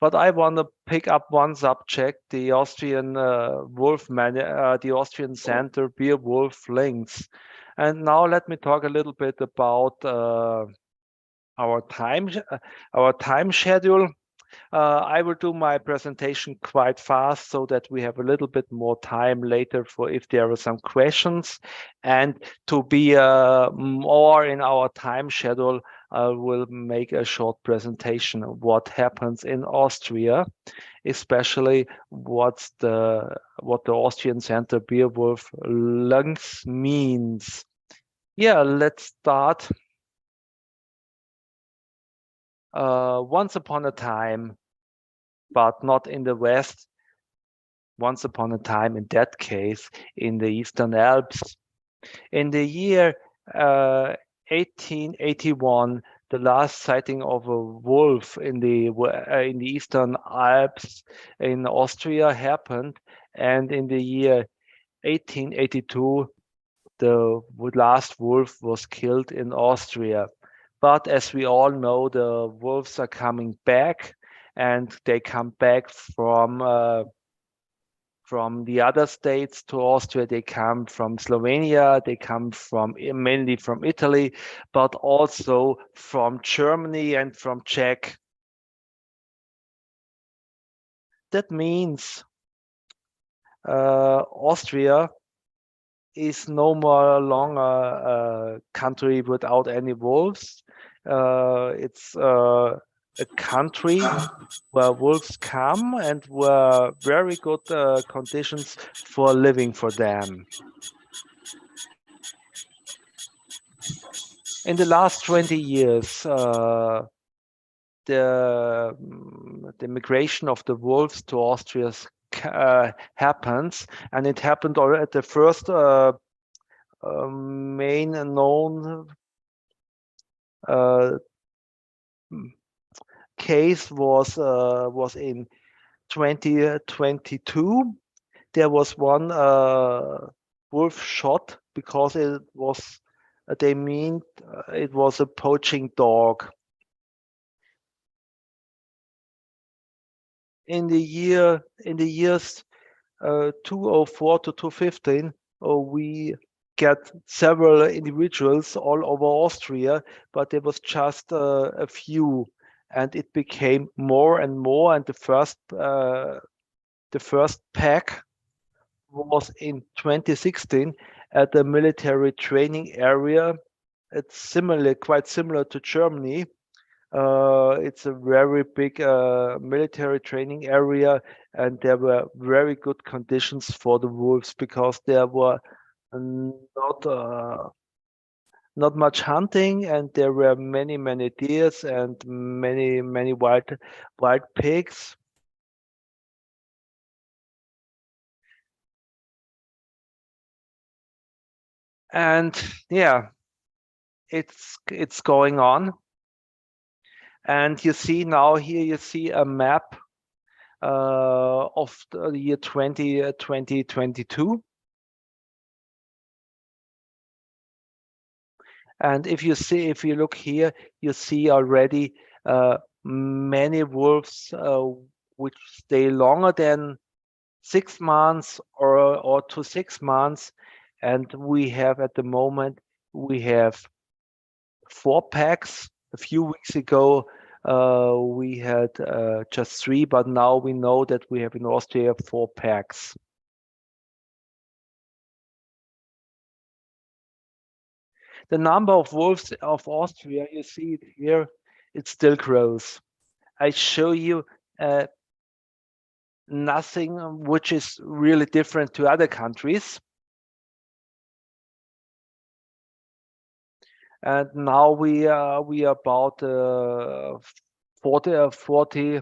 But I want to pick up one subject, the Austrian the Austrian Center Beer-Wolf links. And now let me talk a little bit about our time schedule. I will do my presentation quite fast so that we have a little bit more time later for if there are some questions. And to be more in our time schedule, I will make a short presentation of what happens in Austria, especially what the Austrian Center Beer-Wolf links means. Yeah, let's start. Once upon a time, but not in the West, once upon a time, in that case, in the Eastern Alps. In the year 1881, the last sighting of a wolf in the Eastern Alps in Austria happened, and in the year 1882, the last wolf was killed in Austria. But as we all know, the wolves are coming back, and they come back from the other states to Austria. They come from Slovenia, they come mainly from Italy, but also from Germany and from Czech. That means Austria is no longer a country without any wolves. It's a country where wolves come and were very good conditions for living for them. In the last 20 years, the migration of the wolves to Austria happens, and it happened already at the first main known case was in 2022. There was one wolf shot because it was it was a poaching dog. In the years 2004 to 2015, we get several individuals all over Austria, but there was just a few, and it became more and more. And the first pack was in 2016 at the military training area. It's quite similar to Germany. It's a very big military training area, and there were very good conditions for the wolves because there were not much hunting, and there were many deers and many wild pigs. And yeah, it's going on. And you see now here, you see a map of the year 2022. And if you look here, you see already many wolves which stay longer than 6 months or to 6 months. And we have at the moment, we have 4 packs. A few weeks ago, we had just 3, but now we know that we have in Austria 4 packs. The number of wolves of Austria, you see it here, it still grows. I show you nothing which is really different to other countries. And now we are about 40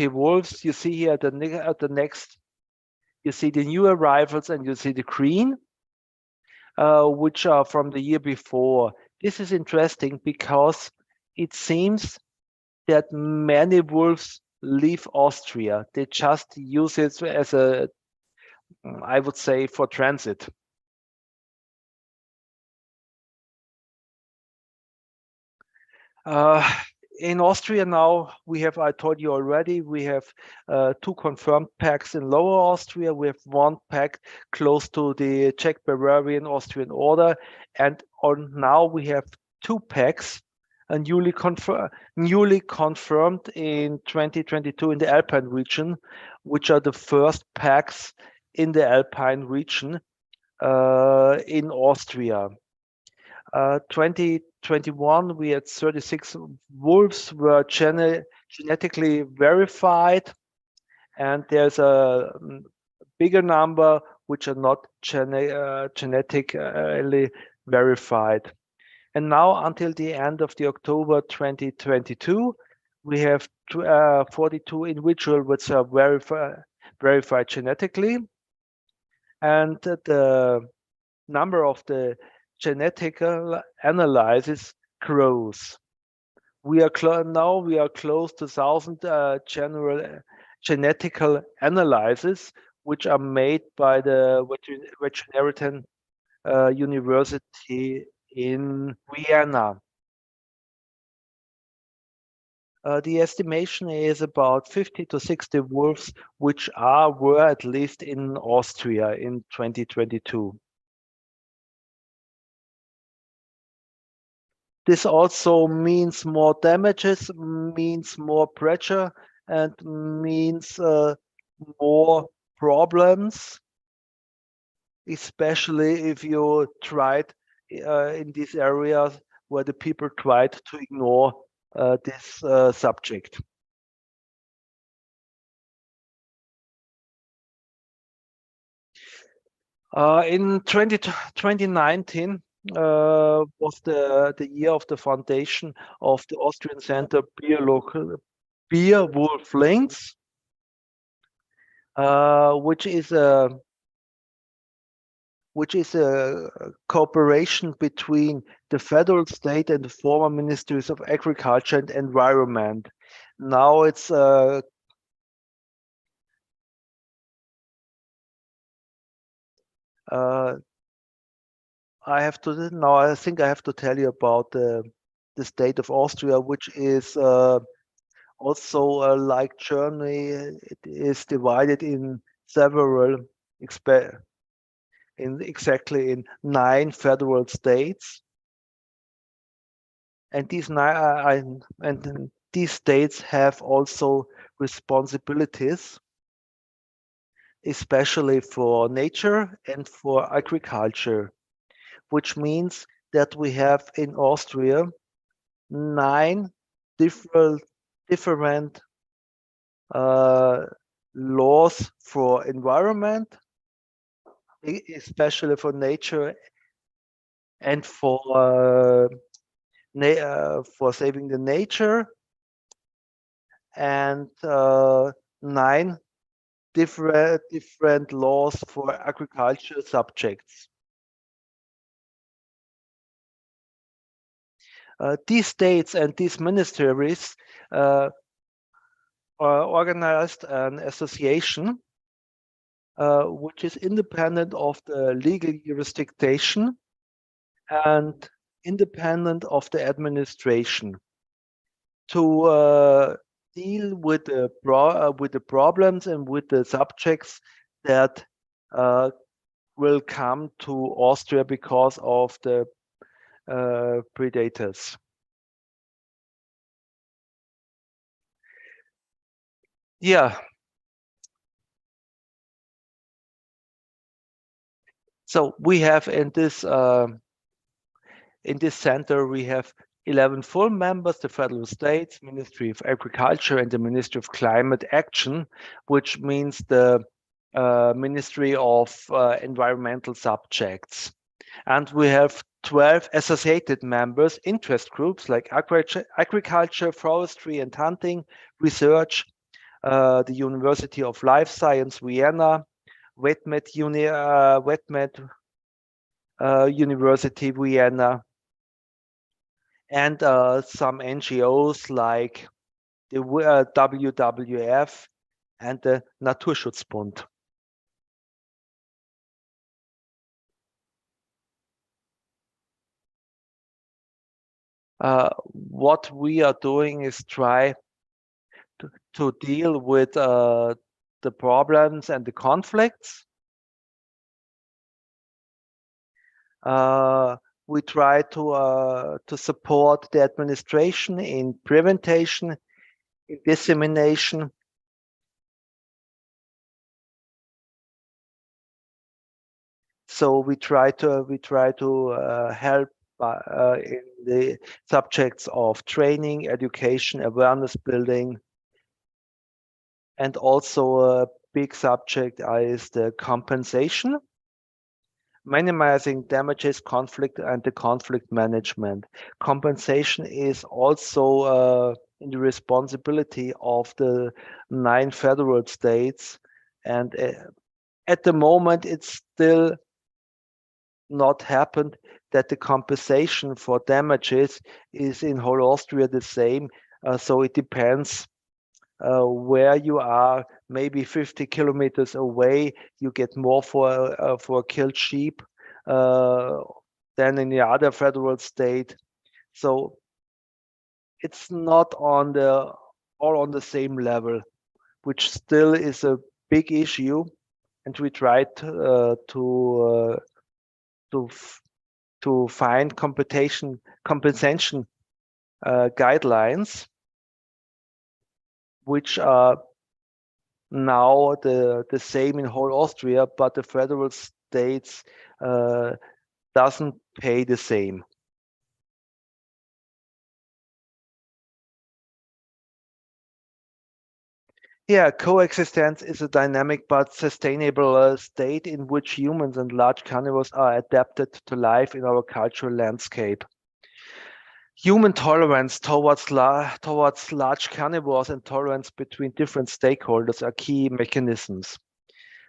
wolves. You see here at the next, you see the new arrivals, and you see the green, which are from the year before. This is interesting because it seems that many wolves leave Austria. They just use it as a, I would say, for transit. In Austria now, we have, I told you already, we have 2 confirmed packs in Lower Austria. We have 1 pack close to the Czech-Bavarian Austrian border. And now we have 2 packs newly confirmed in 2022 in the Alpine region, which are the first packs in the Alpine region in Austria. 2021, we had 36 wolves were genetically verified, and there's a bigger number which are not genetically verified. And now until the end of the October 2022, we have 42 individuals which are verified genetically, and the number of the genetic analysis grows. We are close to 1,000 general genetical analyses, which are made by the Veterinary University in Vienna. The estimation is about 50 to 60 wolves, which were at least in Austria in 2022. This also means more damages, means more pressure, and means more problems, especially if you tried in these areas where the people tried to ignore this subject. In 2019 was the year of the foundation of the Austrian Center Beer-Wolf Links, which is a cooperation between the federal state and the former ministries of agriculture and environment. Now it's I think I have to tell you about the state of Austria, which is also like Germany. It is divided in several in 9 federal states, and these states have also responsibilities, especially for nature and for agriculture, which means that we have in Austria 9 different laws for environment, especially for nature and for saving the nature, and 9 different laws for agriculture subjects. These states and these ministries organized an association which is independent of the legal jurisdiction and independent of the administration to deal with the problems and with the subjects that will come to Austria because of the predators. Yeah. So we have in this center, we have 11 full members, the federal states, Ministry of Agriculture, and the Ministry of Climate Action, which means the Ministry of Environmental Subjects. And we have 12 associated members, interest groups like agriculture, forestry and hunting, research, the University of Life Science, Vienna, VetMed University, Vienna, and some NGOs like the WWF and the Naturschutzbund. What we are doing is try to deal with the problems and the conflicts. We try to support the administration in prevention, in dissemination, so we try to help in the subjects of training, education, awareness building, and also a big subject is the compensation, minimizing damages, conflict, and the conflict management. Compensation is also in the responsibility of the 9 federal states, and at the moment it's still not happened that the compensation for damages is in whole Austria the same. So it depends where you are. Maybe 50 kilometers away, you get more for a killed sheep than in the other federal state. So it's not all on the same level, which still is a big issue, and we tried to find compensation guidelines, which are now the same in whole Austria, but the federal states doesn't pay the same. Yeah, coexistence is a dynamic but sustainable state in which humans and large carnivores are adapted to life in our cultural landscape. Human tolerance towards large carnivores and tolerance between different stakeholders are key mechanisms.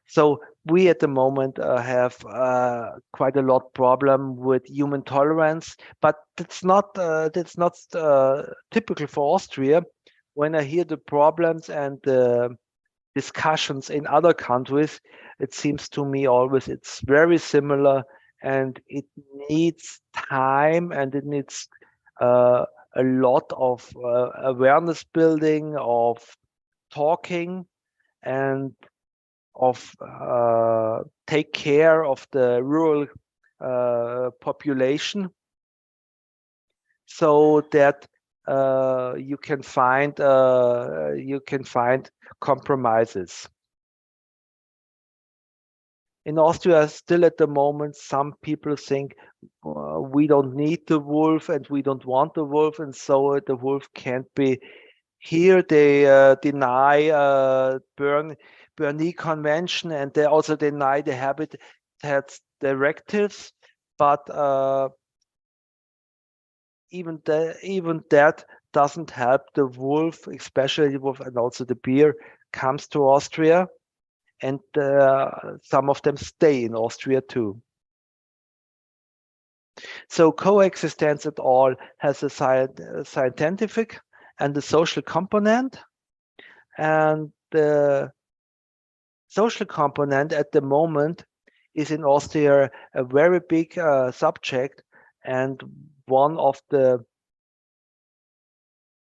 So we at the moment have quite a lot problem with human tolerance, but that's not typical for Austria. When I hear the problems and the discussions in other countries, it seems to me always it's very similar, and it needs time, and it needs a lot of awareness building, of talking, and of take care of the rural population, so that you can find compromises. In Austria, still at the moment, some people think we don't need the wolf and we don't want the wolf, and so the wolf can't be here. They deny Bernese Convention, and they also deny the Habitat directives, but even that doesn't help. The wolf, especially the wolf and also the bear, comes to Austria, and some of them stay in Austria too. So coexistence at all has a scientific and a social component, and the social component at the moment is in Austria a very big subject, and one of the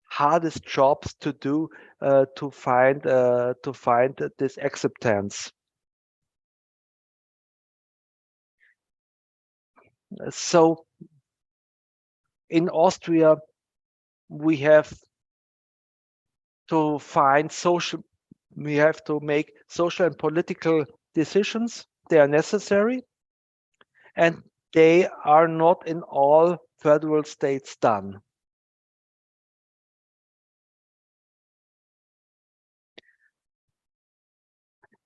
hardest jobs to do to find this acceptance. So in Austria, we have to make social and political decisions. They are necessary, and they are not in all federal states done.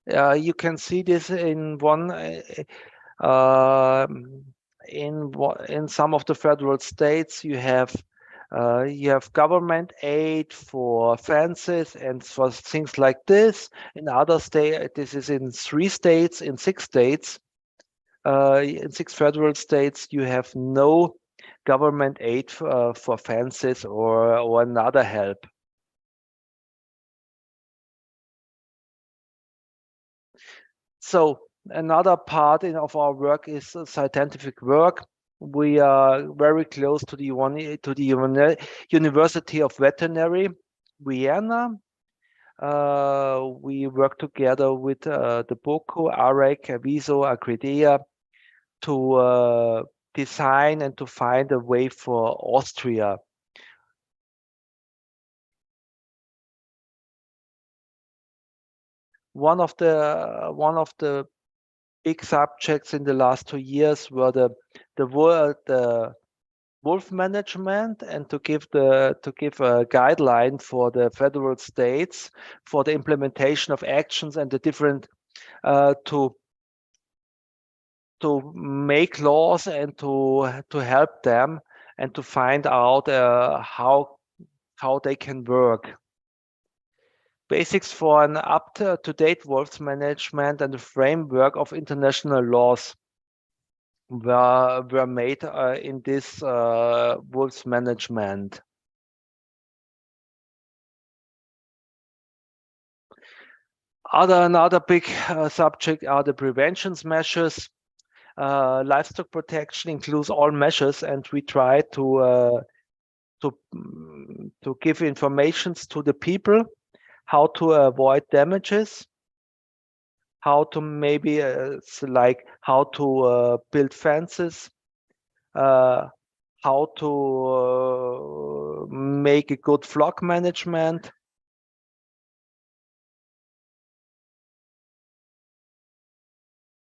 You can see this in some of the federal states. You have government aid for fences and for things like this. In other states, this is in 3 states. In 6 states, in 6 federal states, you have no government aid for fences or another help. So another part of our work is scientific work. We are very close to the University of Veterinary, Vienna. We work together with the BOCO, AREC, Aviso, Acredea to design and to find a way for Austria. One of the big subjects in the last 2 years were the wolf management, and to give a guideline for the federal states for the implementation of actions and the different to make laws and to help them and to find out how they can work. Basics for an up-to-date wolf management and the framework of international laws. were made in this wolves management. Another big subject are the prevention measures. Livestock protection includes all measures, and we try to give information to the people how to avoid damages, how to maybe like how to build fences, how to make a good flock management.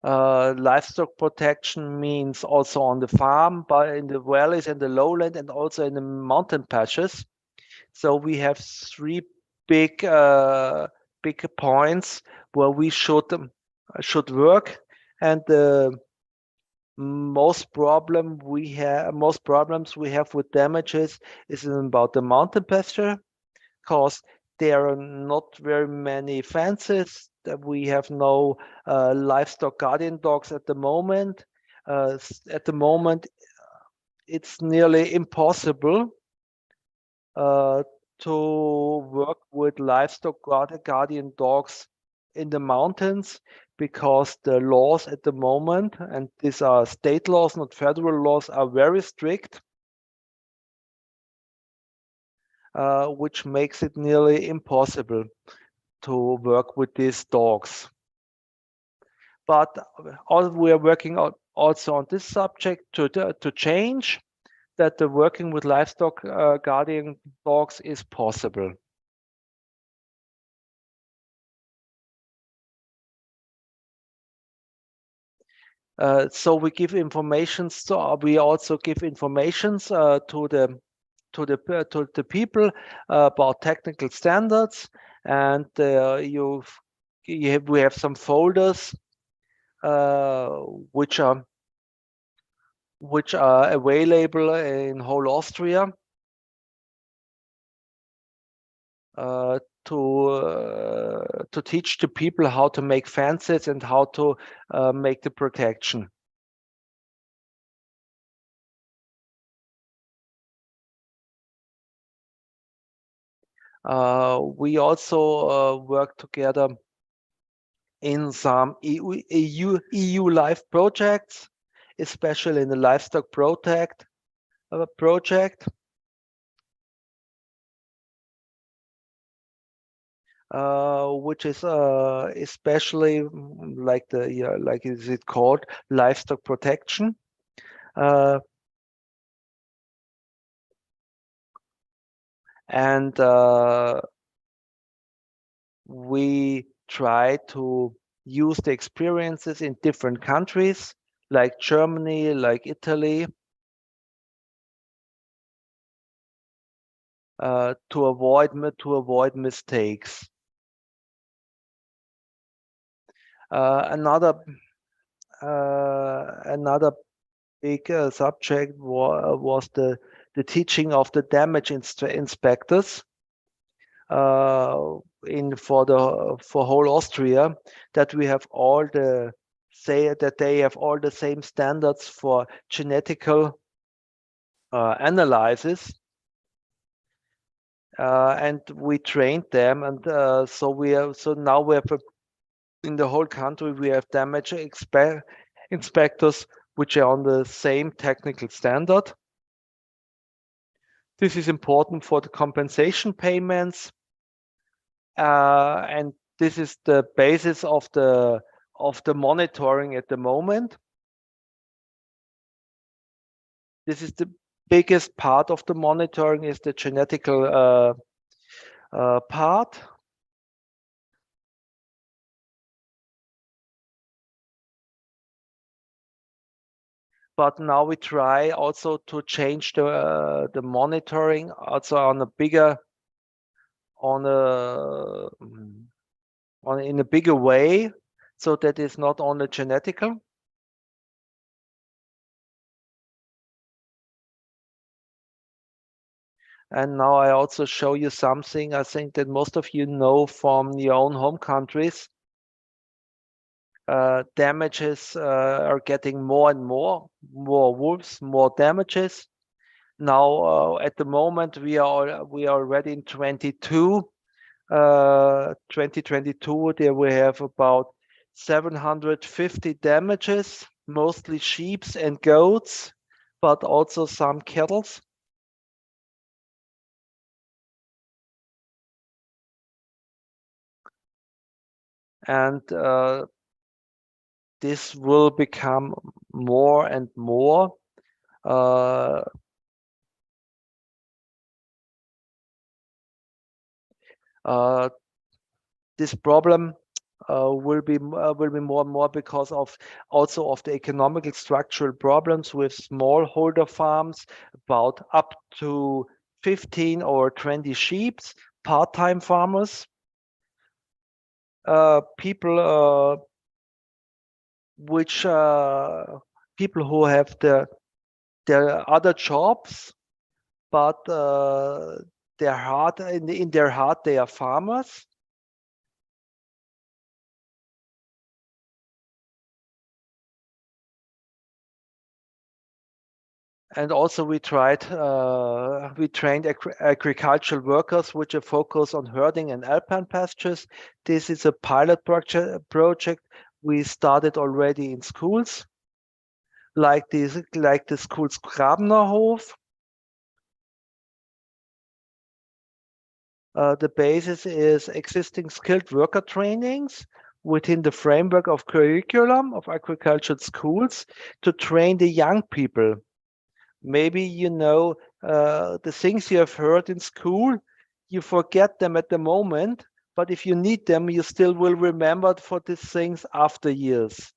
Livestock protection means also on the farm, but in the valleys and the lowland, and also in the mountain patches. So we have three big points where we should work, and the most problems we have with damages is about the mountain pasture, because there are not very many fences. That we have no livestock guardian dogs at the moment. It's nearly impossible to work with livestock guardian dogs in the mountains, because the laws at the moment, and these are state laws, not federal laws, are very strict, which makes it nearly impossible to work with these dogs. But we are working also on this subject to change that the working with livestock guardian dogs is possible. So we give information. We also give information to the people about technical standards, and we have some folders which are available in whole Austria to teach the people how to make fences and how to make the protection. We also work together in some EU live projects, especially in the livestock project, which is especially like is it called livestock protection. And we try to use the experiences in different countries, like Germany, like Italy, to avoid mistakes. Another big subject was the teaching of the damage inspectors for whole Austria, that we have all they have all the same standards for genetical analysis, and we trained them, and so now we have in the whole country we have damage inspectors which are on the same technical standard. This is important for the compensation payments, and this is the basis of the monitoring at the moment. This is the biggest part of the monitoring, is the genetical part. But now we try also to change the monitoring also on a bigger, in a bigger way, so that it's not only genetical. And now I also show you something I think that most of you know from your own home countries. damages are getting more and more wolves, more damages. Now, at the moment, we are already in 2022. There we have about 750 damages, mostly sheep and goats, but also some cattle. And this will become more and more. This problem will be more and more because of also of the economical structural problems with smallholder farms, about up to 15 or 20 sheep, part-time farmers, people people who have their other jobs, but their heart in their heart they are farmers. And also we trained agricultural workers which are focused on herding and alpine pastures. This is a pilot project we started already in schools, like the schools Grabenerhof. The basis is existing skilled worker trainings within the framework of curriculum of agricultural schools to train the young people. Maybe you know the things you have heard in school, you forget them at the moment, but if you need them, you still will remember for these things after years.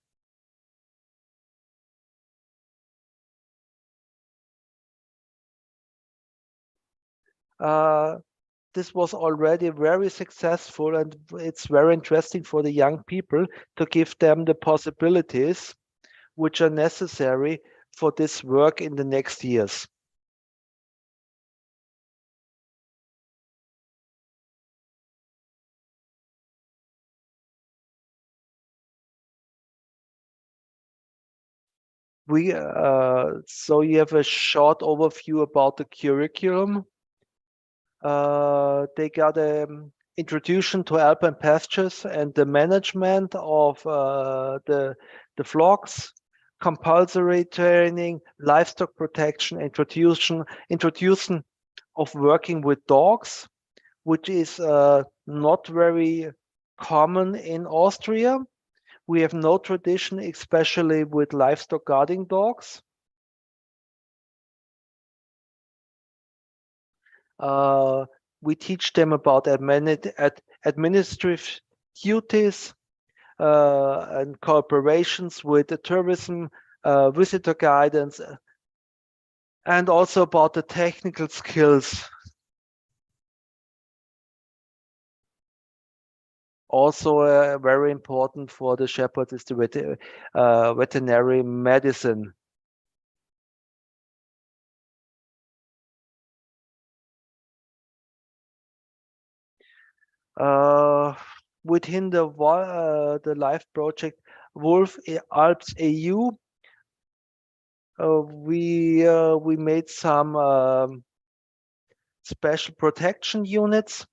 This was already very successful, and it's very interesting for the young people to give them the possibilities which are necessary for this work in the next years. So you have a short overview about the curriculum. They got an introduction to alpine pastures and the management of the flocks, compulsory training, livestock protection, introduction of working with dogs, which is not very common in Austria. We have no tradition, especially with livestock guarding dogs. We teach them about administrative duties and cooperations with the tourism, visitor guidance, and also about the technical skills. Also very important for the shepherds is the veterinary medicine. Within the LIFE project Wolf Alps EU, we made some special protection units.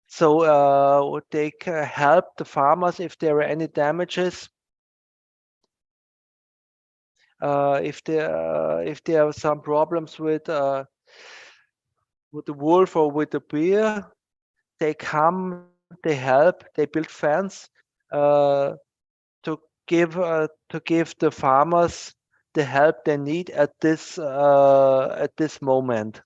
So they can help the farmers if there are any damages. If there are some problems with the wolf or with the bear, they come, they help, they build fence to give the farmers the help they need at this moment.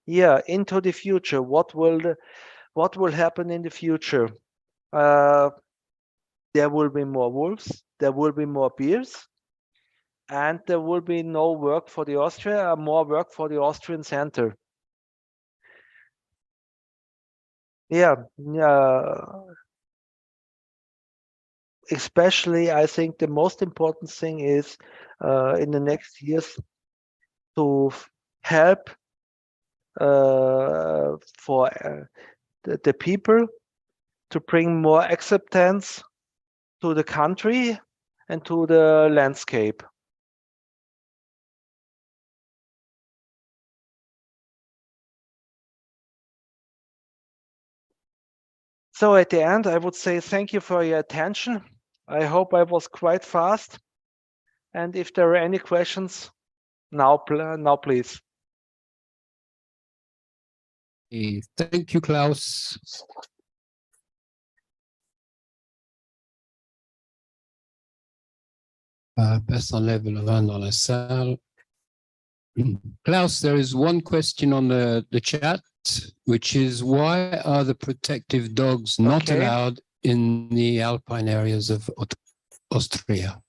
Yeah, into the future, what will happen in the future? There will be more wolves, there will be more bears, and there will be no work for the Austria, more work for the Austrian center. Yeah, especially, I think the most important thing is in the next years to help for the people to bring more acceptance to the country and to the landscape. So at the end, I would say thank you for your attention. I hope I was quite fast. And if there are any questions, now please. Thank you, Klaus. Personne lève la main dans la salle. Klaus, there is one question on the chat, which is why are the protective dogs not allowed in the alpine areas of Austria?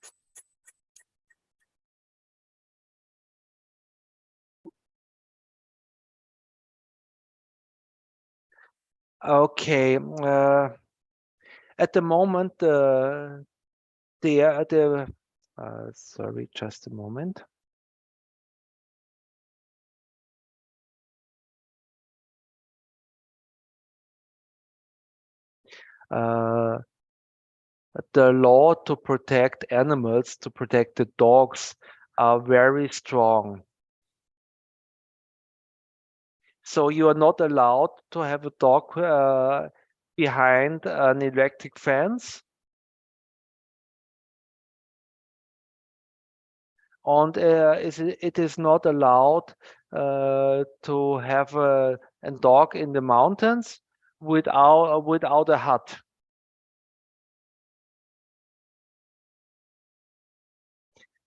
Okay. At the moment, sorry, just a moment. The law to protect animals, to protect the dogs, are very strong. So you are not allowed to have a dog behind an electric fence. And it is not allowed to have a dog in the mountains without a hut.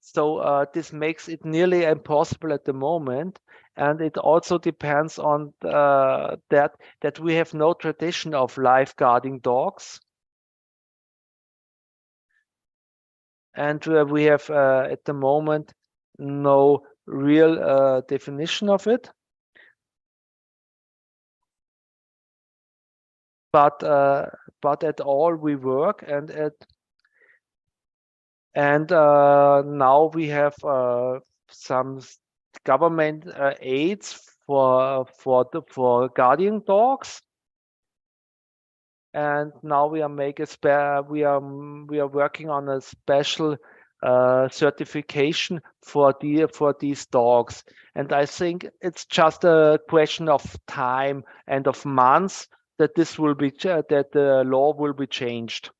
So this makes it nearly impossible at the moment, and it also depends on that we have no tradition of lifeguarding dogs, and we have at the moment no real definition of it. But at all we work, and now we have some government aids for guardian dogs, and now we are working on a special certification for these dogs, and I think it's just a question of time and of months that this will be that the law will be changed.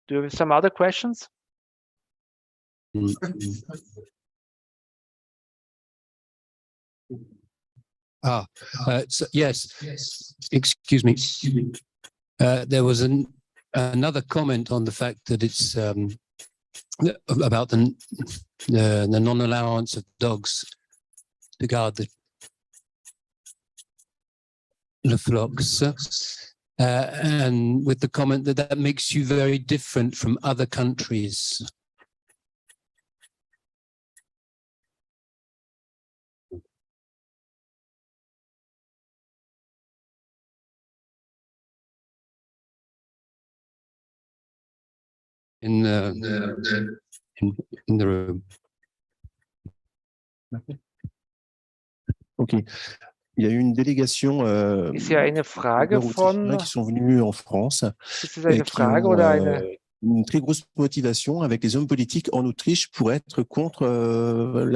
Do you have some other questions? So, yes. Excuse me. There was another comment on the fact that it's about the non-allowance of dogs to guard the flocks. And with the comment that makes you very different from other countries. In the room. Ok. Il y a eu une délégation Ist hier eine Frage von qui sont venus en France Ist es eine et qui Frage ont oder eine une très grosse motivation avec les hommes politiques en Autriche pour être contre le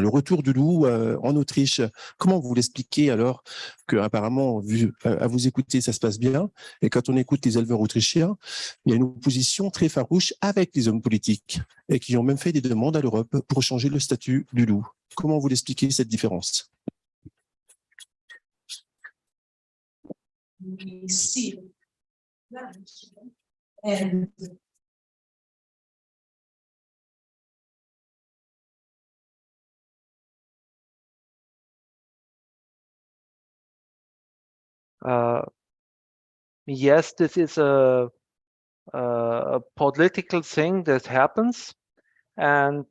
retour du loup en Autriche. Comment vous l'expliquez alors qu'apparemment, à vous écouter, ça se passe bien, et quand on écoute les éleveurs autrichiens, il y a une opposition très farouche avec les hommes politiques et qui ont même fait des demandes à l'Europe pour changer le statut du loup. Comment vous l'expliquez cette différence? Yes, this is a political thing that happens, and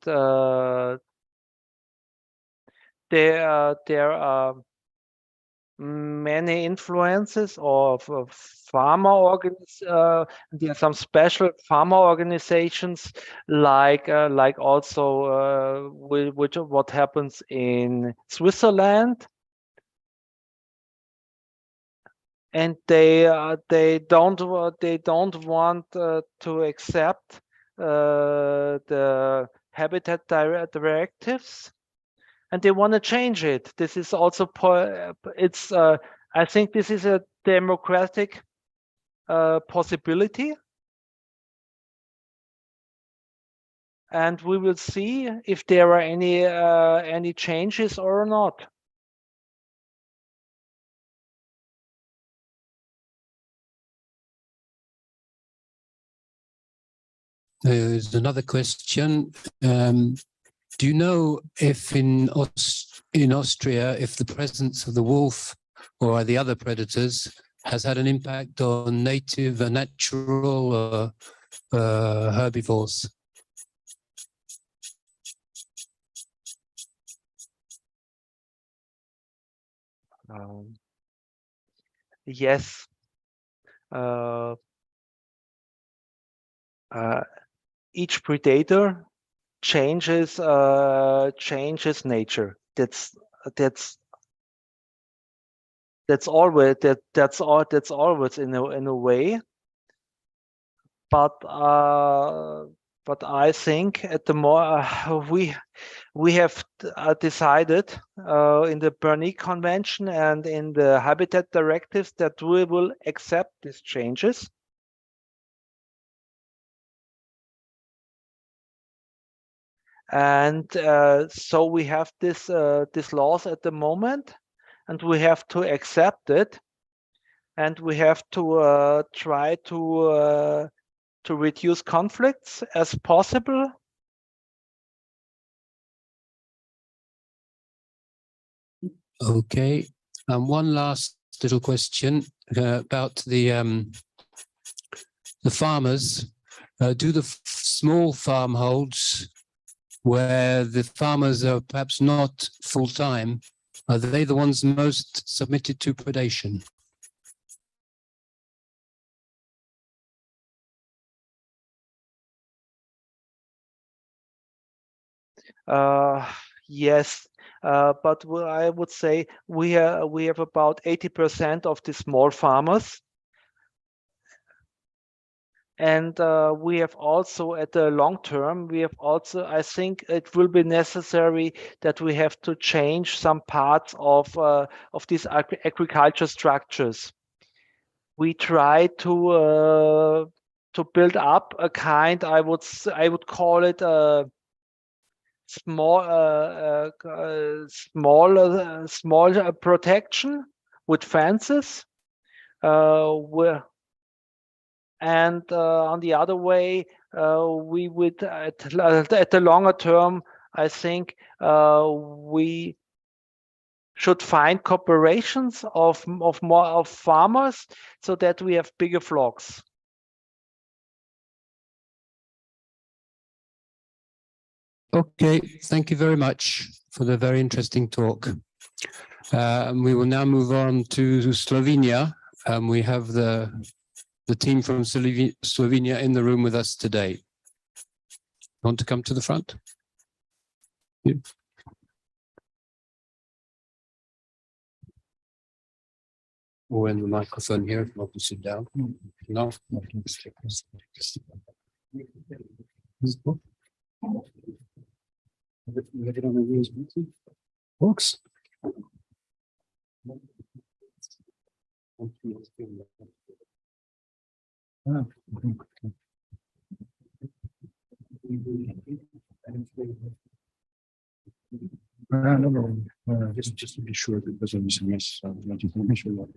there are many influences of farmer there are some special farmer organizations like also what happens in Switzerland, and they don't want to accept the habitat directives, and they want to change it. This is also I think this is a democratic possibility, and we will see if there are any changes or not. There's another question. Do you know if in Austria, if the presence of the wolf or the other predators has had an impact on native and natural herbivores? Yes. Each predator changes nature. That's always in a way. But I think at the more we have decided in the Berne Convention and in the Habitat Directives that we will accept these changes. And so we have this laws at the moment, and we have to accept it, and we have to try to reduce conflicts as possible. Okay, one last little question about the farmers. Do the small farmholds, where the farmers are perhaps not full-time, are they the ones most submitted to predation? Yes, but I would say we have about 80% of the small farmers. And we have also, at the long term, I think it will be necessary that we have to change some parts of these agriculture structures. We try to build up a kind, I would call it a small protection with fences, and on the other way, we would at the longer term, I think we should find cooperations of more farmers so that we have bigger flocks. Okay, thank you very much for the very interesting talk. We will now move on to Slovenia. We have the team from Slovenia in the room with us today. Want to come to the front? Yeah. When the microphone here, if you want to sit down. No? Books? No, just to be sure that there's any information.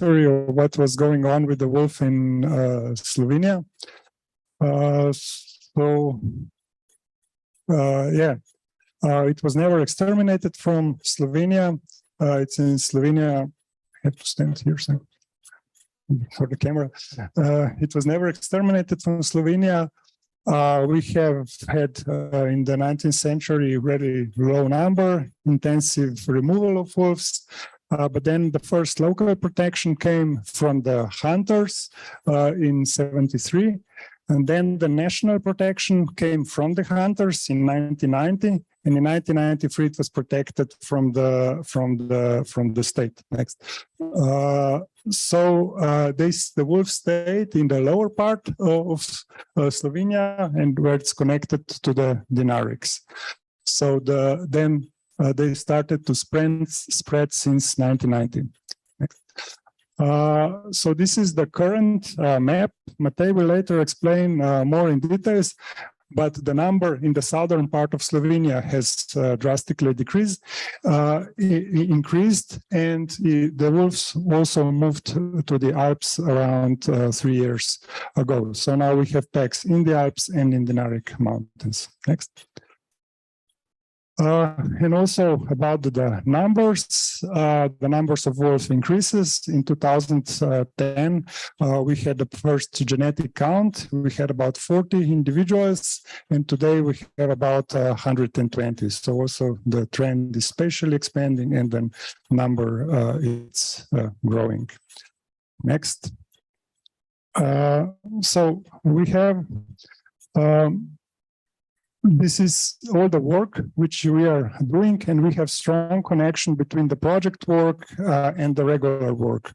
Of what was going on with the wolf in Slovenia. It was never exterminated from Slovenia. It's in Slovenia. I have to stand here for the camera. It was never exterminated from Slovenia. We have had in the 19th century very low number, intensive removal of wolves. But then the first local protection came from the hunters in 73. And then the national protection came from the hunters in 1990. And in 1993, it was protected from the state. Next. The wolf stayed in the lower part of Slovenia, and where it's connected to the Dinarics. So then they started to spread since 1990. Next. So this is the current map. Matej will later explain more in details, but the number in the southern part of Slovenia has drastically increased, and the wolves also moved to the Alps around 3 years ago. So now we have packs in the Alps and in the Dinaric Mountains. Next. And also about the numbers of wolves increases. In 2010, we had the first genetic count. We had about 40 individuals, and today we have about 120. So also the trend is spatially expanding, and the number is growing. Next. So we have this is all the work which we are doing, and we have strong connection between the project work and the regular work.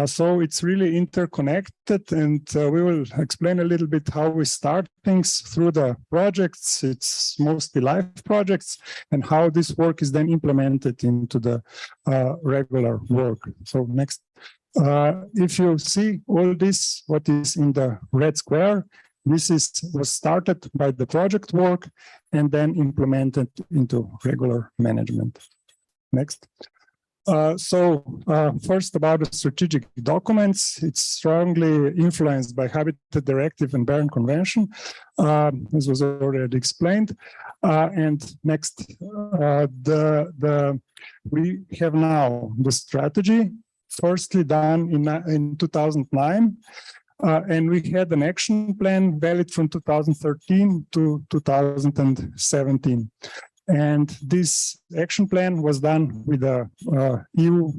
So it's really interconnected, and we will explain a little bit how we start things through the projects. It's mostly live projects, and how this work is then implemented into the regular work. So next. If you see all this, what is in the red square, this was started by the project work and then implemented into regular management. Next. First about the strategic documents, it's strongly influenced by Habitat Directive and Berne Convention, as was already explained. And next, we have now the strategy, firstly done in 2009. And we had an action plan valid from 2013 to 2017. And this action plan was done with a EU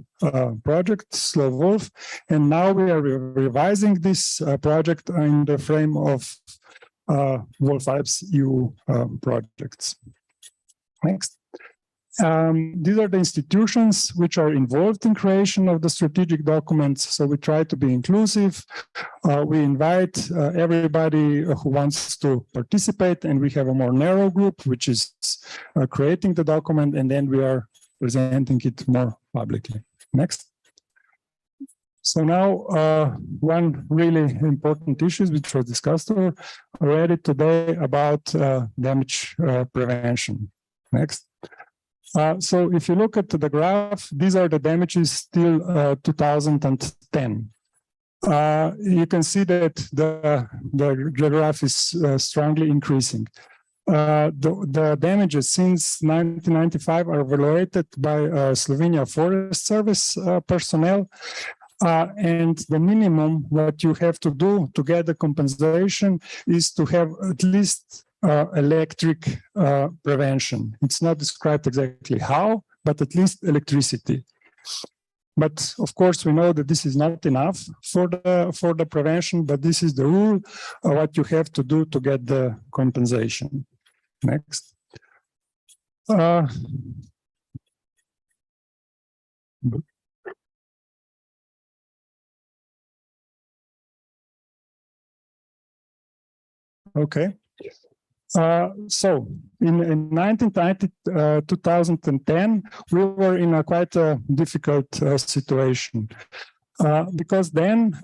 project, Slow Wolf. And now we are revising this project in the frame of Wolf Alps EU projects. Next. These are the institutions which are involved in creation of the strategic documents. So we try to be inclusive. We invite everybody who wants to participate, and we have a more narrow group which is creating the document, and then we are presenting it more publicly. Next. So now one really important issue which was discussed already today about damage prevention. Next. So if you look at the graph, these are the damages till 2010. You can see that the graph is strongly increasing. The damages since 1995 are evaluated by Slovenia Forest Service personnel. And the minimum what you have to do to get the compensation is to have at least electric prevention. It's not described exactly how, but at least electricity. But of course, we know that this is not enough for the prevention, but this is the rule of what you have to do to get the compensation. Next. Okay. So in 1990, 2010, we were in a quite difficult situation because then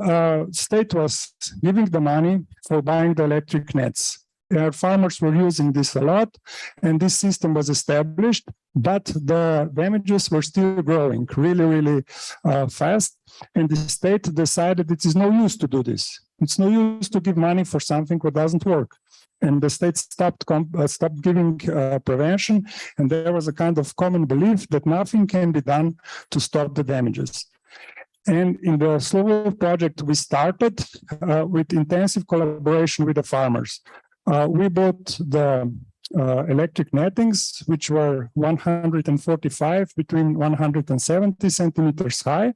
state was giving the money for buying the electric nets. Farmers were using this a lot, and this system was established, but the damages were still growing really, really fast. And the state decided it is no use to do this. It's no use to give money for something that doesn't work. And the state stopped giving prevention, and there was a kind of common belief that nothing can be done to stop the damages. And in the Slow Wolf project, we started with intensive collaboration with the farmers. We bought the electric nettings, which were 145 between 170 centimeters high.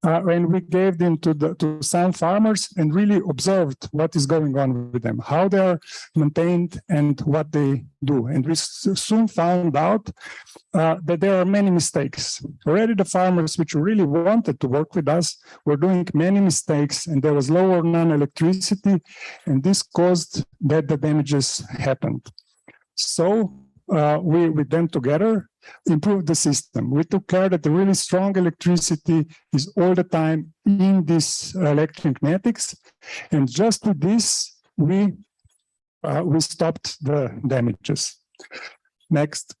And we gave them to some farmers and really observed what is going on with them, how they are maintained and what they do. And we soon found out that there are many mistakes. Already the farmers which really wanted to work with us were doing many mistakes, and there was low or none electricity, and this caused that the damages happened. So we, with them together, improved the system. We took care that the really strong electricity is all the time in these electric nettings, and just with this, we stopped the damages. Next.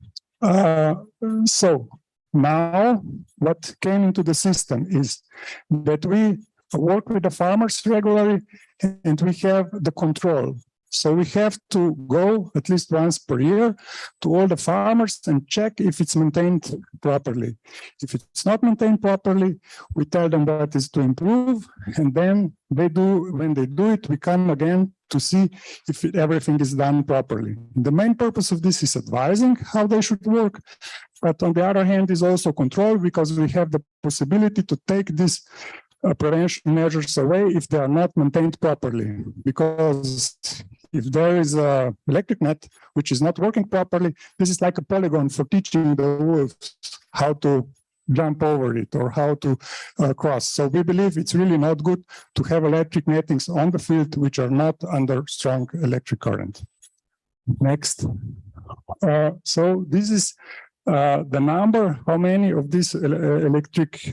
So now what came into the system is that we work with the farmers regularly, and we have the control. So we have to go at least once per year to all the farmers and check if it's maintained properly. If it's not maintained properly, we tell them what is to improve, and then when they do it, we come again to see if everything is done properly. The main purpose of this is advising how they should work, but on the other hand is also control, because we have the possibility to take this prevention measures away if they are not maintained properly. Because if there is an electric net which is not working properly, this is like a polygon for teaching the wolves how to jump over it or how to cross. So we believe it's really not good to have electric nettings on the field which are not under strong electric current. Next. So this is the number, how many of these electric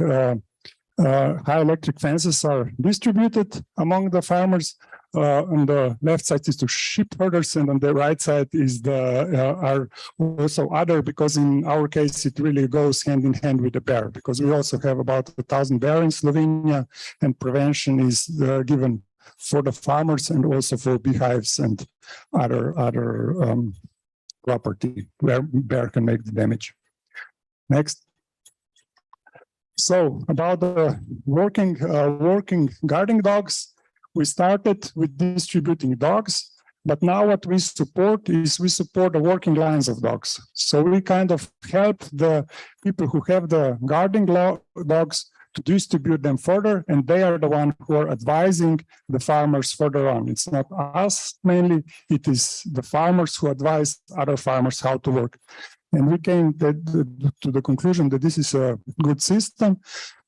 high electric fences are distributed among the farmers. On the left side is the sheep herders, and on the right side is are also other, because in our case it really goes hand in hand with the bear, because we also have about 1,000 bear in Slovenia, and prevention is given for the farmers and also for beehives and other property where bear can make the damage. Next. So about the working guarding dogs, we started with distributing dogs, but now what we support is we support the working lines of dogs. So we kind of help the people who have the guarding dogs to distribute them further, and they are the ones who are advising the farmers further on. It's not us mainly, it is the farmers who advise other farmers how to work. And we came to the conclusion that this is a good system,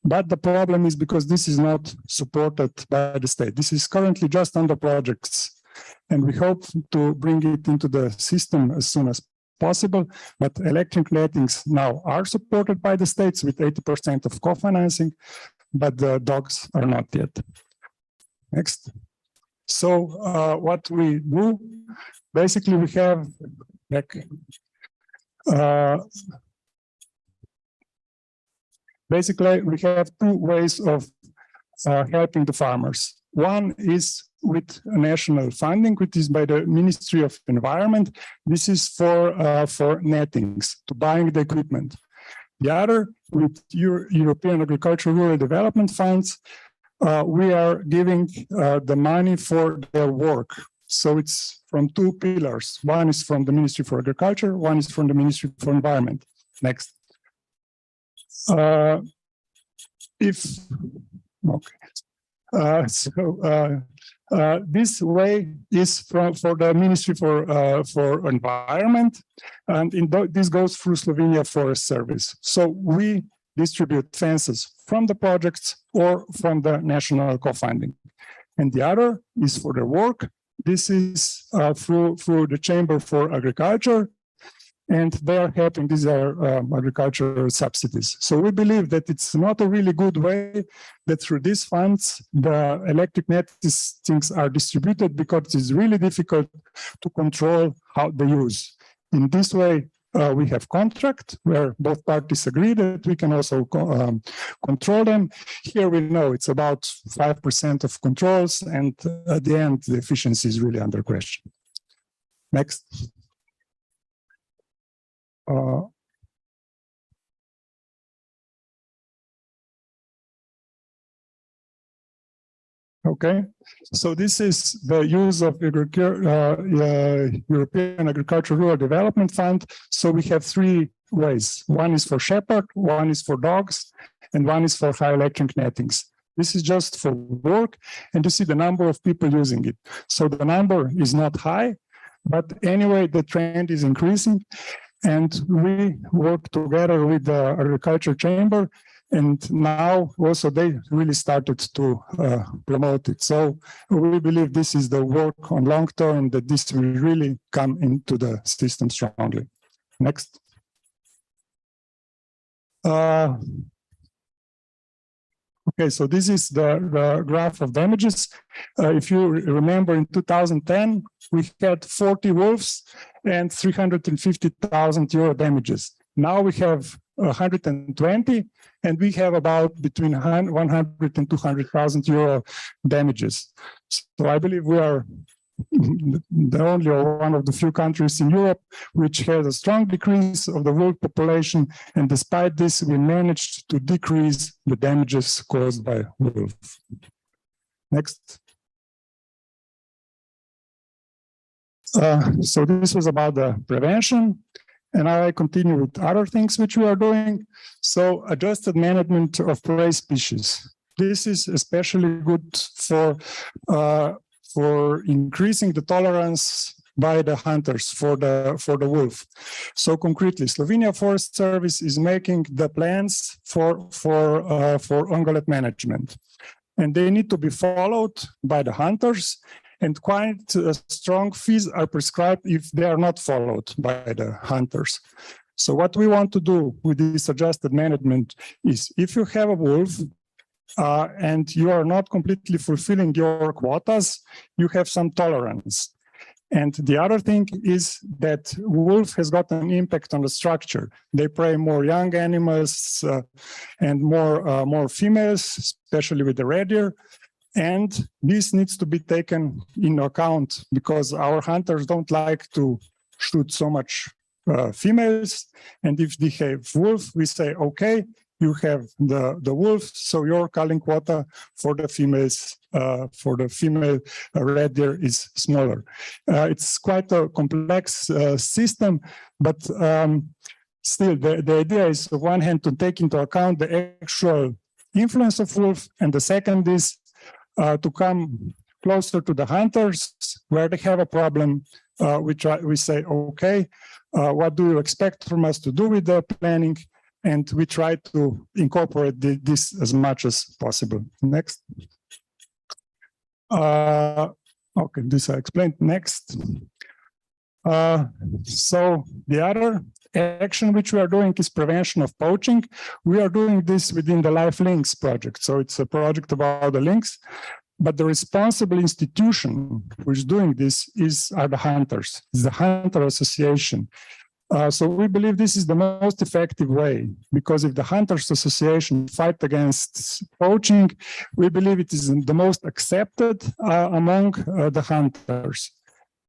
but the problem is because this is not supported by the state. This is currently just under projects, and we hope to bring it into the system as soon as possible. But electric nettings now are supported by the states with 80% of co-financing, but the dogs are not yet. Next. So what we do, basically we have basically, we have two ways of helping the farmers. One is with national funding, which is by the Ministry of Environment. This is for nettings, to buying the equipment. The other, with European Agricultural Rural Development Funds, we are giving the money for their work. So it's from two pillars. One is from the Ministry for Agriculture, one is from the Ministry for Environment. Next. This way is for the Ministry for Environment, and this goes through Slovenia Forest Service. So we distribute fences from the projects or from the national co-funding. And the other is for the work. This is through the Chamber for Agriculture, and they are helping. These are agricultural subsidies. So we believe that it's not a really good way that through these funds, the electric nettings are distributed, because it's really difficult to control how they use. In this way, we have contract where both parties agree that we can also control them. Here we know it's about 5% of controls, and at the end, the efficiency is really under question. Next. Okay, so this is the use of European Agricultural Rural Development Fund. So we have three ways. One is for shepherd, one is for dogs, and one is for high electric nettings. This is just for work, and you see the number of people using it. So the number is not high, but anyway, the trend is increasing. And we work together with the Agriculture Chamber, and now also they really started to promote it. So we believe this is the work on long term, that this will really come into the system strongly. Next. Okay, so this is the graph of damages. If you remember, in 2010, we had 40 wolves and 350,000 euro damages. Now we have 120, and we have about between 100 and 200,000 euro damages. So I believe we are the only or one of the few countries in Europe which has a strong decrease of the wolf population, and despite this, we managed to decrease the damages caused by wolf. Next. So this was about the prevention, and I continue with other things which we are doing. So adjusted management of prey species. This is especially good for increasing the tolerance by the hunters for the wolf. So concretely, Slovenia Forest Service is making the plans for ungulate management, and they need to be followed by the hunters. And quite strong fees are prescribed if they are not followed by the hunters. So what we want to do with this adjusted management is, if you have a wolf and you are not completely fulfilling your quotas, you have some tolerance. And the other thing is that wolf has got an impact on the structure. They prey more young animals and more females, especially with the red deer. And this needs to be taken into account, because our hunters don't like to shoot so much females. And if they have wolf, we say, okay, you have the wolf, so your culling quota for the females, for the female red deer is smaller. It's quite a complex system, but still the idea is, on one hand, to take into account the actual influence of wolf, and the second is to come closer to the hunters where they have a problem. We say, okay, what do you expect from us to do with the planning? And we try to incorporate this as much as possible. Next. Okay, this I explained. Next. So the other action which we are doing is prevention of poaching. We are doing this within the Life Lynx project. So it's a project about the lynx, but the responsible institution which is doing this are the hunters. It's the Hunter Association. So we believe this is the most effective way, because if the Hunters Association fight against poaching, we believe it is the most accepted among the hunters.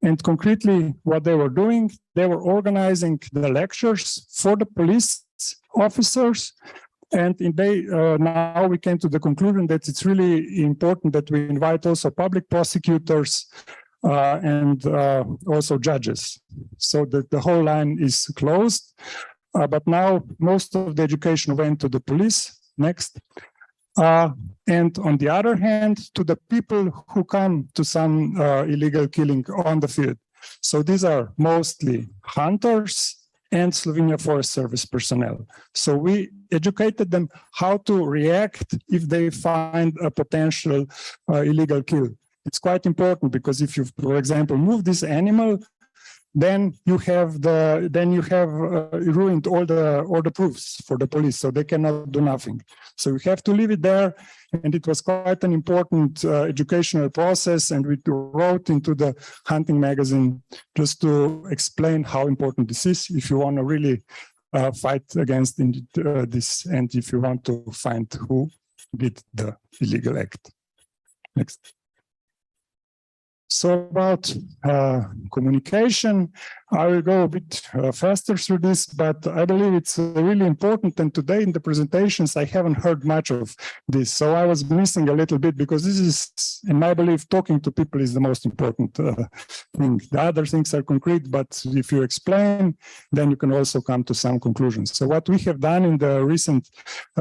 And concretely, what they were doing, they were organizing the lectures for the police officers. And now we came to the conclusion that it's really important that we invite also public prosecutors and also judges, so that the whole line is closed. But now most of the education went to the police. Next. And on the other hand, to the people who come to some illegal killing on the field. So these are mostly hunters and Slovenia Forest Service personnel. So we educated them how to react if they find a potential illegal kill. It's quite important, because if you, for example, move this animal, then you have ruined all the proofs for the police, so they cannot do nothing. So you have to leave it there, and it was quite an important educational process, and we wrote into the hunting magazine just to explain how important this is if you want to really fight against this, and if you want to find who did the illegal act. Next. So about communication, I will go a bit faster through this, but I believe it's really important. And today in the presentations, I haven't heard much of this. So I was missing a little bit because this is, in my belief, talking to people is the most important thing. The other things are concrete, but if you explain, then you can also come to some conclusions. So what we have done in the recent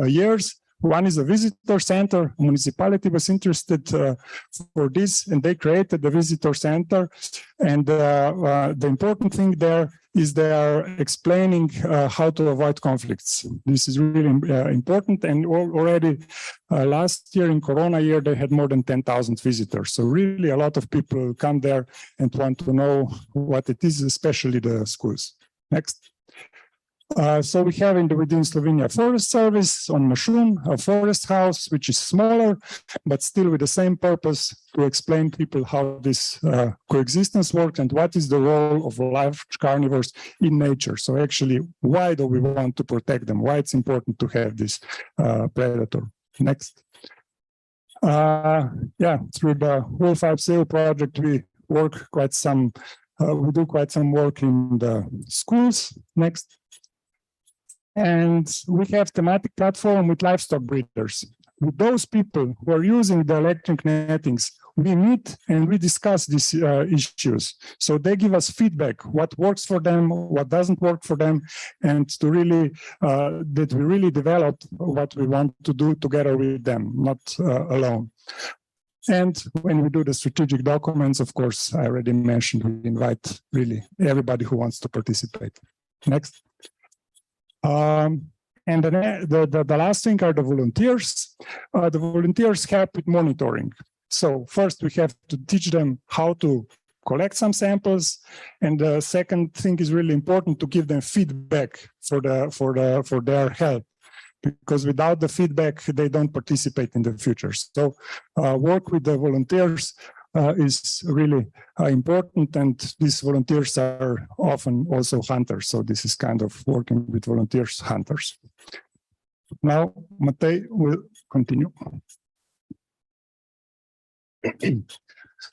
years, one is a visitor center. Municipality was interested for this, and they created the visitor center. And the important thing there is they are explaining how to avoid conflicts. This is really important. And already last year in Corona year, they had more than 10,000 visitors. So really a lot of people come there and want to know what it is, especially the schools. Next. So we have within Slovenia Forest Service on Mašun, a forest house, which is smaller, but still with the same purpose to explain people how this coexistence works and what is the role of large carnivores in nature. So actually, why do we want to protect them? Why it's important to have this predator? Next. Yeah, through the Wolf IPCU project, we work quite some, we do quite some work in the schools. Next. And we have thematic platform with livestock breeders. With those people who are using the electric nettings, we meet and we discuss these issues. So they give us feedback, what works for them, what doesn't work for them, and to really, that we really develop what we want to do together with them, not alone. And when we do the strategic documents, of course, I already mentioned, we invite really everybody who wants to participate. Next. And the last thing are the volunteers. The volunteers help with monitoring. So first we have to teach them how to collect some samples, and the second thing is really important to give them feedback for their help, because without the feedback they don't participate in the future. So work with the volunteers is really important, and these volunteers are often also hunters. So this is kind of working with volunteers, hunters. Now, Matej will continue.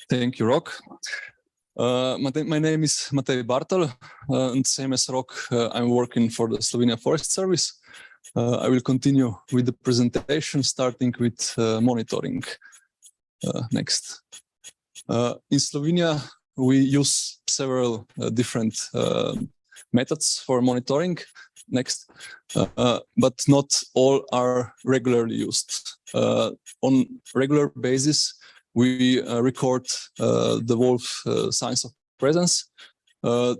Thank you, Rok. My name is Matej Bartol, and same as Rok, I'm working for the Slovenia Forest Service. I will continue with the presentation, starting with monitoring. Next. In Slovenia, we use several different methods for monitoring. Next. But not all are regularly used. On regular basis, we record the wolf signs of presence.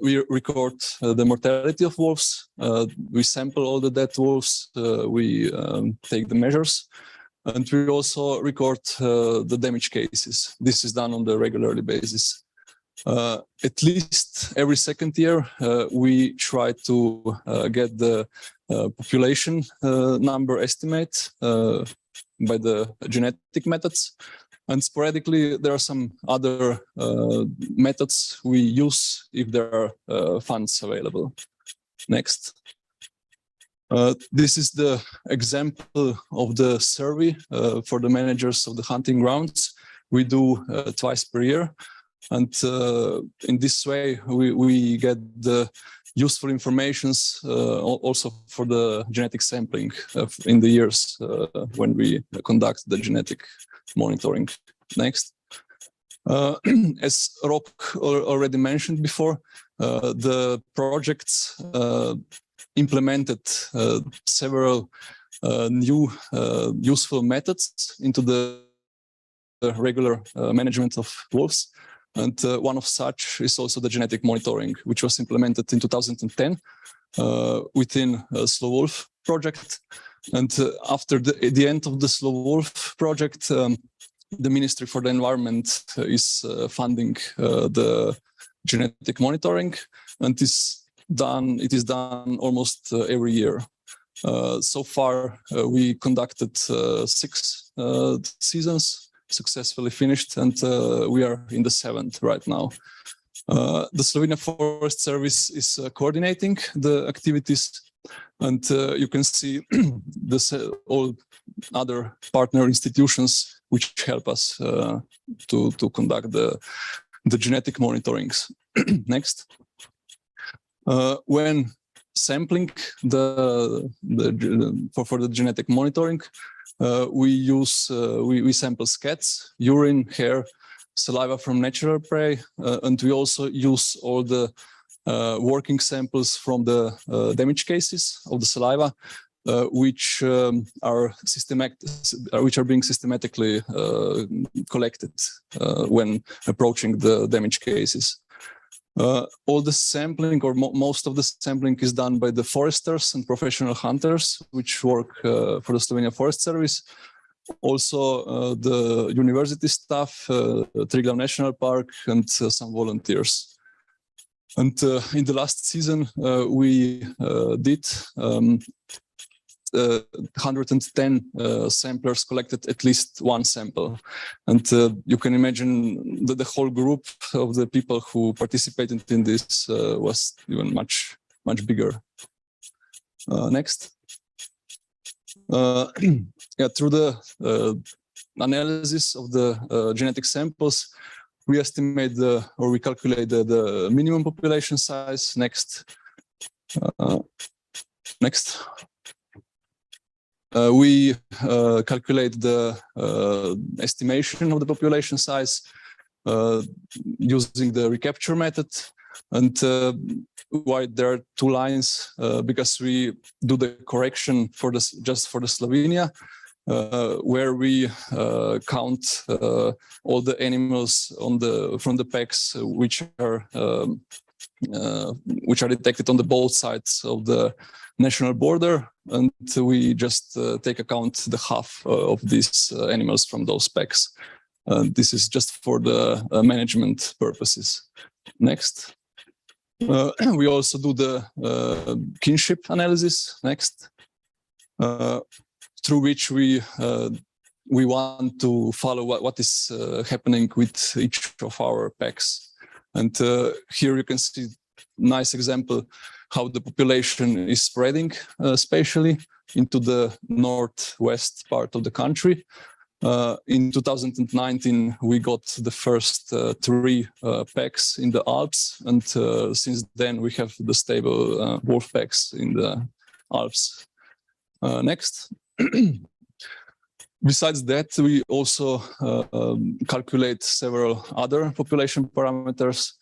We record the mortality of wolves. We sample all the dead wolves. We take the measures. And we also record the damage cases. This is done on the regularly basis. At least every second year, we try to get the population number estimate by the genetic methods. And sporadically, there are some other methods we use if there are funds available. Next. This is the example of the survey for the managers of the hunting grounds. We do twice per year. And in this way, we get the useful informations also for the genetic sampling in the years when we conduct the genetic monitoring. Next. As Rok already mentioned before, the projects implemented several new useful methods into the regular management of wolves. And one of such is also the genetic monitoring, which was implemented in 2010 within a Slow Wolf project. And after the end of the Slow Wolf project, the Ministry for the Environment is funding the genetic monitoring, and it is done almost every year. So far, we conducted 6 seasons, successfully finished, and we are in the 7th right now. The Slovenia Forest Service is coordinating the activities, and you can see all other partner institutions which help us to conduct the the genetic monitorings. Next. When sampling for the genetic monitoring, we sample scats, urine, hair, saliva from natural prey, and we also use all the working samples from the damage cases of the saliva, which are being systematically collected when approaching the damage cases. All the sampling, or most of the sampling, is done by the foresters and professional hunters, which work for the Slovenia Forest Service. Also, the university staff, Triglav National Park, and some volunteers. And in the last season, we did 110 samplers collected at least one sample. And you can imagine that the whole group of the people who participated in this was even much bigger. Next. Through the analysis of the genetic samples, we estimate we calculate the minimum population size. Next. Next. We calculate the estimation of the population size using the recapture method. And why there are two lines? Because we do the correction for this just for the Slovenia, where we count all the animals from the packs which are detected on both sides of the national border, and we just take account the half of these animals from those packs. This is just for the management purposes. Next. We also do the kinship analysis. Next. Through which we want to follow what is happening with each of our packs. And here you can see nice example how the population is spreading spatially into the northwest part of the country. In 2019, we got the first 3 packs in the Alps, and since then we have the stable wolf packs in the Alps. Next. Besides that, we also calculate several other population parameters,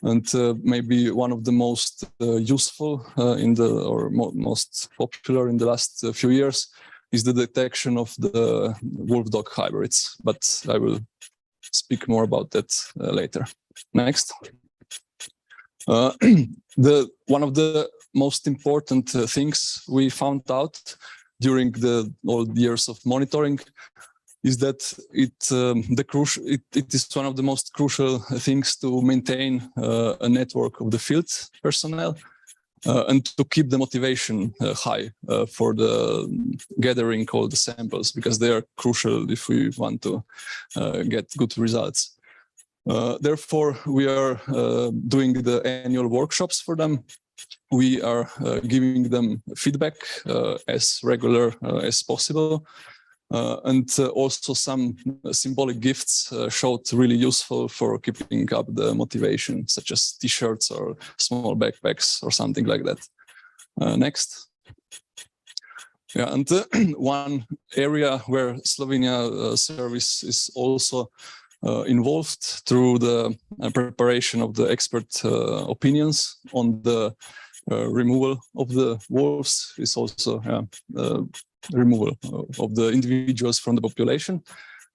and maybe one of the most useful most popular in the last few years is the detection of the wolf-dog hybrids, but I will speak more about that later. Next. One of the most important things we found out during all the years of monitoring is that it is one of the most crucial things to maintain a network of the field personnel and to keep the motivation high for the gathering all the samples, because they are crucial if we want to get good results. Therefore, we are doing the annual workshops for them. We are giving them feedback as regular as possible. And also some symbolic gifts showed really useful for keeping up the motivation, such as T-shirts or small backpacks or something like that. Next. Yeah, and one area where Slovenia service is also involved through the preparation of the expert opinions on the removal of the wolves is also removal of the individuals from the population.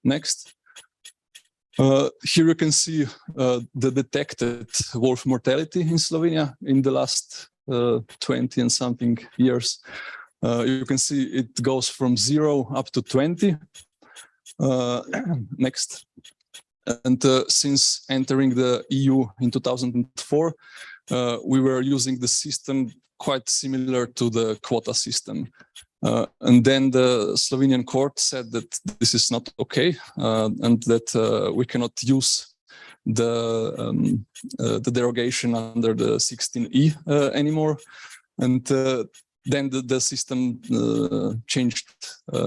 Next. Here you can see the detected wolf mortality in Slovenia in the last 20 and something years. You can see it goes from 0 up to 20. Next. And since entering the EU in 2004, we were using the system quite similar to the quota system. And then the Slovenian court said that this is not okay, and that we cannot use the derogation under the 16E anymore. And then the system changed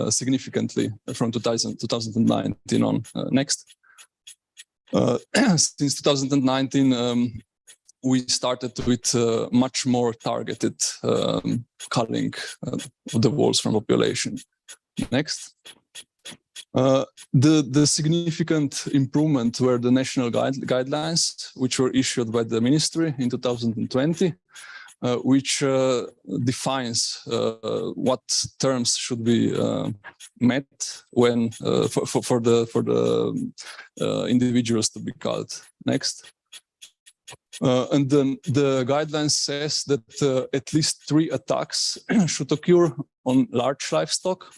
significantly from 2019 on. Next. Since 2019, we started with much more targeted culling of the wolves from population. Next. The significant improvement were the national guidelines, which were issued by the ministry in 2020, which defines what terms should be met when for the individuals to be culled. Next. And then the guidelines says that at least 3 attacks should occur on large livestock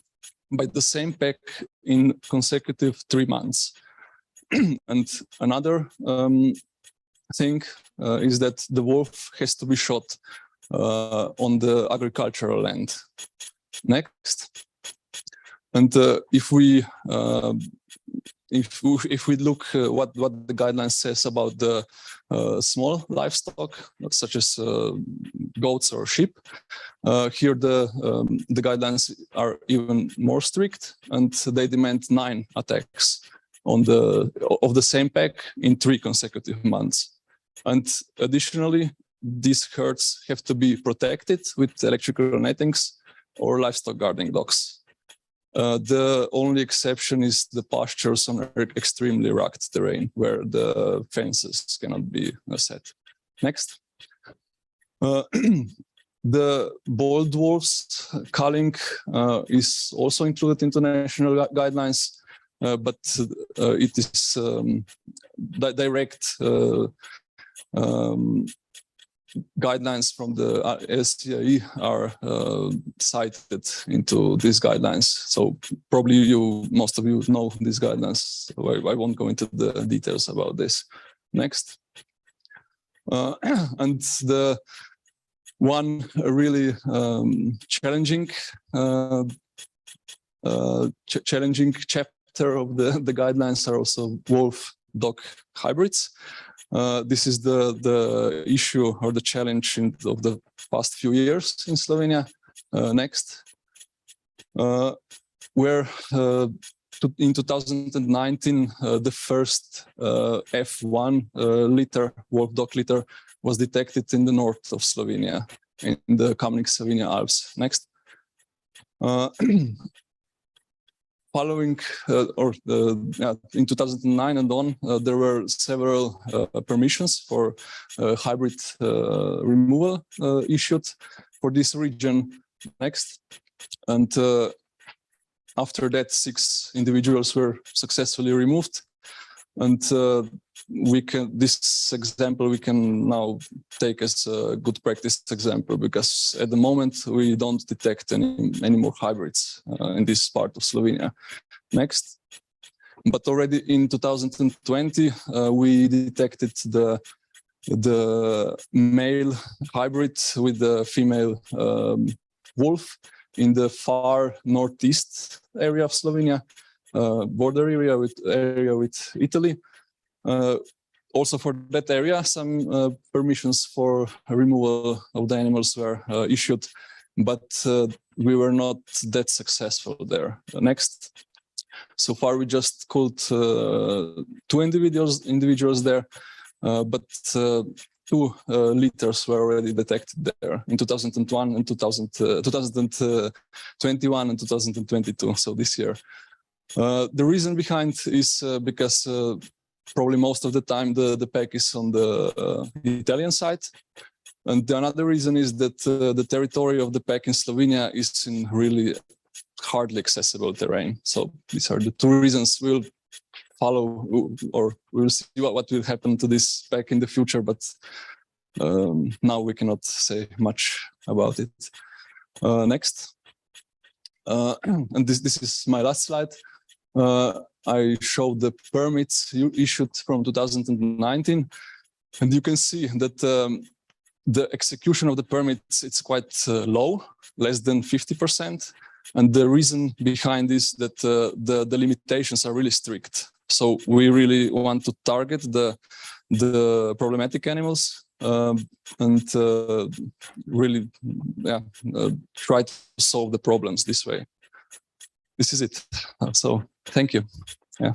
by the same pack in consecutive 3 months. And another thing is that the wolf has to be shot on the agricultural land. Next. And if we look what the guidelines says about the small livestock, such as goats or sheep, here the guidelines are even more strict, and they demand 9 attacks of the same pack in 3 consecutive months. And additionally, these herds have to be protected with electrical nettings or livestock guarding dogs. The only exception is the pastures on extremely rugged terrain where the fences cannot be set. Next. The bold wolves culling is also included into national guidelines, but it is direct guidelines from the LCAE are cited into these guidelines. So probably most of you know these guidelines, so I won't go into the details about this. Next. And the one really challenging chapter of the guidelines are also wolf-dog hybrids. This is the issue or the challenge of the past few years in Slovenia. Next. Where in 2019, the first F1 litter, wolf-dog litter, was detected in the north of Slovenia, in the Kamnik-Savinja Alps. Next. Following in 2009 and on, there were several permissions for hybrid removal issued for this region. Next. And after that, 6 individuals were successfully removed. And this example we can now take as a good practice example, because at the moment we don't detect any more hybrids in this part of Slovenia. Next. But already in 2020 we detected the male hybrid with the female wolf in the far northeast area of Slovenia, border area with Italy. Also for that area, some permissions for removal of the animals were issued, but we were not that successful there. Next. So far, we just caught 2 individuals there, but 2 litters were already detected there in 2021 and 2021 and 2022. So this year. The reason behind is because probably most of the time the pack is on the Italian side. And the another reason is that the territory of the pack in Slovenia is in really hardly accessible terrain. So these are the 2 reasons. We'll follow, or we'll see what will happen to this pack in the future, but now we cannot say much about it. Next. And this is my last slide. I showed the permits issued from 2019, and you can see that the execution of the permits, it's quite low, less than 50%. And the reason behind this that the limitations are really strict. So we really want to target the problematic animals and really try to solve the problems this way. This is it. So thank you. Yeah.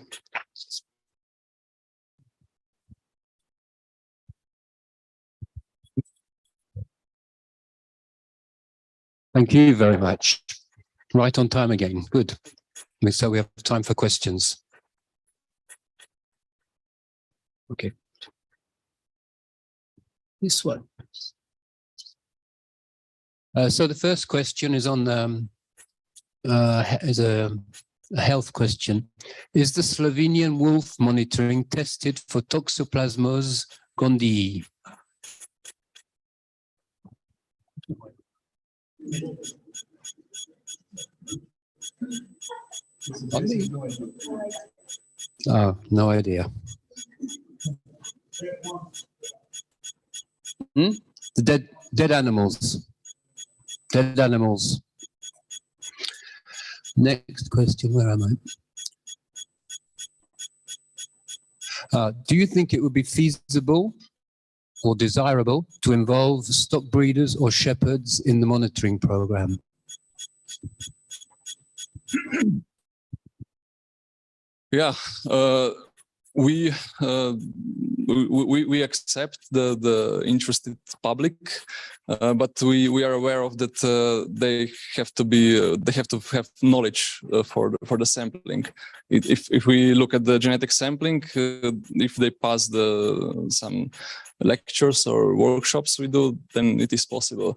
Thank you very much. Right on time again. Good. So we have time for questions. Okay. This one. So the first question is on is a health question. Is the Slovenian wolf monitoring tested for Toxoplasmos gondii? Oh, no idea. The dead animals. Dead animals. Next question, where am I? Do you think it would be feasible or desirable to involve stock breeders or shepherds in the monitoring program? Yeah, we accept the interested public, but we are aware of that they have to have knowledge for the sampling. If we look at the genetic sampling, if they pass some lectures or workshops we do, then it is possible.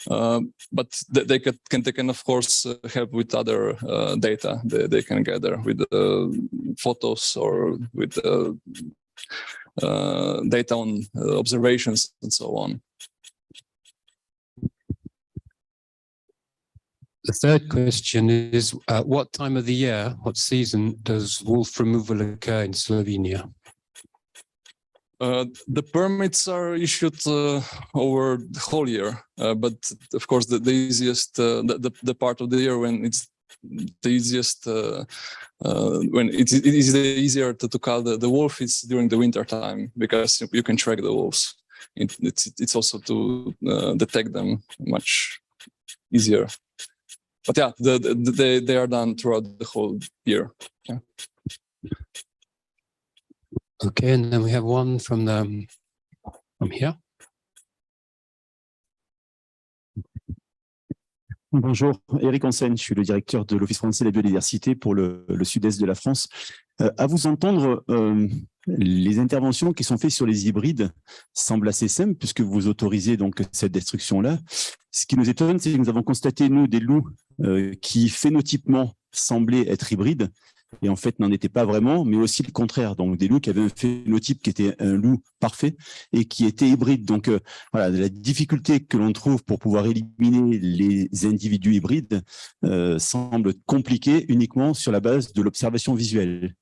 But they can of course help with other data they can gather with photos or with data on observations and so on. The third question is, what time of the year, what season does wolf removal occur in Slovenia? The permits are issued over the whole year, but of course the easiest, the part of the year when it's the easiest, when it is easier to call the wolf is during the winter time, because you can track the wolves. It's also to detect them much easier. But yeah, they are done throughout the whole year. Yeah. Okay, and then we have one from here. Bonjour, Eric Hansen, je suis le directeur de l'Office français de la biodiversité pour le sud-est de la France. À vous entendre, les interventions qui sont faites sur les hybrides semblent assez simples puisque vous autorisez donc cette destruction-là. Ce qui nous étonne, c'est que nous avons constaté, nous, des loups qui phénotypement semblaient être hybrides et en fait n'en étaient pas vraiment, mais aussi le contraire. Donc des loups qui avaient un phénotype qui était un loup parfait et qui était hybride. Donc voilà, la difficulté que l'on trouve pour pouvoir éliminer les individus hybrides semble compliquée uniquement sur la base de l'observation visuelle.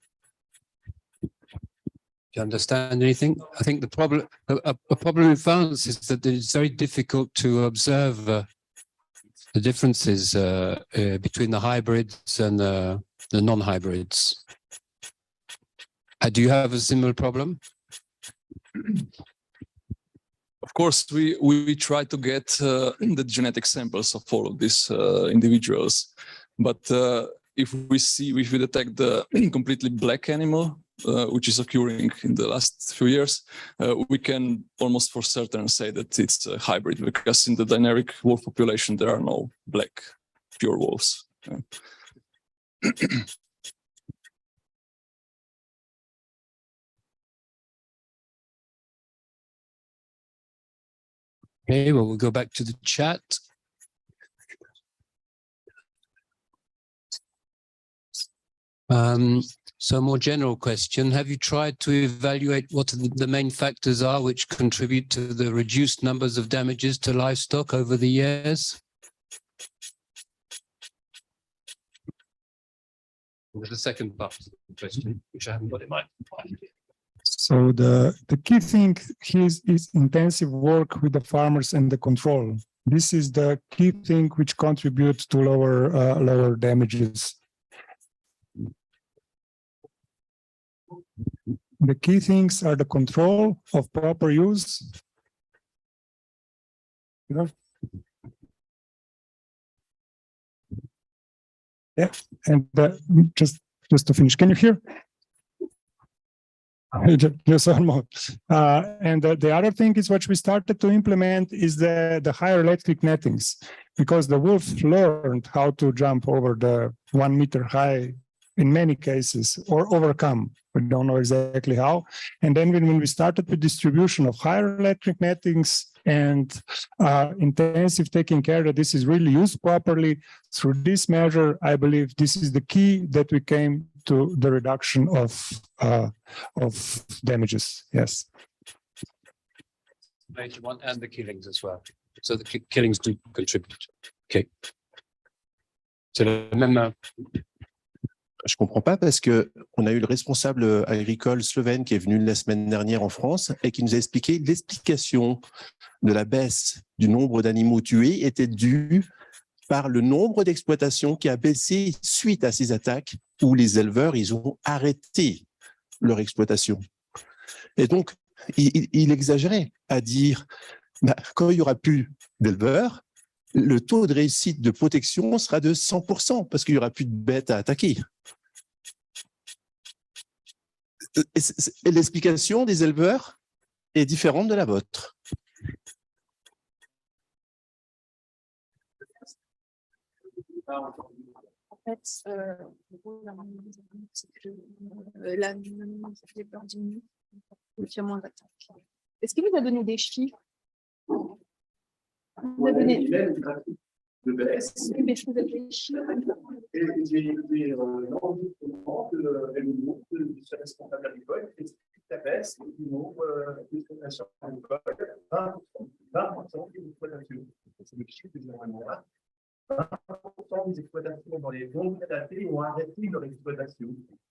Do you understand anything? I think the problem, a problem we found is that it's very difficult to observe the differences between the hybrids and the non-hybrids. Do you have a similar problem? Of course, we try to get the genetic samples of all of these individuals, but if we detect the completely black animal, which is occurring in the last few years, we can almost for certain say that it's a hybrid, because in the dynamic wolf population there are no black pure wolves. Okay, well, we'll go back to the chat. So a more general question, have you tried to evaluate what the main factors are which contribute to the reduced numbers of damages to livestock over the years? The second part of the question, which I haven't got in mind. So the key thing here is intensive work with the farmers and the control. This is the key thing which contributes to lower damages. The key things are the control of proper use. Yeah, and just to finish, can you hear? Just almost. And the other thing is what we started to implement is the higher electric nettings. because the wolf learned how to jump over the 1 meter high in many cases, or overcome. We don't know exactly how. And then when we started with distribution of higher electric nettings and intensive taking care that this is really used properly through this measure, I believe this is the key that we came to the reduction of damages. Yes. And the killings as well. So the killings do contribute. Okay. C'est le même. Je comprends pas parce que on a eu le responsable agricole slovène qui est venu la semaine dernière en France et qui nous a expliqué l'explication de la baisse du nombre d'animaux tués était due par le nombre d'exploitations qui a baissé suite à ces attaques où les éleveurs, ils ont arrêté leur exploitation. Et donc, il exagérait à dire, quand il n'y aura plus d'éleveurs, le taux de réussite de protection sera de 100% parce qu'il n'y aura plus de bêtes à attaquer. Et l'explication des éleveurs est différente de la vôtre. En fait, la j'ai peur diminuer, il y a moins d'attaques. Est-ce qu'il vous a donné des chiffres? Vous a donné de baisse. Mais je vous ai des chiffres. Et des enregistrements du service responsable agricole qui explique la baisse du nombre d'exploitations agricoles, 20% des exploitations. C'est le chiffre que j'aimerais voir. 20% des exploitations dans les zones adaptées ont arrêté leur exploitation.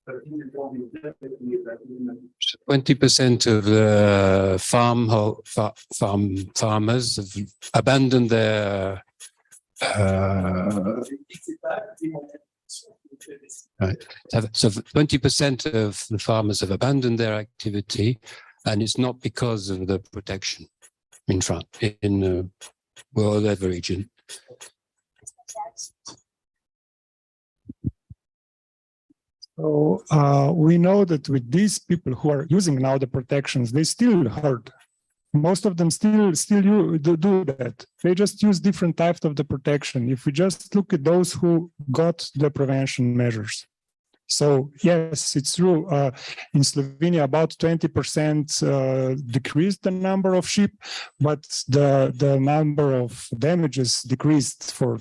20% of the farmers have abandoned their right. So 20% of the farmers have abandoned their activity, and it's not because of the protection in France, in whatever region. So we know that with these people who are using now the protections, they still hurt. Most of them still do that. They just use different types of the protection. If we just look at those who got the prevention measures. So yes, it's true. In Slovenia, about 20% decreased the number of sheep, but the number of damages decreased for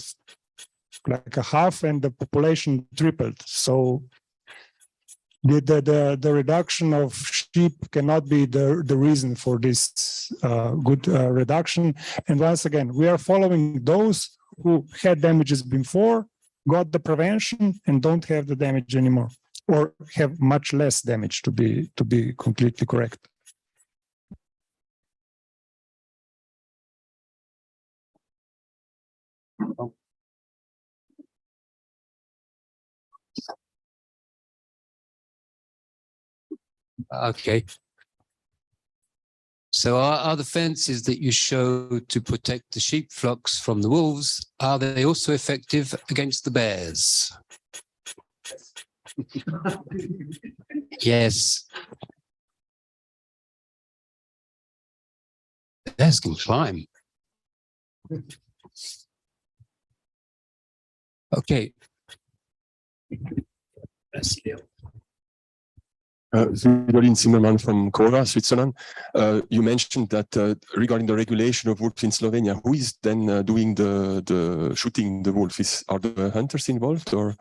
like a half, and the population tripled. So the reduction of sheep cannot be the reason for this good reduction. And once again, we are following those who had damages before, got the prevention, and don't have the damage anymore, or have much less damage, to be completely correct. Okay. So are the fences that you show to protect the sheep flocks from the wolves, are they also effective against the bears? Yes. Bears can climb. Okay. Fridolin Zimmermann from Cora, Switzerland. You mentioned that regarding the regulation of wolves in Slovenia, who is then doing the shooting the wolf? Are the hunters involved, or?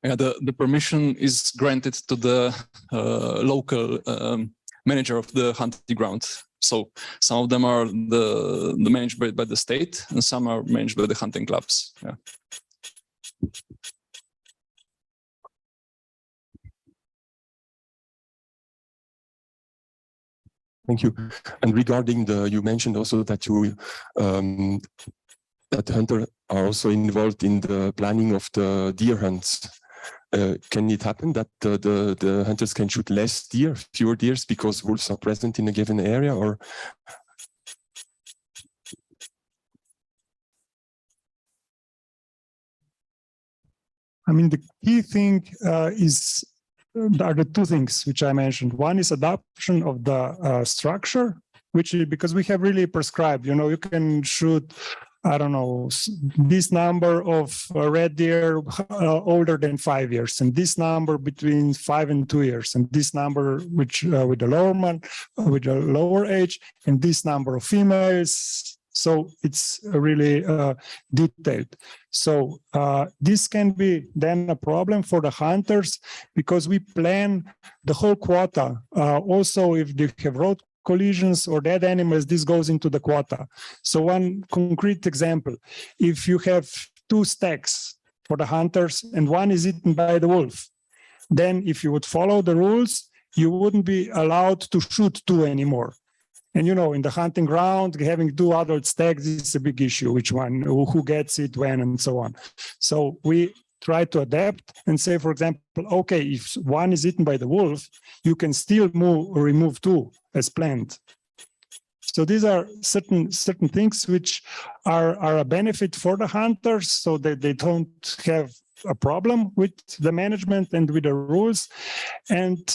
Yeah, the permission is granted to the local manager of the hunting ground. So some of them are managed by the state, and some are managed by the hunting clubs. Yeah. Thank you. And regarding you mentioned also that that hunters are also involved in the planning of the deer hunts. Can it happen that the hunters can shoot less deer, fewer deers, because wolves are present in a given area, or? I mean, the key thing is are the two things which I mentioned. One is adoption of the structure, which is because we have really prescribed, you can shoot, I don't know, this number of red deer older than 5 years, and this number between 5 and 2 years, and this number which with the lower age, and this number of females. So it's really detailed. So this can be then a problem for the hunters because we plan the whole quota. Also, if they have road collisions or dead animals, this goes into the quota. So one concrete example, if you have 2 stags for the hunters and one is eaten by the wolf, then if you would follow the rules, you wouldn't be allowed to shoot 2 anymore. And, in the hunting ground, having 2 adult stags is a big issue, which one, who gets it, when, and so on. So we try to adapt and say, for example, okay, if one is eaten by the wolf, you can still remove 2 as planned. So these are certain things which are a benefit for the hunters so that they don't have a problem with the management and with the rules. And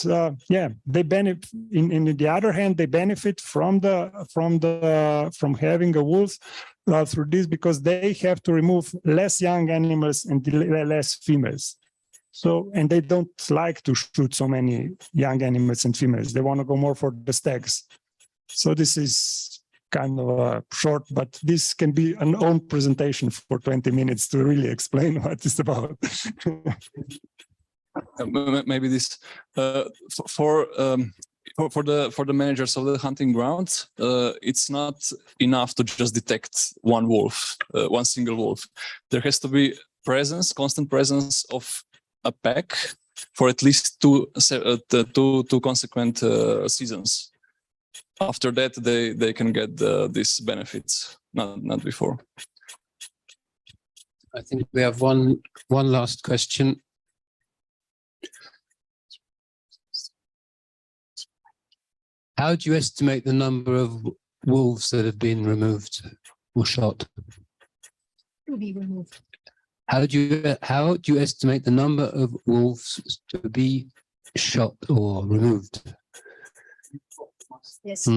they benefit. In the other hand, they benefit from having a wolf through this because they have to remove less young animals and less females. So, and they don't like to shoot so many young animals and females. They want to go more for the stags. So this is kind of short, but this can be an own presentation for 20 minutes to really explain what it's about. Maybe this for the managers of the hunting grounds, it's not enough to just detect one wolf, one single wolf. There has to be constant presence of a pack for at least two consequent seasons. After that, they can get these benefits, not before. I think we have one last question. How do you estimate the number of wolves that have been removed or shot? To be removed. How do you estimate the number of wolves to be shot or removed? Yes.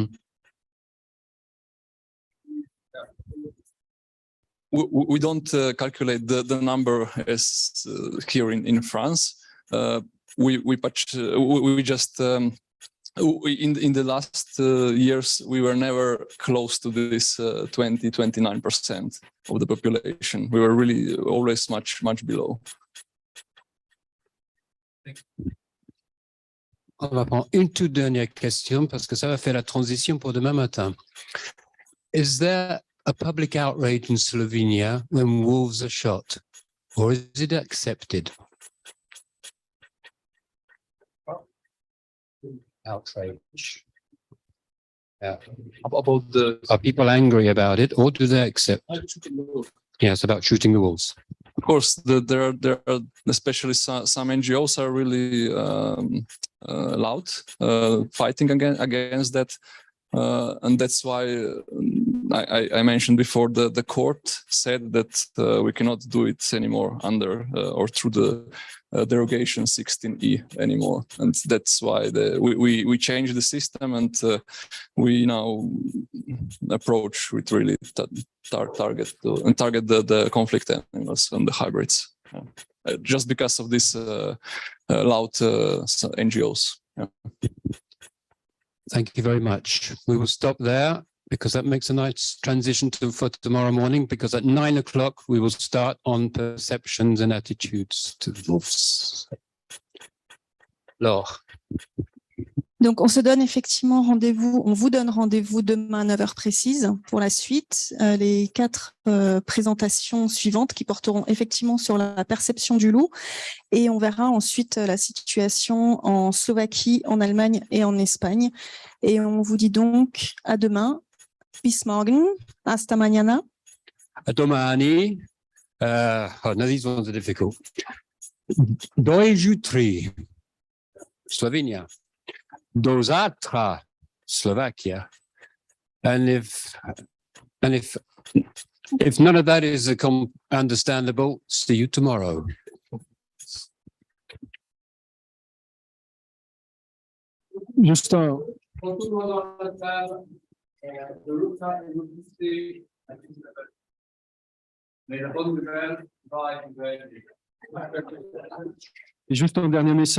We don't calculate the number as here in France. We just in the last years we were never close to this 29% of the population. We were really always much below. On va prendre une toute dernière question parce que ça va faire la transition pour demain matin. Is there a public outrage in Slovenia when wolves are shot, or is it accepted? Outrage. Yeah. Are people angry about it, or do they accept? Yes, about shooting the wolves. Of course, there are especially some NGOs are really loud, fighting against that, and that's why I mentioned before the court said that we cannot do it anymore under or through the derogation 16E anymore, and that's why we changed the system, and we now approach with really target the conflict animals and the hybrids, just because of this loud NGOs. Yeah. Thank you very much. We will stop there because that makes a nice transition for tomorrow morning, because at 9 o'clock we will start on perceptions and attitudes to wolves. Laure. Donc, on se donne effectivement rendez-vous, on vous donne rendez-vous demain à 9h précise pour la suite. Les 4 présentations suivantes qui porteront effectivement sur la perception du loup. Et on verra ensuite la situation en Slovaquie, en Allemagne et en Espagne. Et on vous dit donc à demain. Bis morgen. Hasta mañana. A domani. Oh, no, these ones are difficult. 2 jutri. Slovenia. Do zatra, Slovakia, and if none of that is understandable, see you tomorrow. Juste un, Mais la bonne nouvelle va arriver. et juste un dernier message.